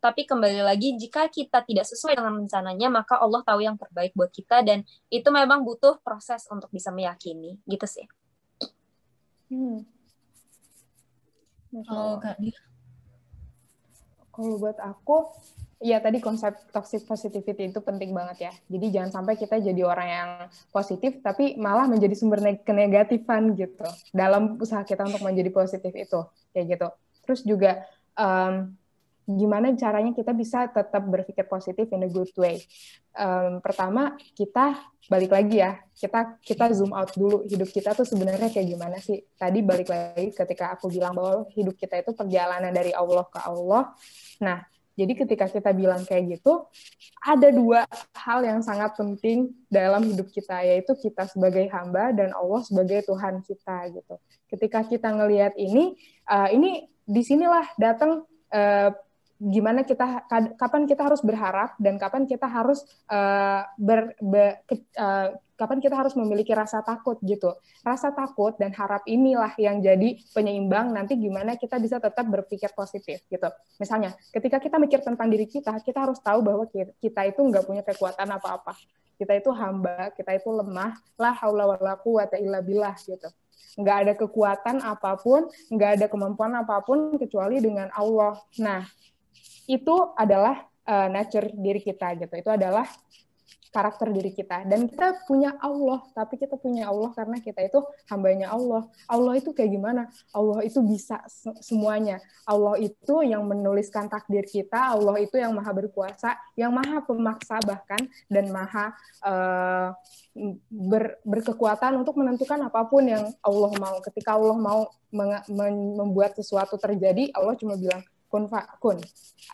tapi kembali lagi, jika kita tidak sesuai dengan rencananya, maka Allah tahu yang terbaik buat kita, dan itu memang butuh proses untuk bisa meyakini, gitu sih. Kalau Kak Dia? Kalau buat aku, ya tadi konsep toxic positivity itu penting banget ya. Jadi jangan sampai kita jadi orang yang positif, tapi malah menjadi sumber kenegatifan gitu dalam usaha kita untuk menjadi positif itu, kayak gitu. Terus juga gimana caranya kita bisa tetap berpikir positif in a good way. Pertama, kita balik lagi ya, kita zoom out dulu, hidup kita tuh sebenarnya kayak gimana sih. Tadi balik lagi ketika aku bilang bahwa hidup kita itu perjalanan dari Allah ke Allah. Nah, jadi ketika kita bilang kayak gitu, ada dua hal yang sangat penting dalam hidup kita, yaitu kita sebagai hamba dan Allah sebagai Tuhan kita gitu. Ketika kita ngelihat ini disinilah datang gimana kita, kapan kita harus berharap dan kapan kita harus kapan kita harus memiliki rasa takut gitu. Rasa takut dan harap inilah yang jadi penyeimbang nanti gimana kita bisa tetap berpikir positif gitu. Misalnya, ketika kita mikir tentang diri kita harus tahu bahwa kita itu nggak punya kekuatan apa-apa. Kita itu hamba, kita itu lemah, la haula wala quwata illa billah gitu. Nggak ada kekuatan apapun, nggak ada kemampuan apapun kecuali dengan Allah. Nah, itu adalah nature diri kita gitu. Itu adalah karakter diri kita. Dan kita punya Allah, tapi kita punya Allah karena kita itu hambanya Allah. Allah itu kayak gimana? Allah itu bisa semuanya. Allah itu yang menuliskan takdir kita, Allah itu yang maha berkuasa, yang maha pemaksa bahkan, dan maha berkekuatan untuk menentukan apapun yang Allah mau. Ketika Allah mau membuat sesuatu terjadi, Allah cuma bilang, kun fa'kun,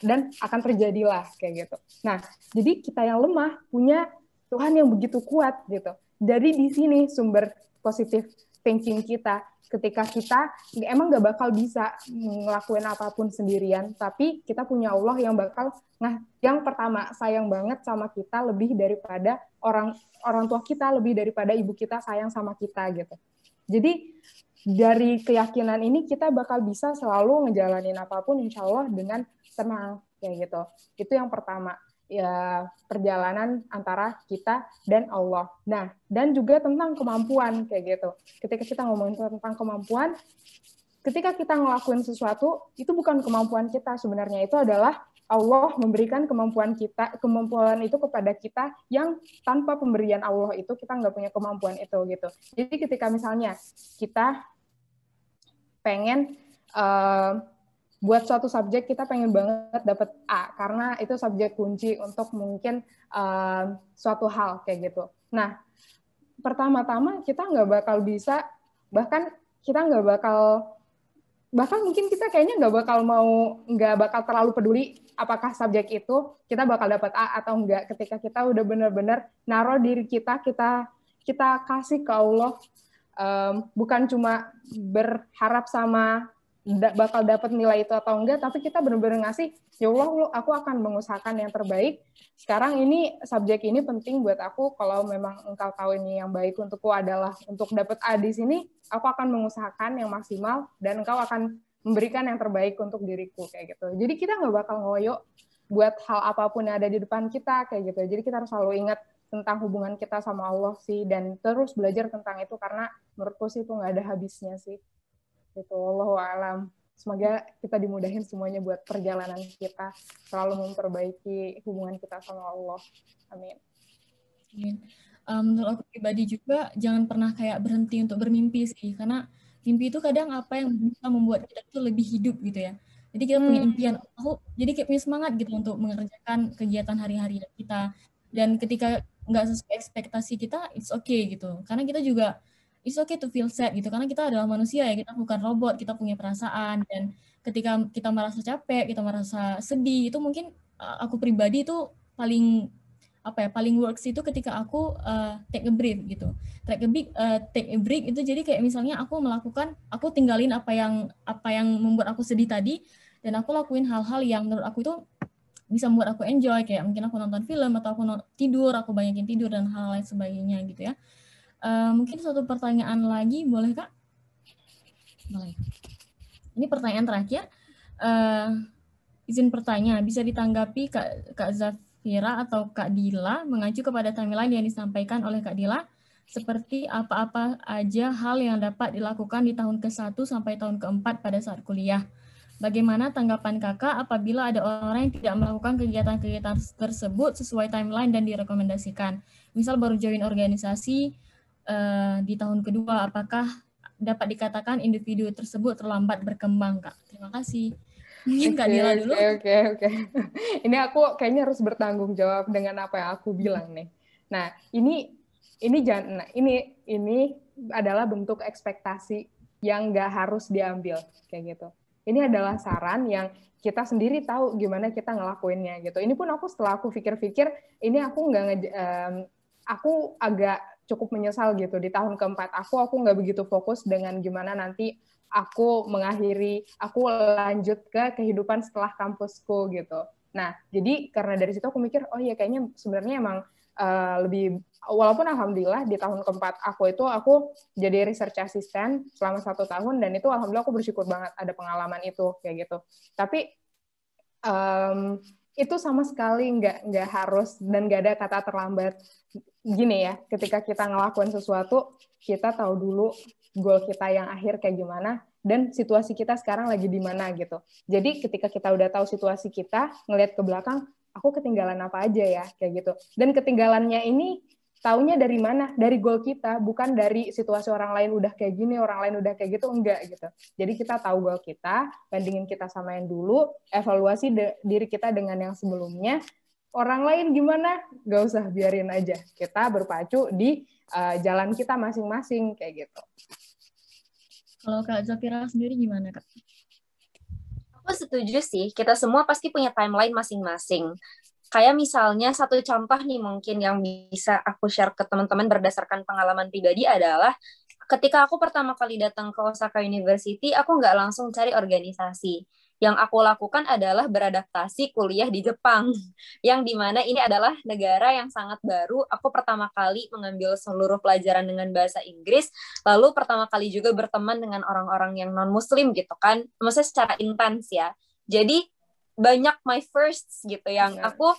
dan akan terjadilah kayak gitu. Nah, jadi kita yang lemah punya Tuhan yang begitu kuat gitu. Jadi di sini sumber positive thinking kita. Ketika kita emang nggak bakal bisa ngelakuin apapun sendirian, tapi kita punya Allah yang bakal, yang pertama sayang banget sama kita lebih daripada orang tua kita, lebih daripada ibu kita sayang sama kita gitu. Jadi dari keyakinan ini kita bakal bisa selalu ngejalanin apapun insya Allah dengan tenang kayak gitu. Itu yang pertama, ya perjalanan antara kita dan Allah. Nah, dan juga tentang kemampuan kayak gitu. Ketika kita ngomongin tentang kemampuan, ketika kita ngelakuin sesuatu itu bukan kemampuan kita sebenarnya, itu adalah Allah memberikan kemampuan itu kepada kita, yang tanpa pemberian Allah itu kita nggak punya kemampuan itu gitu. Jadi ketika misalnya kita pengen buat suatu subjek, kita pengen banget dapat A karena itu subjek kunci untuk mungkin suatu hal kayak gitu. Nah, pertama-tama kita nggak bakal bisa, bahkan mungkin kita kayaknya nggak bakal terlalu peduli apakah subjek itu kita bakal dapat A atau enggak. Ketika kita udah benar-benar naruh diri kita kasih ke Allah, bukan cuma berharap sama bakal dapat nilai itu atau enggak, tapi kita benar-benar ngasih, ya Allah, aku akan mengusahakan yang terbaik. Sekarang ini subjek ini penting buat aku, kalau memang engkau tahu ini yang baik untukku adalah untuk dapat A di sini, aku akan mengusahakan yang maksimal dan engkau akan memberikan yang terbaik untuk diriku kayak gitu. Jadi kita nggak bakal ngoyo buat hal apapun yang ada di depan kita kayak gitu. Jadi kita harus selalu ingat tentang hubungan kita sama Allah sih, dan terus belajar tentang itu, karena menurutku sih itu nggak ada habisnya sih. Gitu, Wallahu a'lam. Semoga kita dimudahin semuanya buat perjalanan kita, selalu memperbaiki hubungan kita sama Allah. Amin. Amin. Menurut aku pribadi juga, jangan pernah kayak berhenti untuk bermimpi sih, karena mimpi itu kadang apa yang bisa membuat kita tuh lebih hidup gitu ya. Jadi kita punya impian, jadi kayak punya semangat gitu untuk mengerjakan kegiatan hari-hari kita. Dan ketika nggak sesuai ekspektasi kita, it's okay gitu. Karena kita juga, it's okay to feel sad gitu. Karena kita adalah manusia ya, kita bukan robot, kita punya perasaan. Dan ketika kita merasa capek, kita merasa sedih, itu mungkin aku pribadi itu paling works itu ketika aku take a break gitu. Take a break itu jadi kayak misalnya aku tinggalin apa yang membuat aku sedih tadi, dan aku lakuin hal-hal yang menurut aku itu bisa membuat aku enjoy, kayak mungkin aku nonton film atau aku tidur, aku banyakin tidur dan hal lain sebagainya gitu ya. Mungkin satu pertanyaan lagi boleh Kak? Boleh. Ini pertanyaan terakhir. Izin bertanya, bisa ditanggapi Kak Zafira atau Kak Dila mengacu kepada timeline yang disampaikan oleh Kak Dila, seperti apa-apa aja hal yang dapat dilakukan di tahun ke-1 sampai tahun ke-4 pada saat kuliah. Bagaimana tanggapan Kakak apabila ada orang yang tidak melakukan kegiatan-kegiatan tersebut sesuai timeline dan direkomendasikan? Misal baru join organisasi di tahun kedua, apakah dapat dikatakan individu tersebut terlambat berkembang, Kak? Terima kasih. Mungkin Kak Dila dulu. Oke. Ini aku kayaknya harus bertanggung jawab dengan apa yang aku bilang nih. Nah, ini adalah bentuk ekspektasi yang nggak harus diambil kayak gitu. Ini adalah saran yang kita sendiri tahu gimana kita ngelakuinnya gitu. Ini pun setelah aku pikir-pikir, ini aku agak cukup menyesal gitu. Di tahun keempat aku nggak begitu fokus dengan gimana nanti aku lanjut ke kehidupan setelah kampusku gitu. Nah, jadi karena dari situ aku mikir, oh iya kayaknya sebenarnya emang lebih, walaupun alhamdulillah di tahun keempat aku jadi research assistant selama 1 tahun, dan itu alhamdulillah aku bersyukur banget ada pengalaman itu kayak gitu. Tapi itu sama sekali nggak harus, dan nggak ada kata terlambat. Gini ya, ketika kita ngelakuin sesuatu, kita tahu dulu goal kita yang akhir kayak gimana, dan situasi kita sekarang lagi di mana gitu. Jadi ketika kita udah tahu situasi kita, ngelihat ke belakang, aku ketinggalan apa aja ya, kayak gitu. Dan ketinggalannya ini taunya dari mana? Dari goal kita, bukan dari situasi orang lain udah kayak gini, orang lain udah kayak gitu, enggak gitu. Jadi kita tahu goal kita, bandingin kita sama yang dulu, evaluasi diri kita dengan yang sebelumnya. Orang lain gimana? Gak usah, biarin aja. Kita berpacu di jalan kita masing-masing, kayak gitu. Kalau Kak Zafira sendiri gimana, Kak? Aku setuju sih, kita semua pasti punya timeline masing-masing. Kayak misalnya satu contoh nih mungkin yang bisa aku share ke teman-teman berdasarkan pengalaman pribadi adalah ketika aku pertama kali datang ke Osaka University, aku nggak langsung cari organisasi. Yang aku lakukan adalah beradaptasi kuliah di Jepang, yang dimana ini adalah negara yang sangat baru. Aku pertama kali mengambil seluruh pelajaran dengan bahasa Inggris, lalu pertama kali juga berteman dengan orang-orang yang non-muslim gitu kan, maksudnya secara intens ya. Jadi banyak my firsts gitu yang aku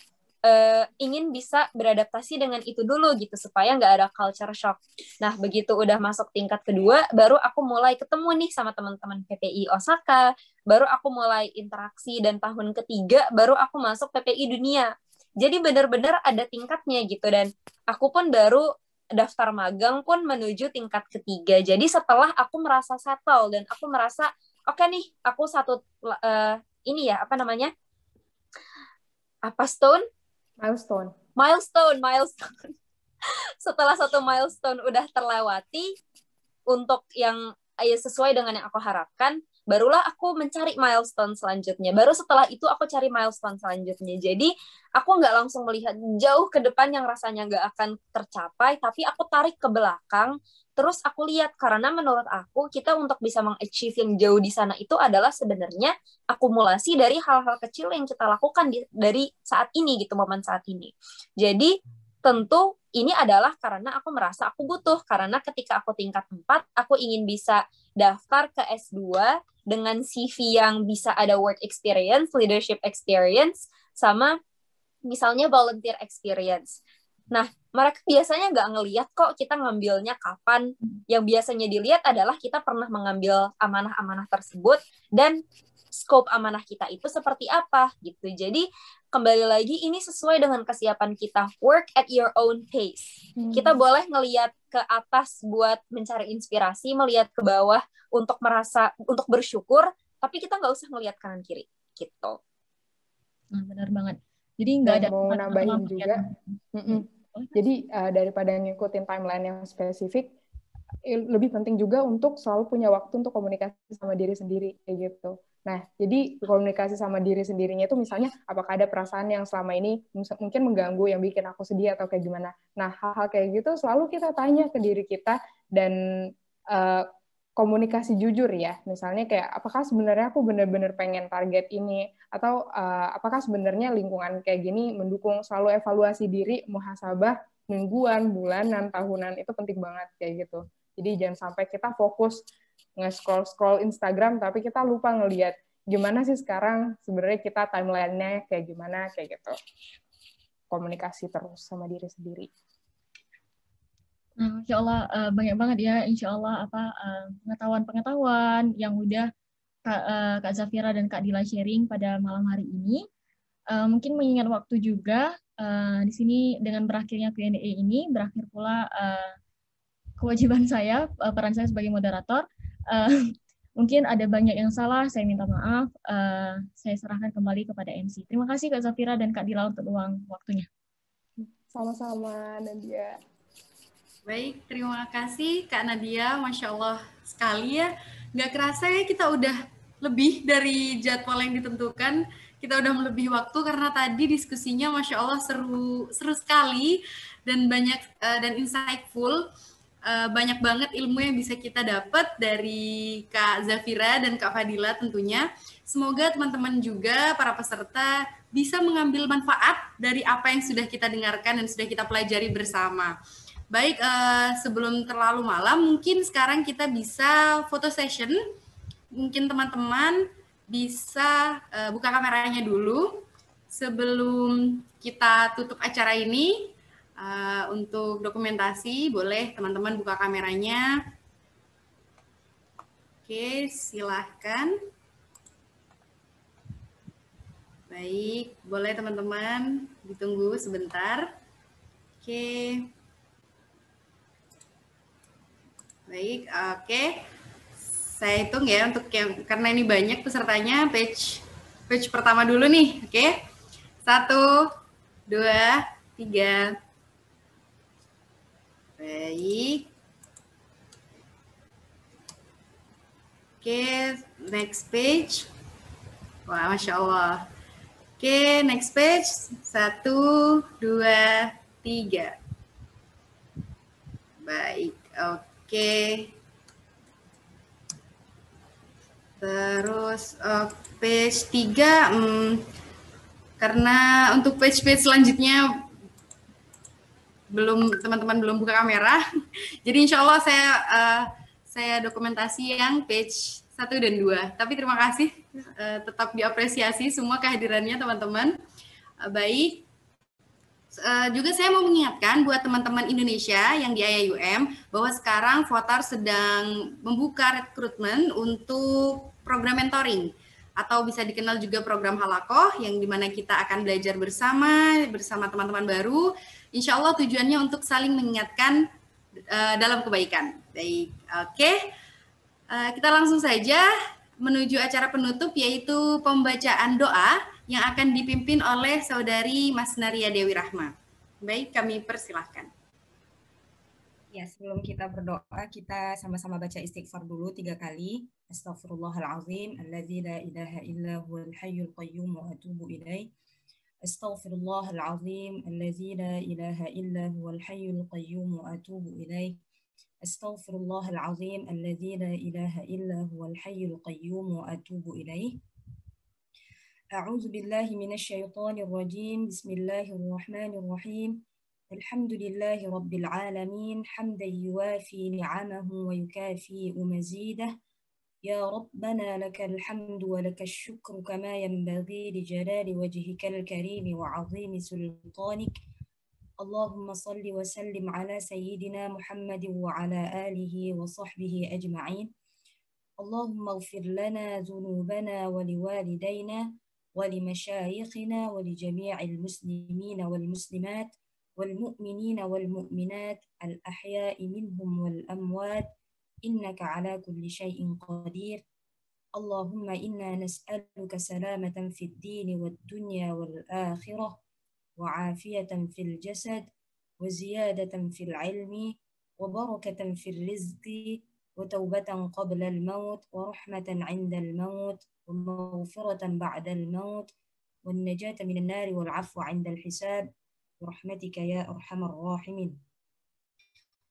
ingin bisa beradaptasi dengan itu dulu gitu supaya nggak ada culture shock. Nah begitu udah masuk tingkat kedua, baru aku mulai ketemu nih sama teman-teman PPI Osaka, baru aku mulai interaksi, dan tahun ketiga baru aku masuk PPI Dunia. Jadi benar-benar ada tingkatnya gitu, dan aku pun baru daftar magang pun menuju tingkat ketiga. Jadi setelah aku merasa settle dan aku merasa oke nih, aku satu ini ya apa namanya? Apa milestone. Setelah satu milestone udah terlewati untuk yang sesuai dengan yang aku harapkan, barulah aku mencari milestone selanjutnya. Baru setelah itu aku cari milestone selanjutnya. Jadi aku nggak langsung melihat jauh ke depan yang rasanya nggak akan tercapai, tapi aku tarik ke belakang, terus aku lihat, karena menurut aku kita untuk bisa meng-achieve yang jauh di sana itu adalah sebenarnya akumulasi dari hal-hal kecil yang kita lakukan dari saat ini gitu, momen saat ini. Jadi tentu ini adalah karena aku merasa aku butuh, karena ketika aku tingkat 4, aku ingin bisa daftar ke S2 dengan CV yang bisa ada work experience, leadership experience, sama misalnya volunteer experience. Nah, mereka biasanya nggak ngelihat kok kita ngambilnya kapan. Yang biasanya dilihat adalah kita pernah mengambil amanah-amanah tersebut dan scope amanah kita itu seperti apa gitu. Jadi kembali lagi ini sesuai dengan kesiapan kita. Work at your own pace. Kita boleh ngelihat ke atas buat mencari inspirasi, melihat ke bawah untuk bersyukur, tapi kita nggak usah ngelihat kanan kiri gitu. Nah, benar banget. Jadi nggak ada Dan mau nambahin juga, jadi daripada ngikutin timeline yang spesifik, lebih penting juga untuk selalu punya waktu untuk komunikasi sama diri sendiri kayak gitu. Nah, jadi komunikasi sama diri sendirinya itu misalnya apakah ada perasaan yang selama ini mungkin mengganggu, yang bikin aku sedih atau kayak gimana. Nah, hal-hal kayak gitu selalu kita tanya ke diri kita dan komunikasi jujur ya. Misalnya kayak apakah sebenarnya aku benar-benar pengen target ini, atau apakah sebenarnya lingkungan kayak gini mendukung. Selalu evaluasi diri, muhasabah mingguan, bulanan, tahunan, itu penting banget kayak gitu. Jadi jangan sampai kita fokus nge-scroll Instagram tapi kita lupa ngelihat gimana sih sekarang sebenarnya kita timeline-nya kayak gimana kayak gitu. Komunikasi terus sama diri sendiri. Nah, Insya Allah banyak banget ya, Insya Allah pengetahuan-pengetahuan yang udah Kak Zafira dan Kak Dila sharing pada malam hari ini. Mungkin mengingat waktu juga, di sini dengan berakhirnya Q&A ini, berakhir pula kewajiban saya, peran saya sebagai moderator. Mungkin ada banyak yang salah, saya minta maaf. Saya serahkan kembali kepada MC. Terima kasih Kak Zafira dan Kak Dila untuk luang waktunya. Sama-sama, Nadia. Baik, terima kasih Kak Nadia, Masya Allah sekali ya. Nggak kerasa ya kita udah lebih dari jadwal yang ditentukan. Kita udah melebihi waktu karena tadi diskusinya Masya Allah seru sekali dan banyak dan insightful. Banyak banget ilmu yang bisa kita dapat dari Kak Zafira dan Kak Fadila tentunya. Semoga teman-teman juga, para peserta, bisa mengambil manfaat dari apa yang sudah kita dengarkan dan sudah kita pelajari bersama. Baik, sebelum terlalu malam, mungkin sekarang kita bisa foto session. Mungkin teman-teman bisa buka kameranya dulu sebelum kita tutup acara ini. Untuk dokumentasi, boleh teman-teman buka kameranya. Oke, silahkan. Baik, boleh teman-teman ditunggu sebentar. Oke. Baik, oke. Saya hitung ya untuk yang karena ini banyak pesertanya, page pertama dulu nih, oke. 1, 2, 3. Baik. Oke, next page. Wah, Masya Allah. Oke, next page. 1, 2, 3. Baik, oke. Terus page 3, karena untuk page-page selanjutnya teman-teman belum buka kamera, jadi insya Allah saya dokumentasi yang page 1 dan 2. Tapi terima kasih, tetap diapresiasi semua kehadirannya teman-teman. Baik. Juga saya mau mengingatkan buat teman-teman Indonesia yang di IAIUM bahwa sekarang Votar sedang membuka rekrutmen untuk program mentoring atau bisa dikenal juga program Halakoh yang dimana kita akan belajar bersama teman-teman baru. Insya Allah tujuannya untuk saling mengingatkan dalam kebaikan. Baik, oke. Kita langsung saja menuju acara penutup yaitu pembacaan doa yang akan dipimpin oleh Saudari Mas Naria Dewi Rahma. Baik, kami persilahkan. Ya, sebelum kita berdoa, kita sama-sama baca istighfar dulu 3 kali. Astaghfirullahalazim, alladzi la ilaha illa huwal hayyul qayyum wa atubu ilaih. Astaghfirullahalazim, alladzi la ilaha illa huwal hayyul qayyum wa atubu ilaih. Astaghfirullahalazim, alladzi la ilaha illa huwal hayyul qayyum wa atubu ilaih. أعوذ بالله من الشيطان الرجيم بسم الله الرحمن الرحيم الحمد لله رب العالمين حمدا يوافي نعمه ويكافئ مزيده يا ربنا لك الحمد ولك الشكر كما ينبغي لجلال وجهك الكريم وعظيم سلطانك اللهم صل وسلم على سيدنا محمد وعلى آله وصحبه أجمعين اللهم اغفر لنا ذنوبنا ولوالدينا ولمشايخنا ولجميع المسلمين والمسلمات والمؤمنين والمؤمنات الأحياء منهم والأموات إنك على كل شيء قدير اللهم إنا نسألك سلامة في الدين والدنيا والآخرة وعافية في الجسد وزيادة في العلم وبركة في الرزق وتوبة قبل الموت ورحمة عند الموت ومغفرة بعد الموت والنجاة من النار والعفو عند الحساب برحمتك يا أرحم الراحمين.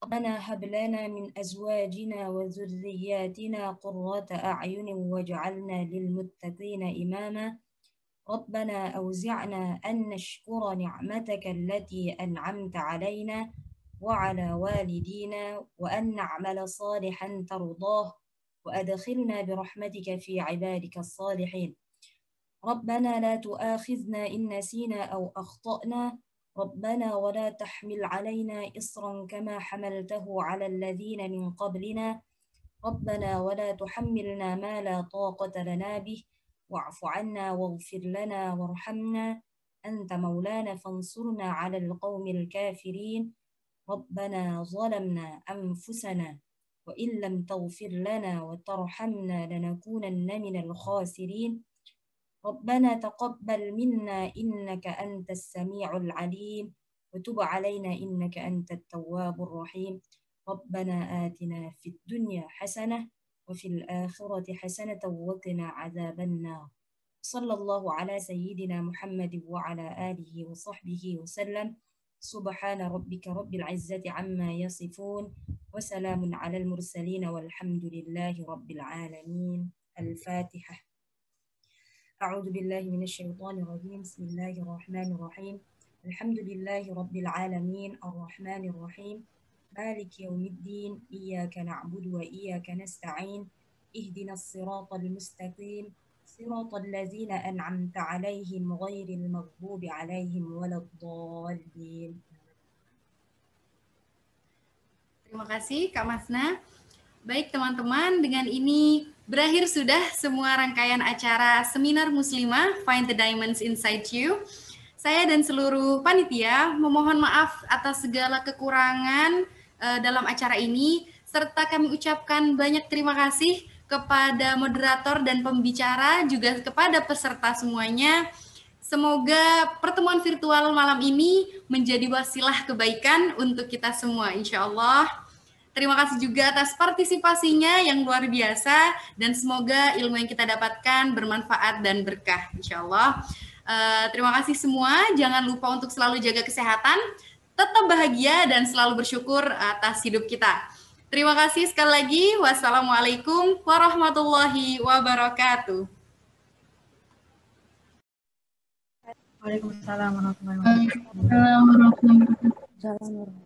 ربنا هب لنا من أزواجنا وذرياتنا قرة أعين واجعلنا للمتقين إماما. ربنا أوزعنا أن نشكر نعمتك التي أنعمت علينا وعلى والدينا وأن نعمل صالحا ترضاه وأدخلنا برحمتك في عبادك الصالحين. ربنا لا تؤاخذنا إن نسينا أو أخطأنا. ربنا ولا تحمل علينا إصرا كما حملته على الذين من قبلنا. ربنا ولا تحملنا ما لا طاقة لنا به واعف عنا واغفر لنا وارحمنا أنت مولانا فانصرنا على القوم الكافرين. ربنا ظلمنا أنفسنا وإن لم تغفر لنا وترحمنا لنكونن من الخاسرين. ربنا تقبل منا إنك أنت السميع العليم وتب علينا إنك أنت التواب الرحيم. ربنا آتنا في الدنيا حسنة وفي الآخرة حسنة وقنا عذاب النار. صلى الله على سيدنا محمد وعلى آله وصحبه وسلم. سبحان ربك رب العزة عما يصفون وسلام على المرسلين والحمد لله رب العالمين. الفاتحة. أعوذ بالله من الشيطان الرجيم. بسم الله الرحمن الرحيم. الحمد لله رب العالمين الرحمن الرحيم مالك يوم الدين إياك نعبد وإياك نستعين اهدنا الصراط المستقيم صراط الذين أنعمت عليهم غير المغضوب عليهم ولا الضالين. Terima kasih Kak Masna. Baik teman-teman, dengan ini berakhir sudah semua rangkaian acara Seminar Muslimah Find the Diamonds Inside You. Saya dan seluruh panitia memohon maaf atas segala kekurangan dalam acara ini, serta kami ucapkan banyak terima kasih kepada moderator dan pembicara, juga kepada peserta semuanya. Semoga pertemuan virtual malam ini menjadi wasilah kebaikan untuk kita semua, insya Allah. Terima kasih juga atas partisipasinya yang luar biasa, dan semoga ilmu yang kita dapatkan bermanfaat dan berkah, insya Allah. Terima kasih semua, jangan lupa untuk selalu jaga kesehatan, tetap bahagia, dan selalu bersyukur atas hidup kita. Terima kasih sekali lagi. Wassalamualaikum warahmatullahi wabarakatuh. Waalaikumsalam warahmatullahi wabarakatuh.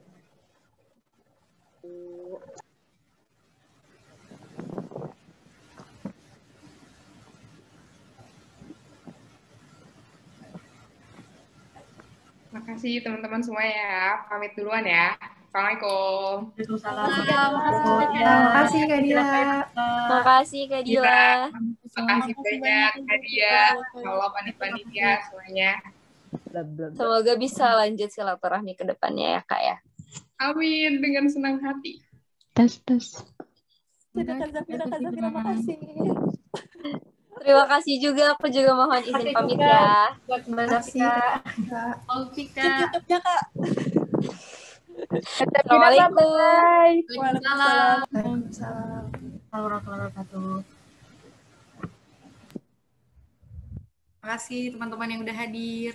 Terima kasih teman-teman semua ya. Pamit duluan ya. Assalamualaikum. Terima kasih Kak Dila. Terima kasih Kak Dila. Terima kasih banyak Kak Dia, kalau panitia semuanya. Semoga bisa lanjut silaturahmi ke depannya ya Kak ya. Amin, dengan senang hati. Tes. Terima kasih. Terima kasih juga, aku juga mohon izin pamit ya. Terima kasih. YouTube-nya Kak. Assalamualaikum. Waalaikumsalam. Warahmatullahi wabarakatuh. Terima kasih teman-teman yang udah hadir.